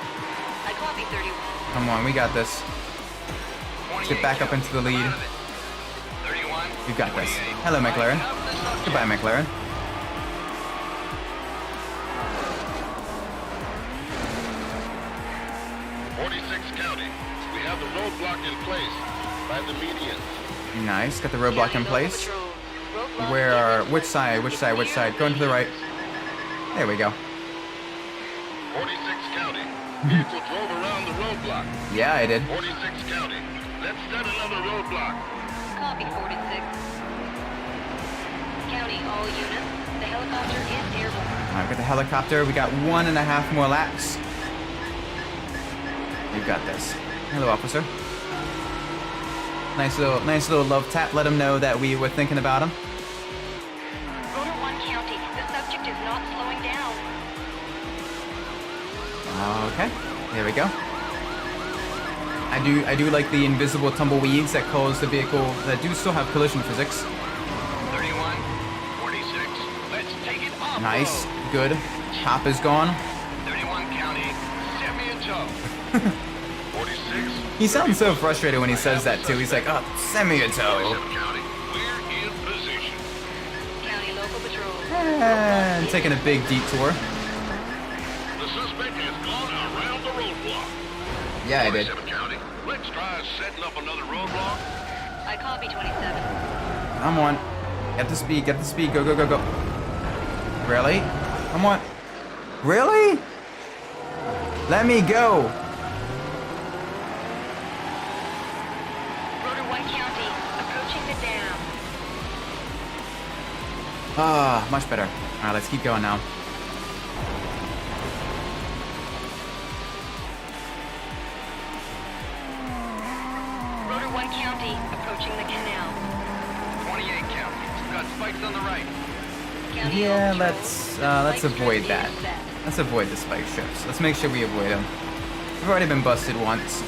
I copy 31. Come on, we got this. Let's get back up into the lead. 31. We've got this. Hello, McLaren. Goodbye, McLaren. County. We have the roadblock in place by the median. Nice, got the roadblock in place. Roadblock Where are, is in which side, which side? Going to the right. There we go. 46 County. Vehicle drove around the roadblock. Yeah, I did. 46 County. Let's set another roadblock. Copy 46. County, all units. The helicopter is airborne. Alright, got the helicopter. We got 1.5 more laps. You've got this. Hello, officer. Nice little love tap. Let him know that we were thinking about him. Rotor 1 County. The subject is not slowing down. Okay, there we go. I do like the invisible tumbleweeds that cause the vehicle, that do still have collision physics. 31, 46. Let's take it off. Nice, good. Top is gone. 31 County. Set me in tow. 46. He sounds so frustrated when he says that too. He's like, oh, send me a tow. 47 County. We're in position. County local patrol. And taking a big detour. The suspect has gone around the roadblock. Yeah, I did. 47 County. Let's try setting up another roadblock. I copy 27. Come on. Get the speed, get the speed. Go, go, go, go. Really? Come on. Really? Let me go. Rotor 1 County. Approaching the dam. Ah, much better. Alright, let's keep going now. Rotor 1 County, approaching the canal. 28 County. We've got spikes on the right. County Yeah, All let's Patrols, let's spike avoid strip that. is set. Let's avoid the spike strips. Let's make sure we avoid them. We've already been busted once.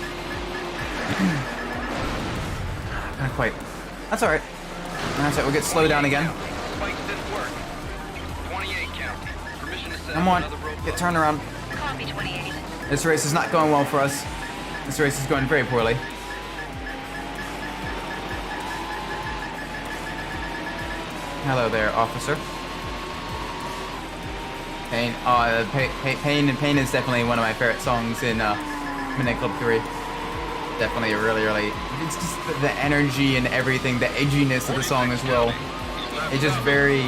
Not quite. That's alright. That's right, we'll get slowed down again. Spikes didn't work. 28 County. Permission to set Come on, another roadblock. get turned around. Copy 28. This race is not going well for us. This race is going very poorly. Hello there, officer. Pain. Oh, Pain is definitely one of my favorite songs in Midnight Club 3. Definitely really. It's just the energy and everything, the edginess of the song as well. It's just very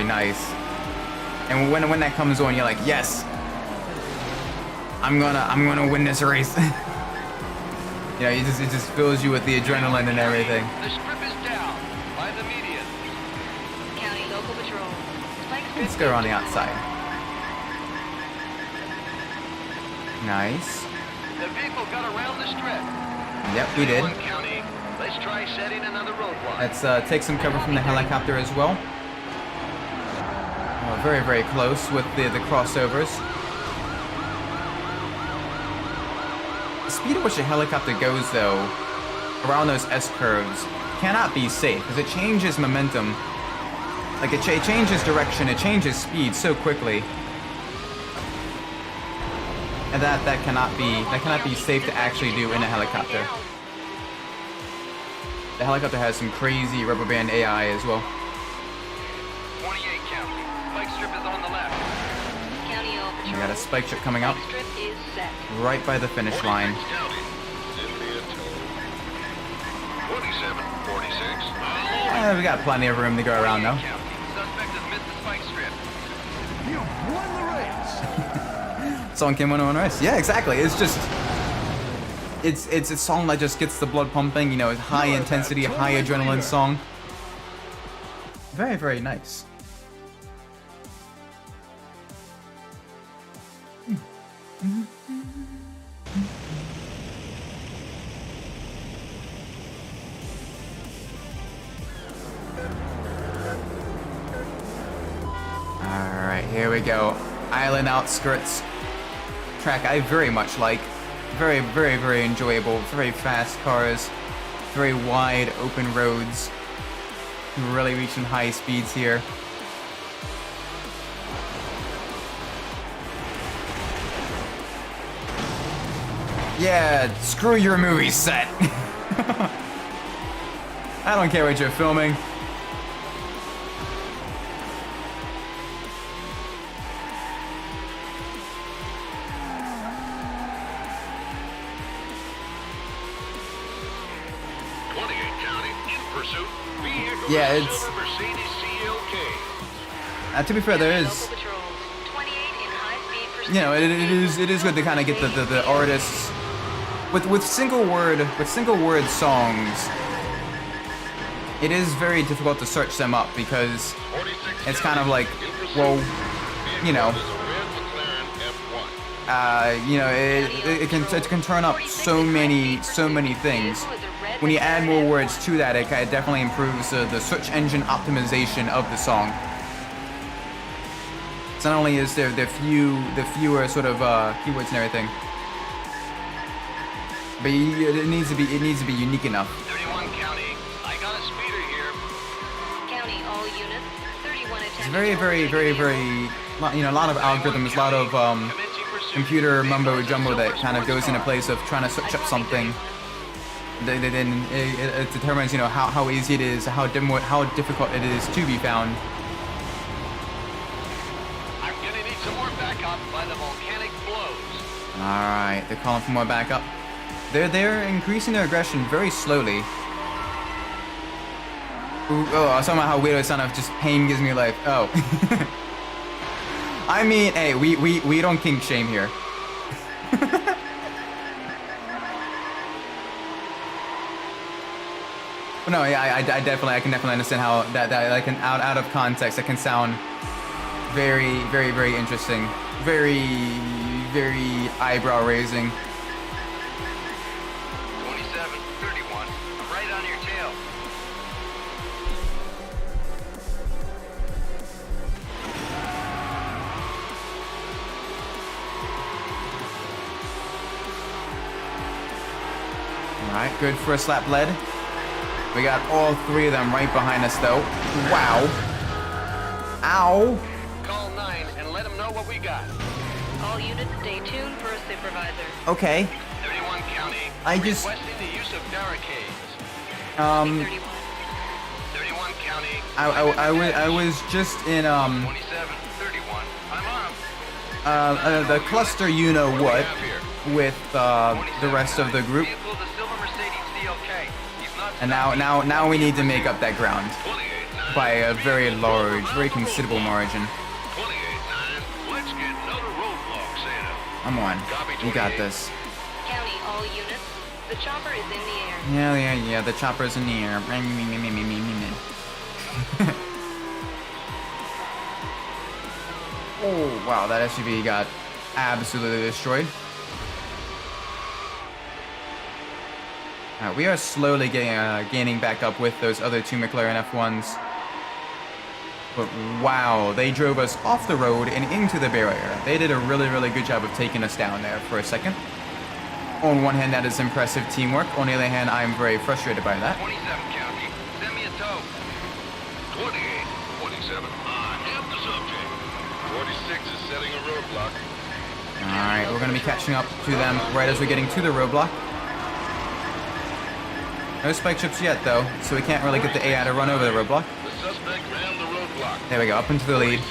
nice. And when that comes on, you're like, yes, I'm gonna win this race. You know, it just fills you with the adrenaline and everything. The strip is down by the median. County Local Patrol, spike strip Let's go around the is outside. Nice. The vehicle got around the strip. Yep, we did. 31 County. Let's try setting another roadblock. Let's take some cover from the helicopter as well. Oh, very close with the crossovers. The speed at which a helicopter goes, though, around those S-curves cannot be safe because it changes momentum. Like it changes direction, it changes speed so quickly. And that cannot be safe to actually do in a helicopter. The helicopter has some crazy rubber band AI as well. 28 County. Spike strip is on the left. County All We Patrol, got a spike strip coming up spike strip is set. right by the finish line. 46 County. Send me a tow. 27, 46. We got plenty of room to go around though. 28 County. Suspect has missed the spike strip. You won the race. Song came on race. Yeah, exactly. It's just, it's a song that just gets the blood pumping. You know, it's high intensity, high adrenaline song. Very nice. All right, here we go. Island outskirts. Track I very much like. Very enjoyable. Very fast cars. Very wide open roads. Really reaching high speeds here. Yeah, screw your movie set. I don't care what you're filming. Yeah, it's. To be fair, there is. Local Patrols, 28 in high speed You know, it is good to kind of get the artists with single word songs. It is very difficult to search them up because it's kind of like, well, you know, it can turn up so many things. When you add more words to that, it definitely improves the search engine optimization of the song. So not only is there the fewer sort of keywords and everything, but it needs to be unique enough. 31 County. I got a speeder here. County, all units, 31 It's attending. very, you know, a lot of algorithms, a lot of computer mumbo jumbo that kind of goes into place of trying to search up something. Then it determines, you know, how easy it is, how difficult it is to be found. I'm gonna need some more backup by the volcanic blows. All right, they're calling for more backup. They're increasing their aggression very slowly. Ooh, oh, I was talking about how weird it sounded. Just pain gives me life. Oh. I mean, hey, we don't kink shame here. But no, yeah, I can definitely understand how that like an out of context, that can sound very, very, very interesting. Very, very eyebrow raising. 27, 31. I'm right on your tail. Alright, good first lap led. We got all three of them right behind us though. Wow. Ow. Call 9 and let them know what we got. All units stay tuned for a supervisor. Okay. 31 County. I just- requesting the use of barricades. 31. 31 County. I was just in 27, 31. I'm on. the cluster you know what with the rest of the group. Vehicle, the silver Mercedes CLK. He's not And now we need to make up that ground by a very large, very considerable margin. 28-9. Let's get another roadblock set up. Come on, you got this. County, all units. The chopper is in the air. Yeah. The chopper's in the air. Oh wow, that SUV got absolutely destroyed. We are slowly gaining back up with those other two McLaren F1s. But wow, they drove us off the road and into the barrier. They did a really, really good job of taking us down there for a second. On one hand, that is impressive teamwork. On the other hand, I'm very frustrated by that. 27 County. Send me a tow. 28, 27. I have the subject. 46 is setting a roadblock. Alright, we're going to be catching up to them right as we're getting to the roadblock. No spike chips yet, though, so we can't really get the AI to run over the roadblock. The suspect ran the roadblock. There we go, up into the lead. 46-9.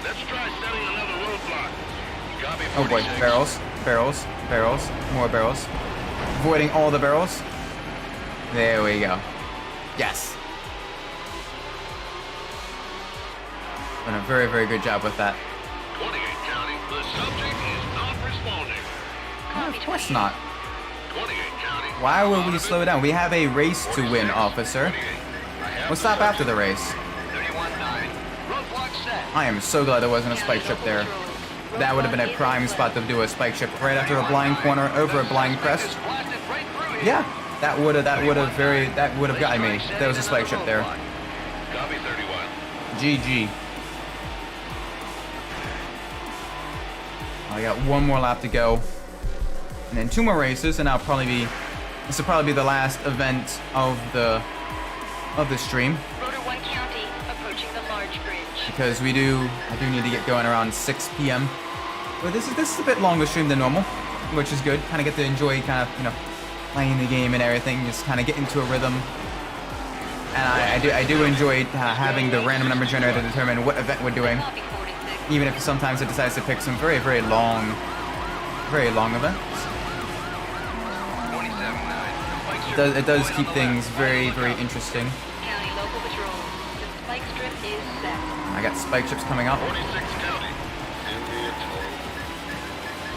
Let's try setting another roadblock. Copy 46. Oh boy, barrels, more barrels. Avoiding all the barrels. There we go. Yes. Done a very, very good job with that. 28 County. The subject is not responding. Of course not. 28 County. Why would we slow down? We have a race to win, officer. 28. I have We'll the stop after subject. the race. 31-9. Roadblock set. I am so glad there wasn't a spike chip there. That would have been a prime spot to do a spike chip right after a blind corner over a blind crest. Just blasted right through here. Yeah, that would have gotten me. There was a spike chip there. Copy 31. GG. I got one more lap to go, and then two more races, and this will probably be the last event of the stream, Rotor 1 County, approaching the large bridge. because I do need to get going around 6 p.m. But this is a bit longer stream than normal, which is good. Kind of get to enjoy playing the game and everything, just kind of get into a rhythm. And I do enjoy having the random number generator determine what event we're doing, Copy 46. even if sometimes it decides to pick some very, very long events. 27-9. It does keep things very, very interesting. County local patrol. The spike strip is set. I got spike chips coming up. 46 County. Give me a toll.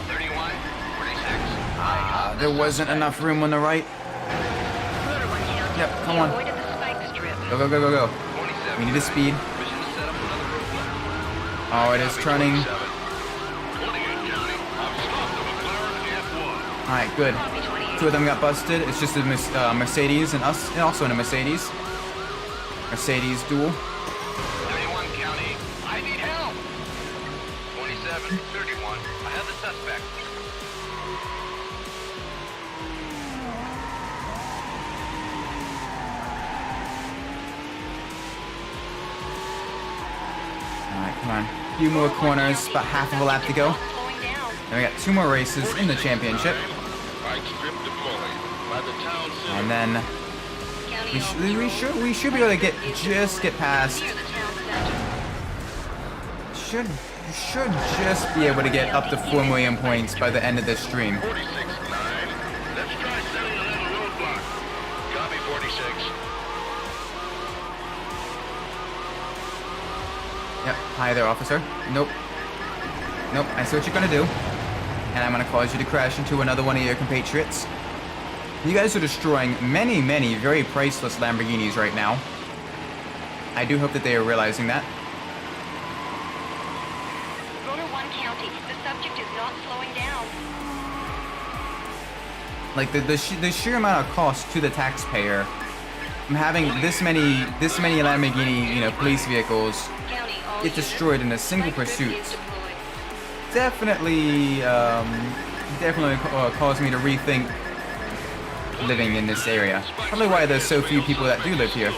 31, 46. There wasn't enough room on the right. Rotor 1 County. Yep, come we on. avoided the spike strip. Go. 27. We need to speed. Mission to set up another roadblock. Oh, it is turning. 28 County. I've stopped the McLaren F1. Alright, good. Copy 28. Two of them got busted. It's just a Mercedes and us, and also in a Mercedes. Mercedes duel. 31 County. I need help. 27, 31. I have the suspect. Alright, come on. A few more corners, about half of a lap to go. Slowing down. And we got two more races in the championship. Bike strip deployed by the town center. And then County we local patrol. should be able to get past. Near the town center. Should just be able to get up to 4 million points by the end of this stream. 46-9. Let's try setting another roadblock. Copy 46. Yep. Hi there, officer. Nope. I see what you're gonna do. And I'm gonna cause you to crash into another one of your compatriots. You guys are destroying many, many very priceless Lamborghinis right now. I do hope that they are realizing that. Motor 1 County, the subject is not slowing down. Like the sheer amount of cost to the taxpayer from having this many Lamborghini, you know, police vehicles County, all get destroyed in a single units. Light pursuit is deployed. definitely caused me to rethink living in this area. Probably why there's so few people that do live here.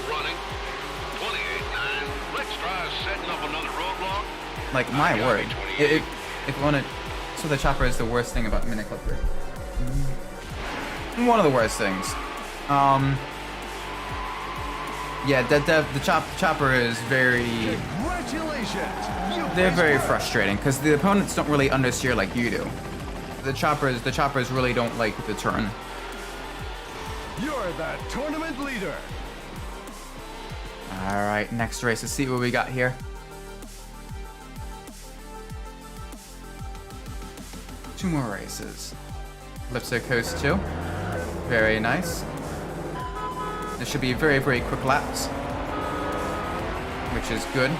Like, my word. If you want to... So the chopper is the worst thing about Minute Club 3. One of the worst things. Yeah, the chopper is very... Congratulations! They're very frustrating, because the opponents don't really understeer like you do. The choppers really don't like the turn. You're the tournament leader. Alright, next race. Let's see what we got here. 2 more races. Calypso Coast 2. Very nice. This should be very, very quick laps, which is good.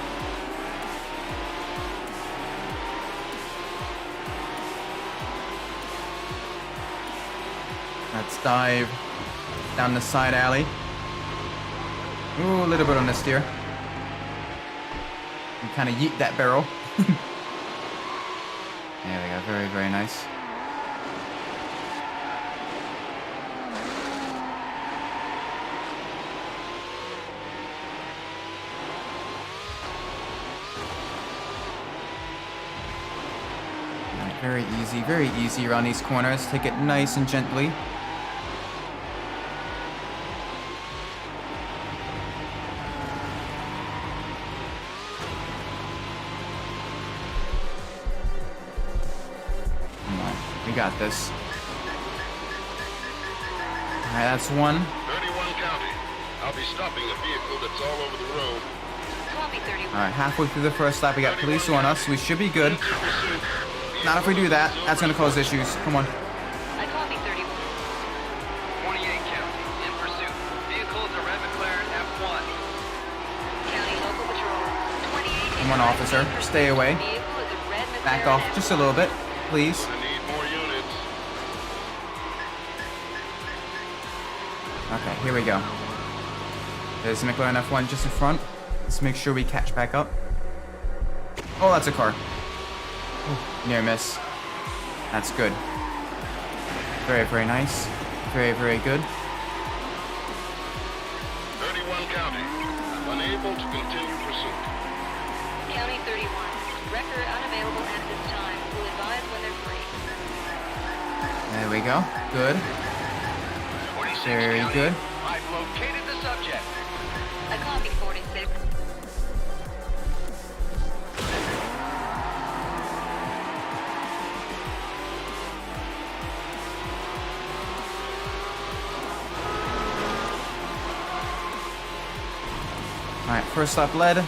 Let's dive down the side alley. Ooh, a little bit on the steer. And kind of yeet that barrel. There we go, very, very nice. Very easy around these corners. Take it nice and gently. Come on, we got this. Alright, that's one. 31 County. I'll be stopping a vehicle that's all over the road. Copy 31. Alright, halfway through the first lap, we got police on us. We should be good. Not if we do that. That's gonna cause issues. Come on. I copy 31. 28 County, in pursuit. Vehicle is a red McLaren F1. County local patrol. 28. Come on, officer. Stay away. Vehicle is a red Back McLaren off just a little bit, please. I need more units. Okay, here we go. There's a McLaren F1 just in front. Let's make sure we catch back up. Oh, that's a car. Ooh, near miss. That's good. Very, very nice. Very, very good. 31 County. Unable to continue pursuit. County 31. Record unavailable at this time. Will advise when they're free. There we go. Good. 46 Very County. good. I've located the subject. I copy 46. Alright, first lap led.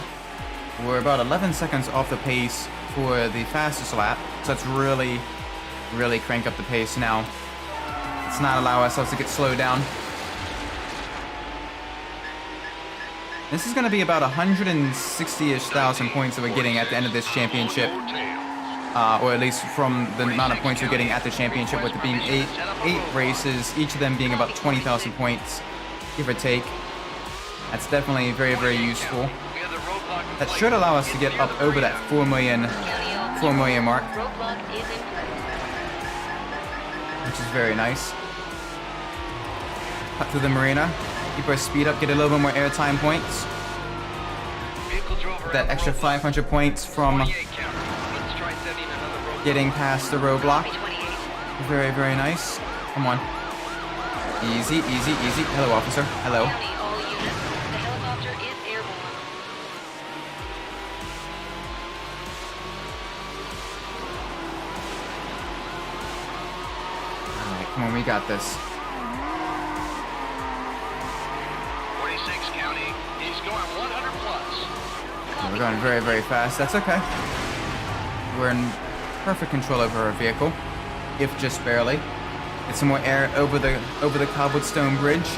We're about 11 seconds off the pace for the fastest lap. So let's really, really crank up the pace now. Let's not allow ourselves to get slowed down. This is going to be about 160-ish thousand points that we're getting at the end of this championship. Or at least from the amount of points we're getting at the championship, with it being eight races, each of them being about 20,000 points, give or take. That's definitely very, very useful. We have the roadblock in That place. should allow us to get up over that 4 million mark, Roadblock is in place. which is very nice. Cut through the marina, keep our speed up, get a little bit more airtime points. Vehicle drove Get around that the extra roadblock. 500 points from 28 County. Let's try setting another roadblock. getting past the roadblock. Copy 28. Very, very nice. Come on. Easy, easy, easy. Hello, officer. Hello. County, all units. The helicopter is airborne. Alright, come on, we got this. 46 County. He's going 100 plus. We're going very, very fast. That's okay. We're in perfect control over our vehicle, if just barely. Get some more air over the cobblestone bridge.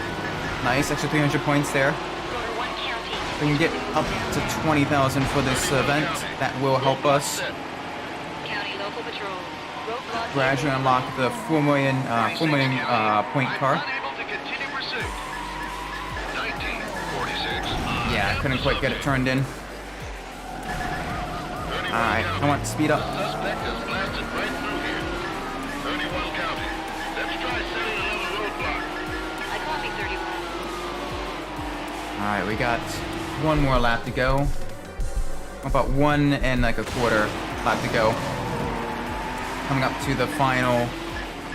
Nice, extra 300 points there. Rotor 1 County. We can get up to 20,000 for this event. That will help us County local patrols. Roadblock gradually unlock the 4 million point car. Unable to continue pursuit. 1946. Yeah, I couldn't quite get it turned in. Alright, come on, speed up. Suspect has blasted right through here. 31 County. Let's try setting another roadblock. I copy 31. Alright, we got one more lap to go. About 1 and like a quarter lap to go. Coming up to the final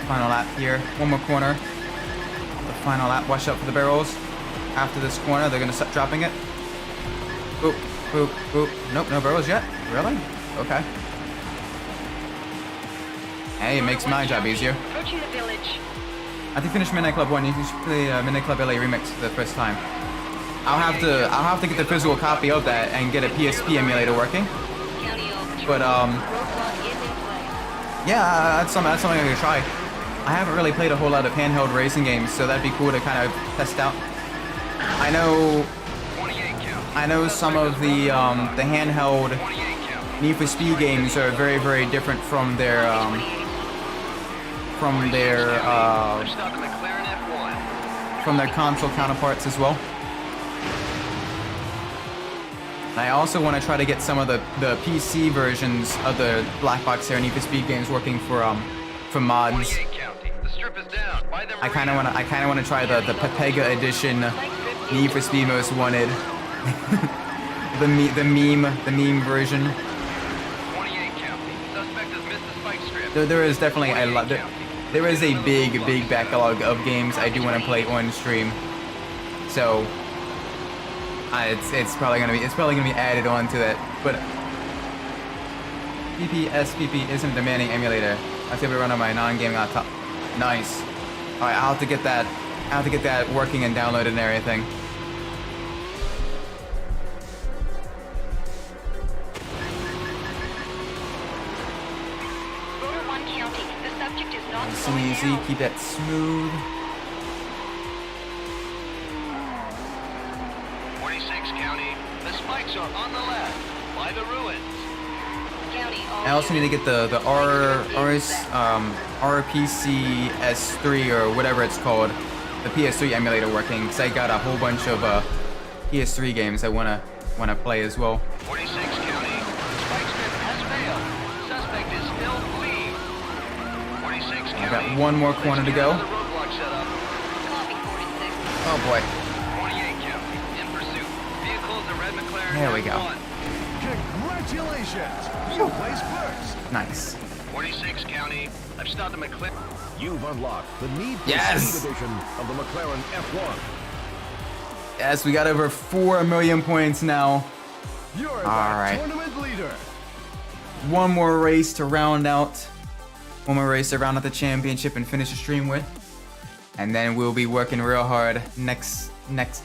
lap here. One more corner. The final lap. Watch out for the barrels. After this corner, they're gonna start dropping it. Oop, oop, oop. Nope, no barrels yet. Really? Okay. Hey, it makes my job easier. Approaching the village. I think finish Midnight Club 1. You should play Midnight Club LA Remix for the first time. I'll have to get the physical copy of that and get a PSP emulator working. County all patrols. But Roadblock is in play. yeah, that's something I'm gonna try. I haven't really played a whole lot of handheld racing games, so that'd be cool to kind of test out. I know 28 County. I know some of the handheld 28 County. Need for Speed games are very, very different from their I've stopped the McLaren F1. from their console counterparts as well. I also want to try to get some of the PC versions of the Black Box Air Need for Speed games working for mods. 28 County. The strip is down. By the I kind of want to try the Pepega edition Need for Speed Most Wanted. the meme version. 28 County. Suspect has missed the spike strip. There is definitely a lot. 28 County. There is a big backlog of games I do want to play on stream. So it's probably gonna be added on to that. But PPSPP isn't a demanding emulator. I was able to run on my non-gaming laptop. Nice. All right, I'll have to get that. I'll have to get that working and downloaded and everything. Rotor 1 County. The subject is not Nice and slowing easy. down. Keep that smooth. 46 County. The spikes are on the left, by the ruins. County all I also need to get the RPC S3 or whatever it's called, the PS3 emulator working, because I got a whole bunch of PS3 games I wanna play as well. 46 County. Spike strip has failed. Suspect is still fleeing. 46 County. I've got one more corner to go. Another roadblock set up. Copy 46. Oh boy. 28 County. In pursuit. Vehicle is a red McLaren. There we go. F1. Congratulations! You placed first! Nice. 46 County. I've stopped the McLaren. You've unlocked the Need for Yes! Speed edition of the McLaren F1. Yes, we got over 4 million points now. You're the right. tournament leader. One more race to round out. One more race to round out the championship and finish the stream with. And then we'll be working real hard next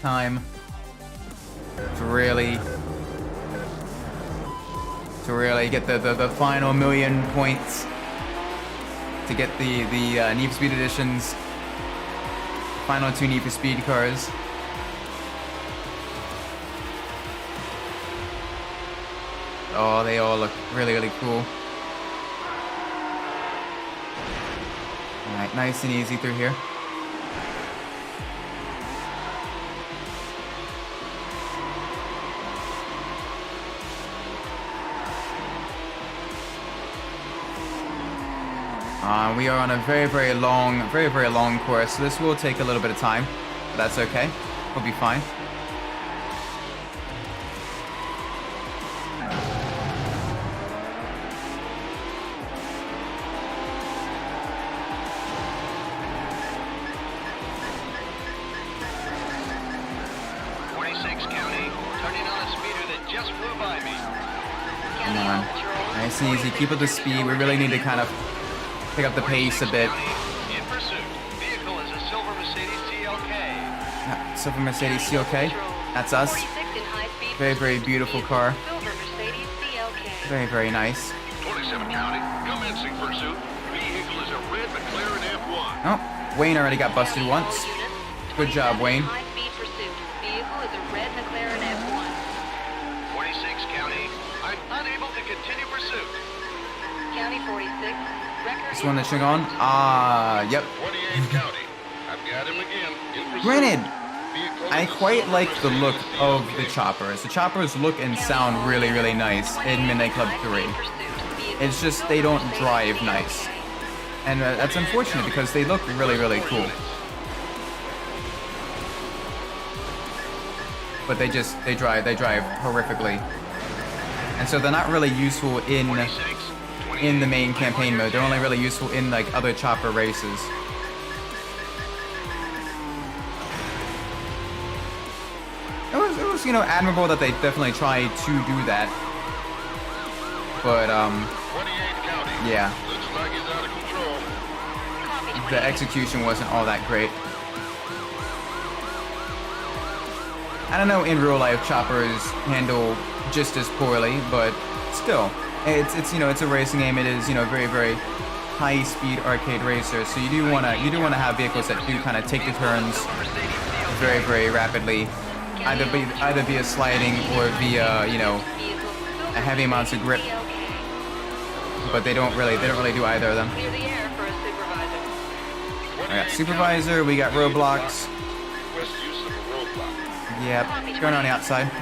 time to really get the final million points to get the Need for Speed editions, final 2 Need for Speed cars. Oh, they all look really cool. Alright, nice and easy through here. We are on a very long course, so this will take a little bit of time, but that's okay. We'll be fine. Come on. Nice and easy. Keep up the speed. We really need to kind of pick up the pace a bit. In pursuit. Vehicle is a silver Mercedes CLK. Silver Mercedes CLK. That's us. 46 in high-speed Very beautiful car. Silver Mercedes CLK. Very nice. 27 County, commencing pursuit. Vehicle is a red McLaren F1. Oh, Wayne already got busted once. Good job, Wayne. High-speed pursuit. Vehicle is a red McLaren F1. 46 County. I'm unable to continue pursuit. County 46. Record This one is that should on. Yep. 28 County. I've got him again. In pursuit. Granted, Vehicle I is a quite silver like the look Mercedes of CLK. the choppers. The choppers look and sound really, really nice in Midnight Club 3. It's just they don't drive nice. And that's unfortunate because they look really, really cool. But they drive horrifically. And so they're not really useful in the main campaign mode. They're only really useful in like other chopper races. It was you know, admirable that they definitely tried to do that. But 28 County. yeah, Looks like he's out of control. the execution wasn't all that great. I don't know in real life choppers handle just as poorly, but still, it's you know, it's a racing game. It is, you know, very, very high speed arcade racer. So you do wanna have vehicles that do kind of take the turns very, very rapidly. Either via sliding or via, you know, a heavy amounts of grip. But they don't really do either of them. Clear the air for a supervisor. We got supervisor, we got roadblocks. Request use of a roadblock. Yep, going on the outside. 27-9.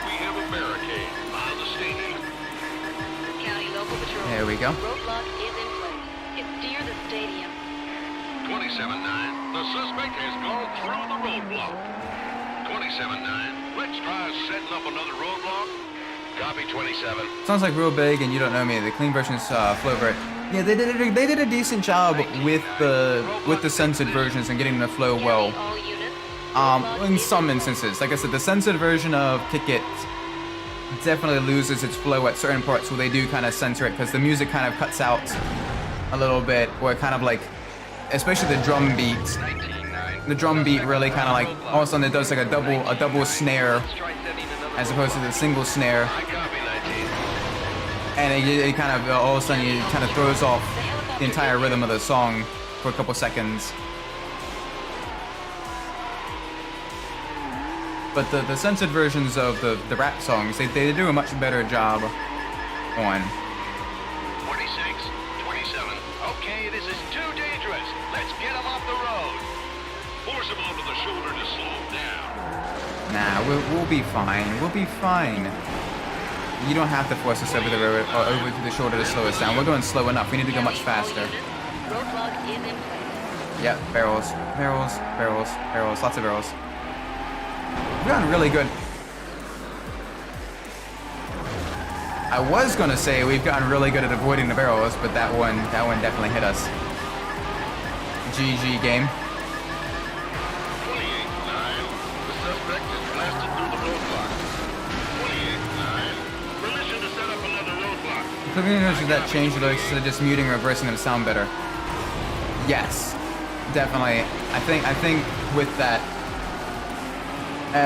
We have a barricade by the stadium. County local patrol. There we go. Roadblock is in place. It's near the stadium. 27-9. The suspect has gone through the roadblock. 27-9. Let's try setting up another roadblock. Copy 27. Sounds like real big, and you don't know me. The clean version's Flowbert. Yeah, they did a decent job with the censored versions and getting them to flow well. All units. In some instances, like I said, the censored version of Kick It definitely loses its flow at certain parts where they do kind of censor it because the music kind of cuts out a little bit, or kind of like, especially the drum beat. The drum beat really kind of like all of a sudden it does like a double snare as opposed to the single snare, I copy 19. and it kind of all of a sudden it kind of throws off the entire rhythm of the song for a couple seconds. But the censored versions of the rap songs, they do a much better job on. 46, 27. Okay, this is too dangerous. Let's get him off the road. Force him onto the shoulder to slow him down. Nah, we'll be fine. We'll be fine. You don't have to force us over the road or over to the shoulder to slow us down. We're going slow enough. We need to go much faster. Roadblock is in place. Yep, barrels, barrels, barrels, barrels, lots of barrels. We've gotten really good. I was gonna say we've gotten really good at avoiding the barrels, but that one definitely hit us. GG game. 28-9. The suspect is blasted through the roadblock. 28-9. Permission to set up another roadblock. Clicking notice that change the lyrics instead of just muting or reversing them to sound better. Yes, definitely. I think with that,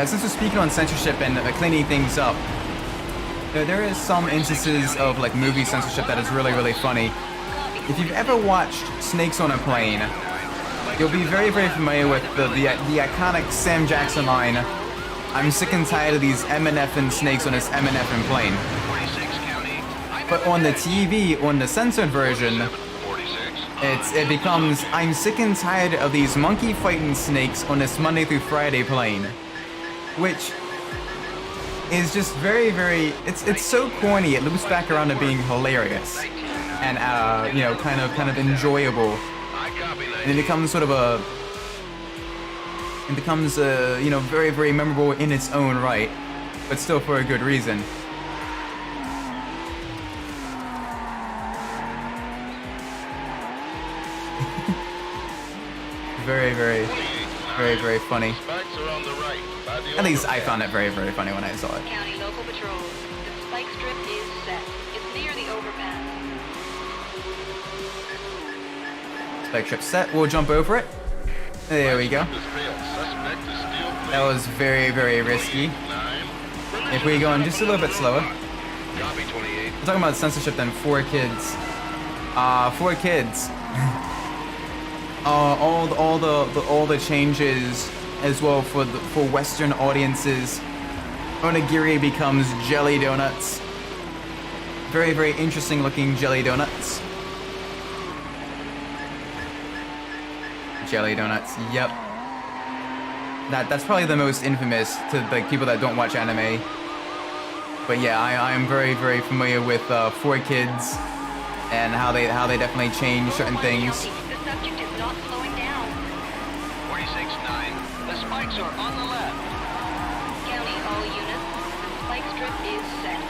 since we're speaking on censorship and cleaning things up, there is some instances of like movie censorship that is really, really funny. If you've ever watched Snakes on a Plane, you'll be very, very familiar with the iconic Sam Jackson line, "I'm sick and tired of these MNFing snakes on this MNFing plane." 46 County. But on the TV, on the censored version, 46. it becomes, "I'm sick and tired of these monkey fighting snakes on this Monday through Friday plane," which is just very, very, it's so corny. It loops back around to being hilarious and you know, kind of enjoyable, I copy 19. and it becomes sort of you know, very, very memorable in its own right, but still for a good reason. Very, very, very, very funny. Spikes are on the right. By the At least I overpass. found it very, very funny when I saw it. County local patrol. The spike strip is set. It's near the overpass. Spike strip set. We'll jump over it. There we go. Has failed. Suspect is still That was very, very risky. 9. If we go in just a little bit slower. Copy 28. We're talking about censorship then 4 kids For kids. All the changes as well for Western audiences. Onigiri becomes jelly donuts. Very, very interesting looking jelly donuts. Jelly donuts, yep. That's probably the most infamous to like people that don't watch anime. But yeah, I am very, very familiar with 4Kids and how they definitely change certain things. The subject is not slowing down. 46-9. The spikes are on the left. County, all units. The spike strip is set.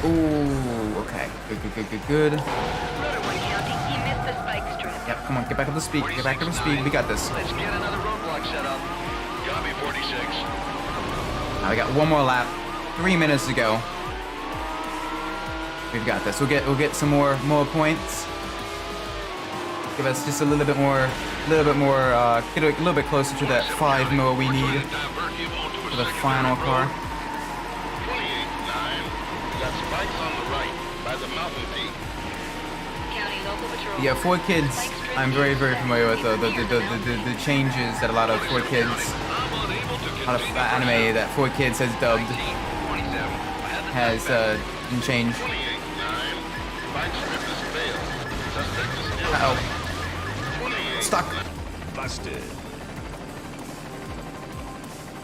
Ooh, okay. Good. Motorway County, he missed the spike strip. Yep, come on, get back up to speed. Get back up to speed. We got this. Let's get another roadblock set up. Copy 46. Now we got one more lap. 3 minutes to go. We've got this. We'll get some more points. Give us just a little bit more, get a little bit closer to that 5 mil we need for the final car. 28-9. Got spikes on the right by the mountain peak. County local patrol. Yeah, 4Kids. I'm very, very familiar with the changes that a lot of 4Kids, a lot of anime that 4Kids has dubbed 27. has been changed. 28-9. Spike strip has failed. Suspect is still Uh-oh. 28. Stuck. Busted.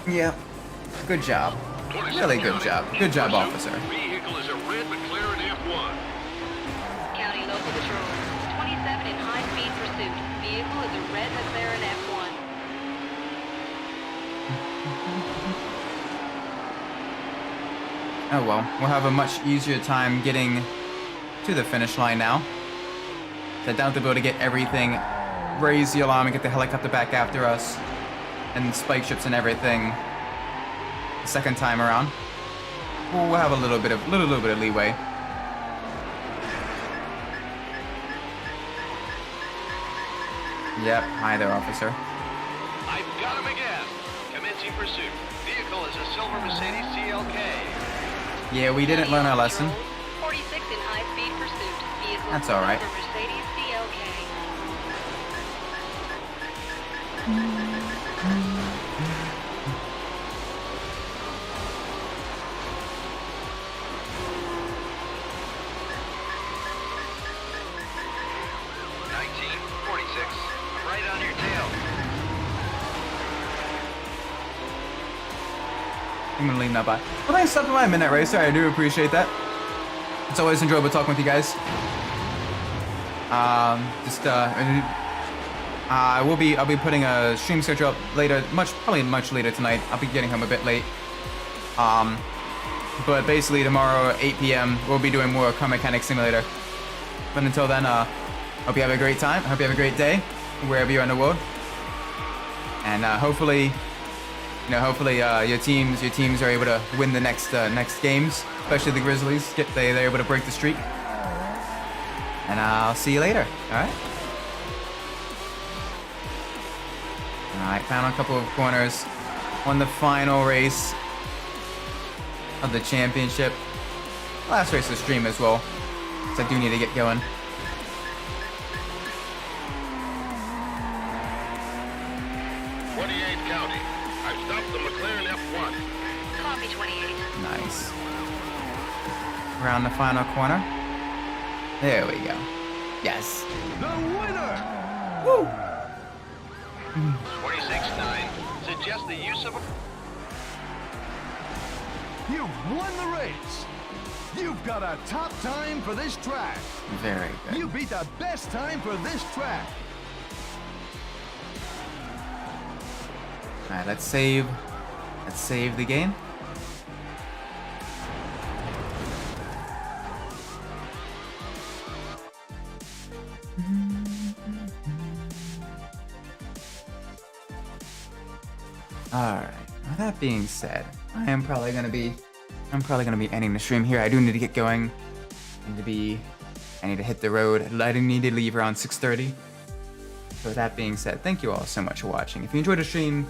Yeah. Good job. Really good job. Good job, officer. Vehicle is a red McLaren F1. County local patrol. 27 in high-speed pursuit. Vehicle is a red McLaren F1. Oh well, we'll have a much easier time getting to the finish line now. So I doubt they'll be able to get everything, raise the alarm and get the helicopter back after us, and spike ships and everything the second time around. We'll have a little bit of leeway. Yep, hi there, officer. I've got him again. Commencing pursuit. Vehicle is a silver Mercedes CLK. Yeah, we didn't learn our lesson. 46 in high-speed pursuit. Vehicle That's is a all right. silver Mercedes CLK. Right on your tail. I'm gonna leave that by. Well, thanks for stopping by, Midnight Racer. I do appreciate that. It's always enjoyable talking with you guys. I'll be putting a stream schedule up later, probably much later tonight. I'll be getting home a bit late. But basically tomorrow at 8 p.m. we'll be doing more Car Mechanic Simulator. But until then, hope you have a great time. I hope you have a great day wherever you are in the world. And hopefully your teams are able to win the next games, especially the Grizzlies. They're able to break the streak. And I'll see you later. All right. All right. Final couple of corners on the final race of the championship. Last race of the stream as well. So I do need to get going. County. I've stopped the McLaren F1. Copy 28. Nice. Around the final corner. There we go. Yes. The winner! Woo! 46-9. Suggest the use of a... You've won the race! You've got a top time for this track! Very good. You beat the best time for this track! All right, let's save the game. All right. With that being said, I'm probably gonna be ending the stream here. I do need to get going. I need to hit the road. I need to leave around 6:30. So with that being said, thank you all so much for watching. If you enjoyed the stream,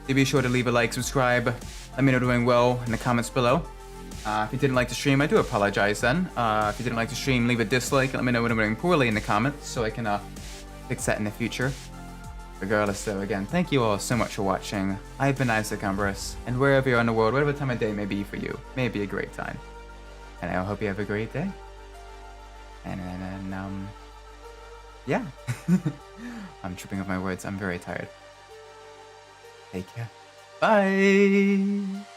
do be sure to leave a like, subscribe, let me know doing well in the comments below. If you didn't like the stream, I do apologize then. If you didn't like the stream, leave a dislike and let me know when I'm doing poorly in the comments so I can fix that in the future. Regardless though, again, thank you all so much for watching. I've been Isaac Umbras, and wherever you're in the world, whatever time of day may be for you, may it be a great time. And I hope you have a great day. And yeah. I'm tripping up my words, I'm very tired. Take care. Bye!